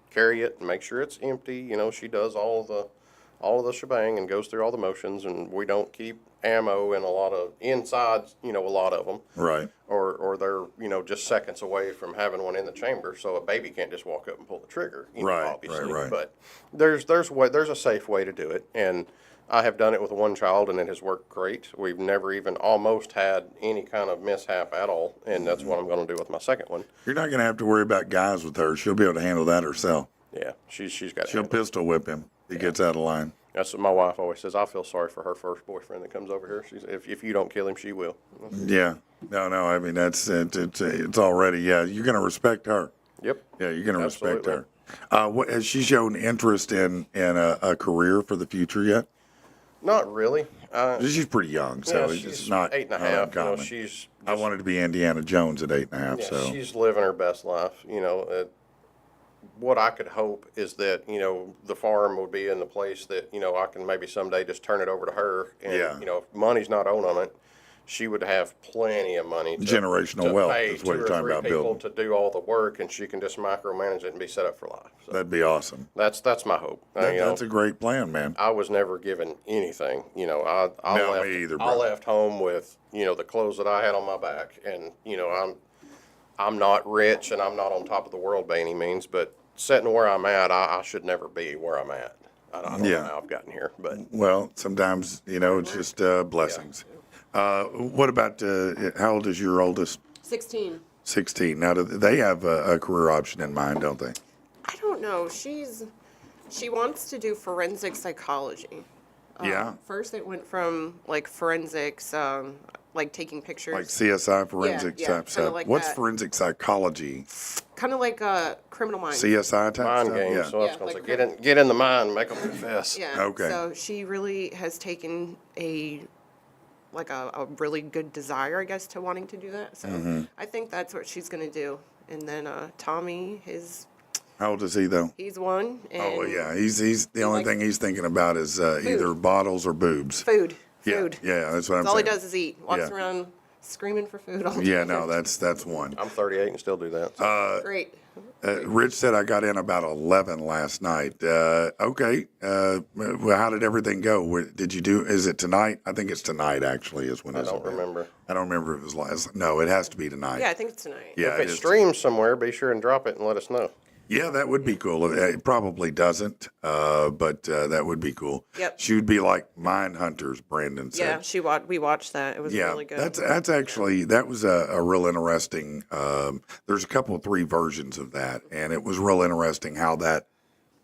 Carry it and make sure it's empty. She does all of the shebang and goes through all the motions. And we don't keep ammo in a lot of insides. A lot of them. Right. Or they're just seconds away from having one in the chamber, so a baby can't just walk up and pull the trigger. Right, Obviously. right. But there's a safe way to do it, and I have done it with one child, and it has worked great. We've never even almost had any kind of mishap at all, and that's what I'm going to do with my second one. You're not going to have to worry about guys with her. She'll be able to handle that herself. Yeah, she's got. She'll pistol whip him. He gets out of line. That's what my wife always says. I feel sorry for her first boyfriend that comes over here. She's if you don't kill him, she will. Yeah. No. I mean, that's it's already. Yeah, you're going to respect her. Yep. Yeah, you're going to respect Absolutely. her. What has she shown interest in a career for the future yet? Not really. She's pretty young, so Yeah, it's she's not 8.5. uncommon. She's. I wanted to be Indiana Jones at 8.5. Yeah, so she's living her best life. What I could hope is that the farm would be in the place that I can maybe someday just turn it over to her, and Yeah. If money's not owed on it, she would have plenty of money. Generational wealth pay is what 2 you're or talking 3 about people building. to do all the work, and she can just micromanage it and be set up for life. So that'd be awesome. that's my hope. That's a great plan, man. I was never given anything. I No, left. me either, I bro. left home with the clothes that I had on my back, and I'm not rich and I'm not on top of the world by any means, but sitting where I'm at, I should never be where I'm at. I don't Yeah. know how I've gotten here, but Well, sometimes it's just blessings. What about how old is your oldest? 16. 16. Now, do they have a career option in mind, don't they? I don't know. She wants to do forensic psychology. Yeah. First, it went from like forensics, like taking pictures. Like CSI forensic yeah, type kinda stuff. like What's that. forensic psychology? Kind of like Criminal Minds. CSI type mind stuff? games. Yeah. So I was Yeah, going to like say, get in the mind, make them confess. Yeah. Okay. So she really has taken a really good desire, I guess, to wanting to do that. So Mm-hmm. I think that's what she's going to do. And then Tommy, How old is he though? he's 1. And Oh well, yeah. He's the only likes- thing he's thinking about is either bottles or boobs. Food. Yeah, Food. yeah, that's what I'm That's all he saying. does is eat. Walks Yeah. around screaming for food all the Yeah, time. no, that's one. I'm 38 and still do that. So. Great. Rich said I got in about 11 last night. Okay. Well, how did everything go? Did you do? Is it tonight? I think it's tonight. Actually, is when I it's. don't remember. I don't remember if it was last. No, it has to be tonight. Yeah, I think it's tonight. Yeah, If it streams somewhere, be sure and drop it and let us know. Yeah, that would be cool. It probably doesn't, but that would be cool. Yep. She would be like Mind Hunters, Brandon said. Yeah, we watched that. It was Yeah, really good. that's actually that was a real interesting. There's a couple of 3 versions of that, and it was real interesting how that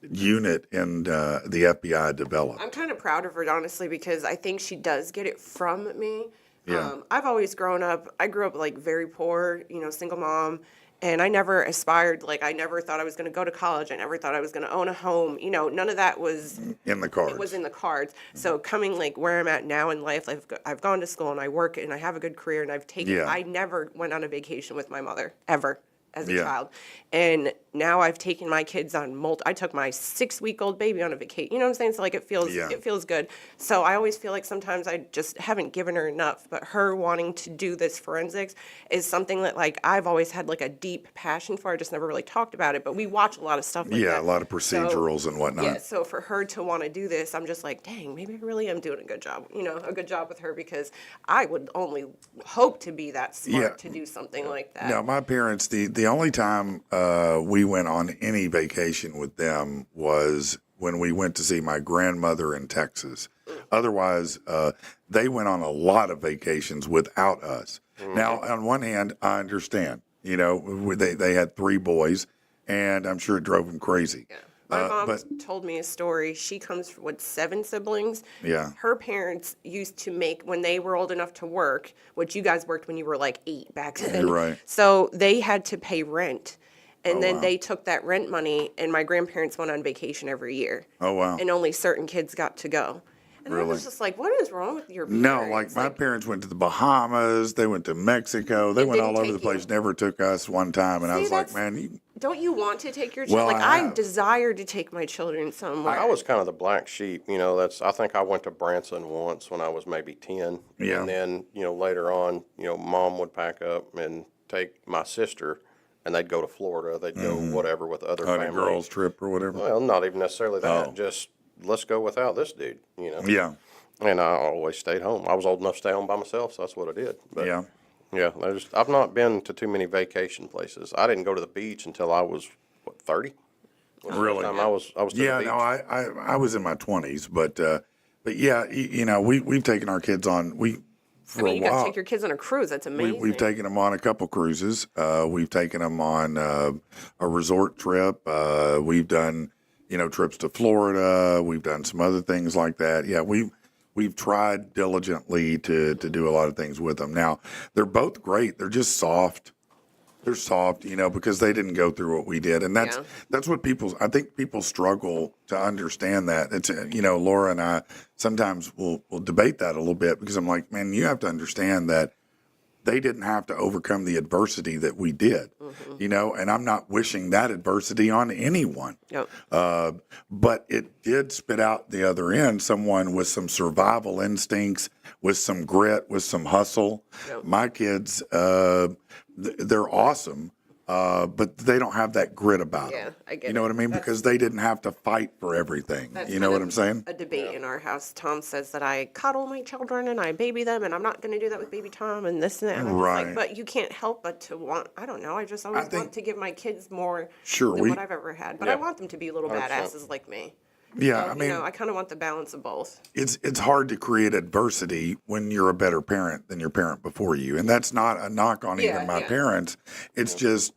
unit in the FBI developed. I'm kind of proud of her, honestly, because I think she does get it from me. Yeah. I've always I grew up like very poor, single mom, and I never aspired, like I never thought I was going to go to college. I never thought I was going to own a home. None of that was In the cards. It was in the cards. So coming like where I'm at now in life, I've gone to school and I work and I have a good career and I never went on a vacation with my mother, ever. As a child. And now I've taken my kids on I took my 6-week-old baby on a vacation. You know what I'm saying? So like it feels good. So I always feel like sometimes I just haven't given her enough, but her wanting to do this forensics is something that like I've always had like a deep passion for. I just never really talked about it, but we watch a lot of stuff like that. Yeah, a lot of procedurals and whatnot. Yeah, so for her to want to do this, I'm just like, dang, maybe I really am doing a good job, a good job with her, because I would only hope to be that smart to do something like that. No, my parents, the only time we went on any vacation with them was when we went to see my grandmother in Texas. Otherwise, they went on a lot of vacations without us. Now, on one hand, I understand. They had 3 boys, and I'm sure it drove them crazy. Yeah. My mom told me a story. She comes with 7 siblings. Yeah. Her parents used to make, when they were old enough to work, which you guys worked when you were like 8 back then. You're right. So they had to pay rent. And then wow. they took that rent money, and my grandparents went on vacation every year. Oh, wow. And only certain kids got to go. And I was just like, what is wrong with your parents? No, like my parents went to the Bahamas. They went to Mexico. They went all over the place. Never took us one time. And I was like, man, don't you want to take your children? Well, I desire to take my children somewhere. I was kind of the black sheep, I think I went to Branson once when I was maybe 10. Yeah. And then, later on, Mom would pack up and take my sister, and they'd go to Florida. They'd go whatever with other on families. a girls' trip or whatever. Well, not even necessarily that. Oh. Just let's go without this dude, Yeah. And I always stayed home. I was old enough to stay home by myself, so that's what I did. But Yeah. yeah, I've not been to too many vacation places. I didn't go to the beach until I was 30. Really? I was to Yeah, the beach. no, I was in my 20s, but yeah, we've taken our kids on for you a got to while. take your kids on a cruise. That's amazing. We've taken them on a couple cruises. We've taken them on a resort trip. We've done trips to Florida. We've done some other things like that. Yeah, we've tried diligently to do a lot of things with them. Now they're both great. They're just soft. They're soft, because they didn't go through what we did, and that's what I think people struggle to understand that. It's Laura and I sometimes will debate that a little bit, because I'm like, man, you have to understand that they didn't have to overcome the adversity that we did, and I'm not wishing that adversity on anyone. Yep. But it did spit out the other end someone with some survival instincts, with some grit, with some hustle. Yep. My kids, they're awesome, but they don't have that grit about them. I get You know it. what I mean? Because they didn't have to fight for everything. That's You know kind what of I'm saying? A debate in our house. Tom says that I cuddle my children and I baby them, and I'm not going to do that with baby Tom and this and that. And I'm just Right. like, but you can't help but to want. I don't know. I just always want to give my kids more Sure, than we- what I've ever had. But I want them to be little 100%. badasses like me. Yeah, So, I mean, I kind of want the balance of both. it's hard to create adversity when you're a better parent than your parent before you, and that's not a knock on even my parents. It's just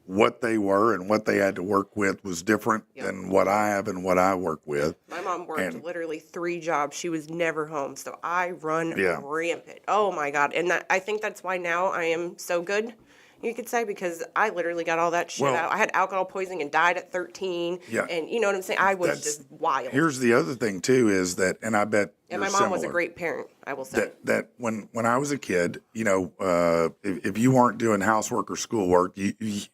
what they were and what they had to work with was different than what I have and what I work with. My mom worked And- literally 3 jobs. She was never home, so I run Yeah. rampant. Oh my God! And I think that's why now I am so good, you could say, because I literally got all that shit Well- out. I had alcohol poisoning and died at 13. Yeah. And you know what I'm saying? I was That's- just wild. Here's the other thing too is that, and I bet And you're my mom was a similar, great parent, I will say. that when I was a kid, if you weren't doing housework or schoolwork,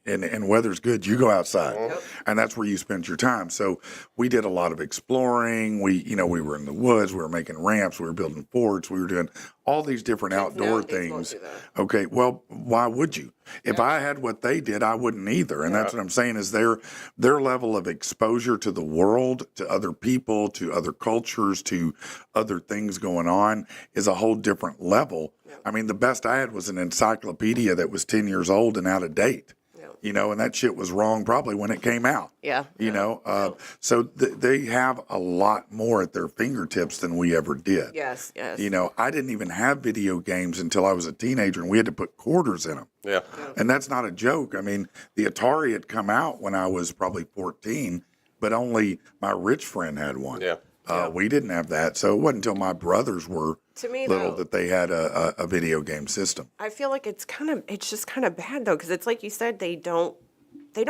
and weather's good, you go outside, and that's where you spent your time. So we did a lot of exploring. We were in the woods. We were making ramps. We were building forts. We were doing all these different outdoor nowadays won't things. do that. Okay, well, why would you? If I had what they did, I wouldn't either. And that's what I'm saying is their level of exposure to the world, to other people, to other cultures, to other things going on is a whole different level. I mean, the best I had was an encyclopedia that was 10 years old and out of date. you know, and that shit was wrong probably when it came out. Yeah. You know, so they have a lot more at their fingertips than we ever did. Yes, yes. You know, I didn't even have video games until I was a teenager, and we had to put quarters in them. Yeah. And that's not a joke. I mean, the Atari had come out when I was probably 14, but only my rich friend had one. Yeah. We didn't have that. So it wasn't until my brothers were To me, little though, that they had a video game system. I feel like it's just kind of bad though, because it's like you said, they don't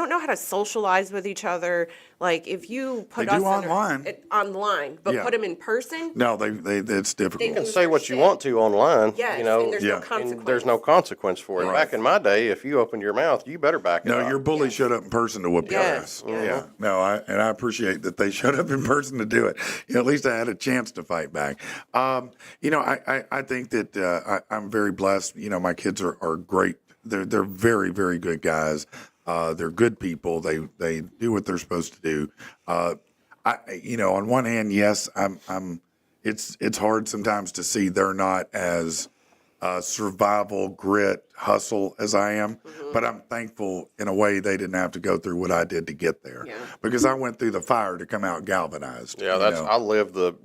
know how to socialize with each other. Like if you put They us do online. online, but Yeah. put them in person. No, it's difficult. You can say what you want to online, Yes, you know, and there's Yeah. no And consequence. and there's no consequence for it. Right. Back in my day, if you opened your mouth, you better back it No, up. your bully showed up in person to whoop your Yes, ass. yeah. Yeah. No, I appreciate that they showed up in person to do it. You know, at least I had a chance to fight back. You know, I think that I'm very blessed. You know, my kids are great. They're very, very good guys. They're good people. They do what they're supposed to do. You know, on one hand, yes, it's hard sometimes to see they're not as survival, grit, hustle as I am. But I'm thankful in a way they didn't have to go through what I did to get there. Yeah. Because I went through the fire to come out galvanized. Yeah, you that's know? I live the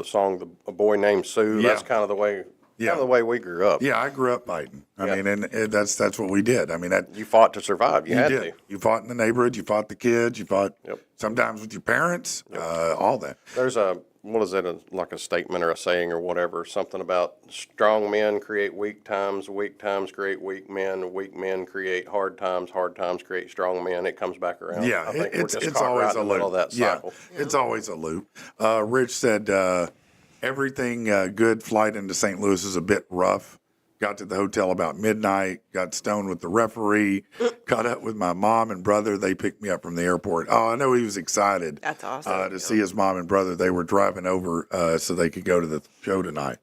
song A Boy Named Sue. Yeah. That's kind of the way Yeah. kind of the way we grew up. Yeah, I grew up fighting. I Yeah. mean, and that's what we did. I mean, that You fought to survive. You had did. to. You fought in the neighborhood. You fought the kids. You fought Yep. sometimes with your parents. All that. There's what is it, like a statement or a saying or whatever, something about strong men create weak times create weak men create hard times create strong men. It comes back around. Yeah, I think we're just it's caught always right a in the middle loop. of that cycle. Yeah, it's always a loop. Rich said everything good. Flight into St. Louis is a bit rough. Got to the hotel about midnight. Got stoned with the referee. Caught up with my mom and brother. They picked me up from the airport. Oh, I know he was excited. That's awesome. To see his mom and brother. They were driving over so they could go to the show tonight.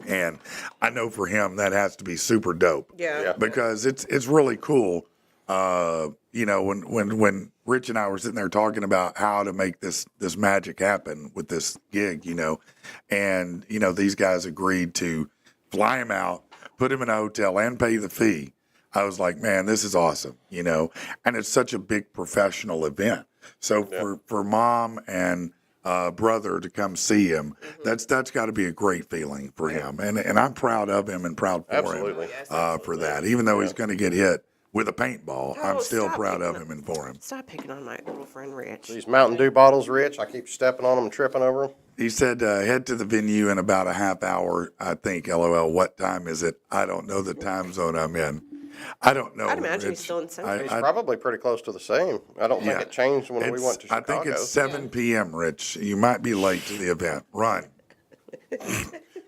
And I know for him that has to be super dope. Yeah. Because it's really cool. You know, when Rich and I were sitting there talking about how to make this magic happen with this gig, you know, and you know these guys agreed to fly him out, put him in a hotel, and pay the fee. I was like, man, this is awesome, you know, and it's such a big professional event. So for mom and brother to come see him, that's got to be a great feeling for him, and I'm proud of him and proud for Absolutely. him for that. Even though he's going to get hit with a paintball, I'm Oh, still stop proud of picking him and for him. Stop picking on my little friend Rich. These Mountain Dew bottles, Rich, I keep stepping on them and tripping over them. He said, head to the venue in about a half hour, I think, LOL. What time is it? I don't know the time zone I'm in. I don't know. I'd imagine Rich. he's still in Central. He's probably pretty close to the same. I don't think Yeah. it changed when we It's- went to Chicago. I think it's 7 p.m., Rich. You might be late to the event. Run.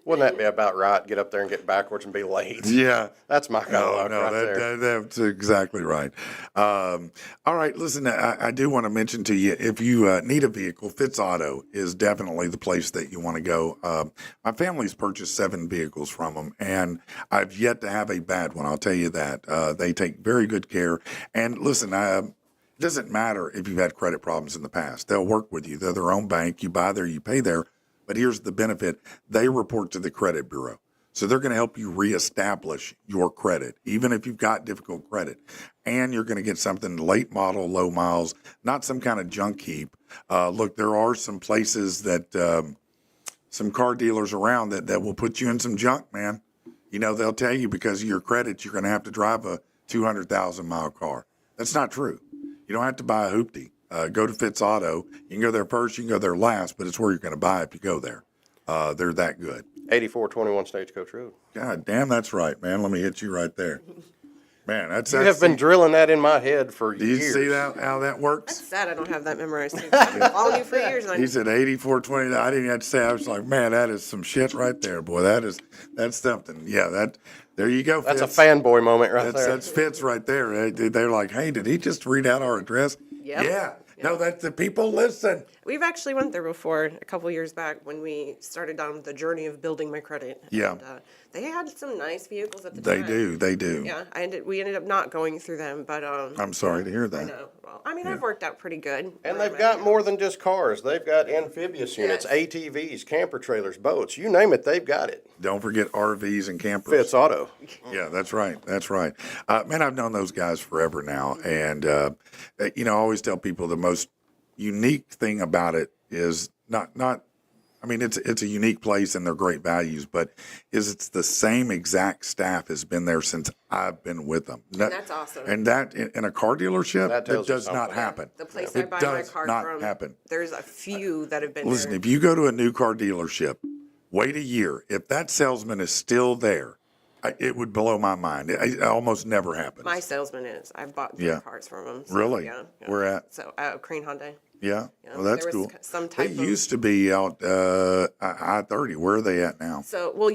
Wouldn't that be about right? Get up there and get backwards and be late. Yeah. That's my kind of luck No, right there. that's exactly right. All right, listen, I do want to mention to you, if you need a vehicle, Fitz Auto is definitely the place that you want to go. My family's purchased 7 vehicles from them, and I've yet to have a bad one, I'll tell you that. They take very good care. And listen, it doesn't matter if you've had credit problems in the past. They'll work with you. They're their own bank. You buy there, you pay there. But here's the benefit. They report to the credit bureau. So they're going to help you reestablish your credit, even if you've got difficult credit. And you're going to get something late model, low miles, not some kind of junk heap. Look, there are some places that, some car dealers around that will put you in some junk, man. You know, they'll tell you because of your credit, you're going to have to drive a 200,000 mile car. That's not true. You don't have to buy a hoopty. Go to Fitz Auto. You can go there first, you can go there last, but it's where you're going to buy if you go there. They're that good. 8421 Stagecoach Road. God damn, that's right, man. Let me hit you right there. Man, that's You have been drilling that in my head for Do you years. see that how that works? Sad I don't have that memorized too. I've been following you for years. And He said 8420. I didn't have to say. I was like, man, that is some shit right there, boy. That's something. Yeah, there you go. That's Fitz. a fanboy moment right there. That's Fitz right there. They're like, hey, did he just read out our address? Yep. Yeah. No, that the people listen. We've actually went there before a couple years back when we started on the journey of building my credit. Yeah. And, they had some nice vehicles at the They time. do. Yeah, we ended up not going through them, but I'm sorry to hear I that. know. Well, I mean, I've worked out pretty good. And where they've I'm got at more now. than just cars. They've got amphibious units, Yes. ATVs, camper trailers, boats. You name it, they've got it. Don't forget RVs and campers. Fitz Auto. Yeah, that's right. That's right. Man, I've known those guys forever now. And, I always tell people the most unique thing about it is I mean, it's a unique place and they're great values, but it's the same exact staff has been there since I've been with them. That's awesome. And that in a car dealership, That that tells you does not something. happen. The place I It buy my does car not from, happen. there's a few that have been Listen, there. if you go to a new car dealership, wait a year. If that salesman is still there, it would blow my mind. It almost never happens. My salesman is. I've bought Yeah. cars from him. So, Really? Yeah. Where at? So, Crane Hyundai. Yeah. Yeah, Well, that's there was cool. some They type of- used to be out I-30. Where are they at now? So, well,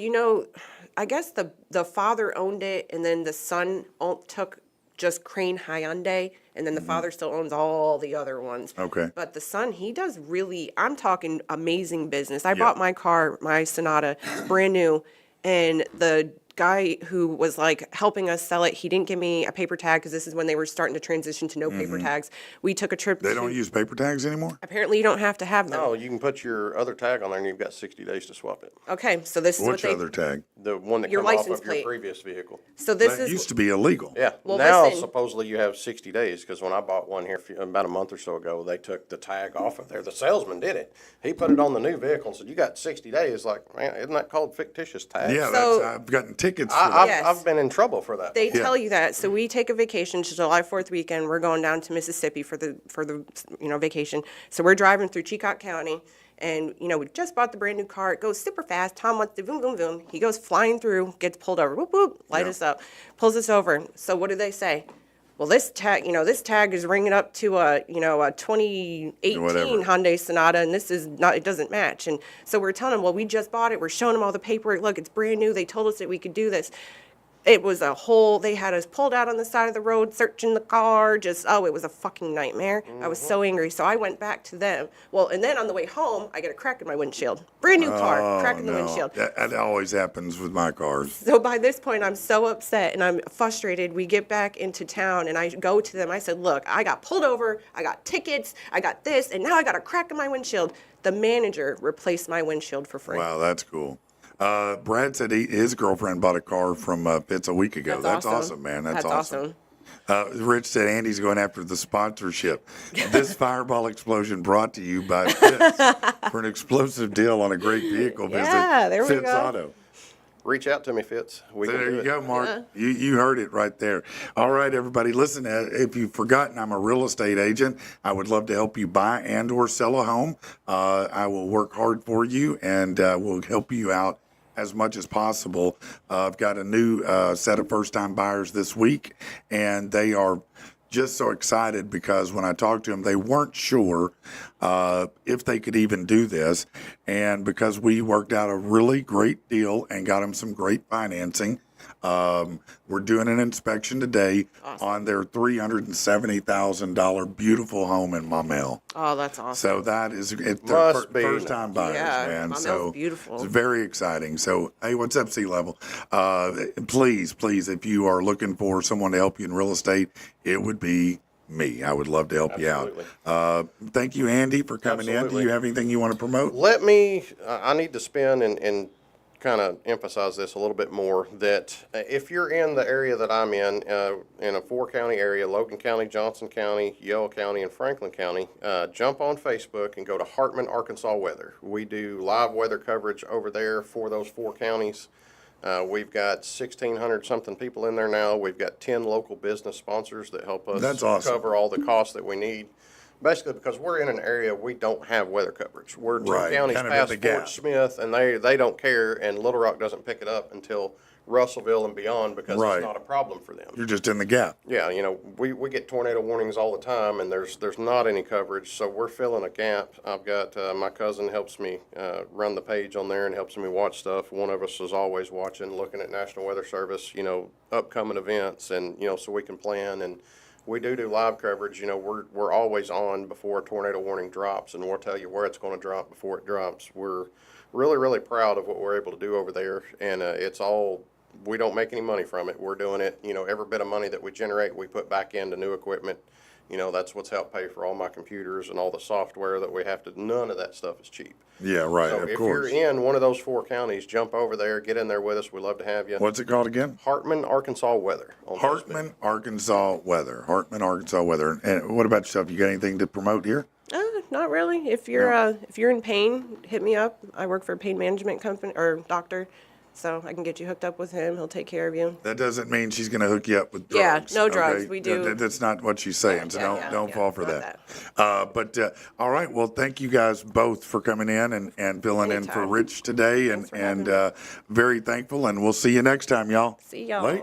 I guess the father owned it, and then the son took just Crane Hyundai, and then the father still owns all the other ones. Mm-hmm. Okay. But the son, he does really, I'm talking amazing business. I bought my car, my Sonata, brand new, and the guy who was like helping us sell it, he didn't give me a paper tag because this is when they were starting to transition to no paper tags. We took a trip. Mm-hmm. They don't use paper tags anymore? Apparently, you don't have to have them. No, you can put your other tag on there and you've got 60 days to swap it. Okay, so this is what Which they. other tag? The one that Your comes off license of your plate. previous vehicle. So this That is used to be illegal. Yeah. Well, now listen. supposedly you have 60 days because when I bought one here about a month or so ago, they took the tag off of there. The salesman did it. He put it on the new vehicle and said, "You got 60 days." Like, man, isn't that called fictitious tag? Yeah, So- I've gotten tickets for that. Yes. I've been in trouble for that. They tell you that. So we take a vacation to July 4th weekend. We're going down to Mississippi for the vacation. So we're driving through Chillicothe County, and we just bought the brand new car. It goes super fast. Tom wants to boom boom boom. He goes flying through, gets pulled over. Whoop whoop, light us up, pulls us over. So what do they say? Well, this tag is ringing up to a 2018 Whatever. Hyundai Sonata, and this is not. It doesn't match. And so we're telling them, well, we just bought it. We're showing them all the paperwork. Look, it's brand new. They told us that we could do this. It was they had us pulled out on the side of the road, searching the car, it was a fucking nightmare. I was so angry, so I went back to them. Well, and then on the way home, I get a crack in my windshield. Brand new car, crack in the windshield. That always happens with my cars. So by this point, I'm so upset and I'm frustrated. We get back into town and I go to them. I said, look, I got pulled over, I got tickets, I got this, and now I got a crack in my windshield. The manager replaced my windshield for free. Wow, that's cool. Brad said his girlfriend bought a car from Fitz a week ago. That's awesome, man. That's awesome. Rich said Andy's going after the sponsorship. This fireball explosion brought to you by Fitz. For an explosive deal on a great vehicle, Yeah, visit there we Fitz go. Auto. Reach out to me, Fitz. We can There do you it. go, Mark. You heard it right there. All right, everybody. Listen, if you've forgotten, I'm a real estate agent. I would love to help you buy and or sell a home. I will work hard for you and will help you out as much as possible. I've got a new set of first-time buyers this week, and they are just so excited because when I talked to them, they weren't sure if they could even do this. And because we worked out a really great deal and got them some great financing, we're doing an inspection today on their $370,000 beautiful home in Maumelle. Oh, that's awesome. So that is it's Must be first time buyers, Yeah, man. Maumelle's So beautiful. it's very exciting. So hey, what's up, Sea Level? Please, if you are looking for someone to help you in real estate, it would be me. I would love to help you out. Thank you, Andy, for coming in. Do Absolutely. you have anything you want to promote? I need to spin and kind of emphasize this a little bit more, that if you're in the area that I'm in a 4-county area, Logan County, Johnson County, Yell County, and Franklin County, jump on Facebook and go to Hartman, Arkansas Weather. We do live weather coverage over there for those 4 counties. We've got 1,600 something people in there now. We've got 10 local business sponsors that help us That's awesome. cover all the costs that we need. Basically, because we're in an area we don't have weather coverage. We're 2 Right, counties kind of in past the gap. Fort Smith, and they don't care, and Little Rock doesn't pick it up until Russellville and beyond because Right. it's not a problem for them. You're just in the gap. Yeah, we get tornado warnings all the time, and there's not any coverage, so we're filling a gap. I've got my cousin helps me run the page on there and helps me watch stuff. One of us is always watching, looking at National Weather Service, upcoming events, and so we can plan. And We do live coverage. You know, we're always on before a tornado warning drops, and we'll tell you where it's going to drop before it drops. We're really proud of what we're able to do over there, and it's all, we don't make any money from it. We're doing it, you know, every bit of money that we generate, we put back into new equipment. You know, that's what's helped pay for all my computers and all the software that we have to, none of that stuff is cheap. Yeah, right, So of if course. you're in one of those 4 counties, jump over there, get in there with us. We'd love to have you. What's it called again? Hartman, Arkansas weather. On Facebook. Hartman, Arkansas weather. Hartman, Arkansas weather. And what about yourself? You got anything to promote here? Not really. If you're in pain, hit me up. I work for a pain management company or doctor, so I can get you hooked up with him. He'll take care of you. That doesn't mean she's going to hook you up with Yeah, drugs. no drugs. We do. That's not what she's saying. So don't fall for not that. But all right. Well, thank you guys both for coming in and filling in for Anytime. Rich today, Thanks for having me. and very thankful. And we'll see you next time, y'all. See y'all. Late.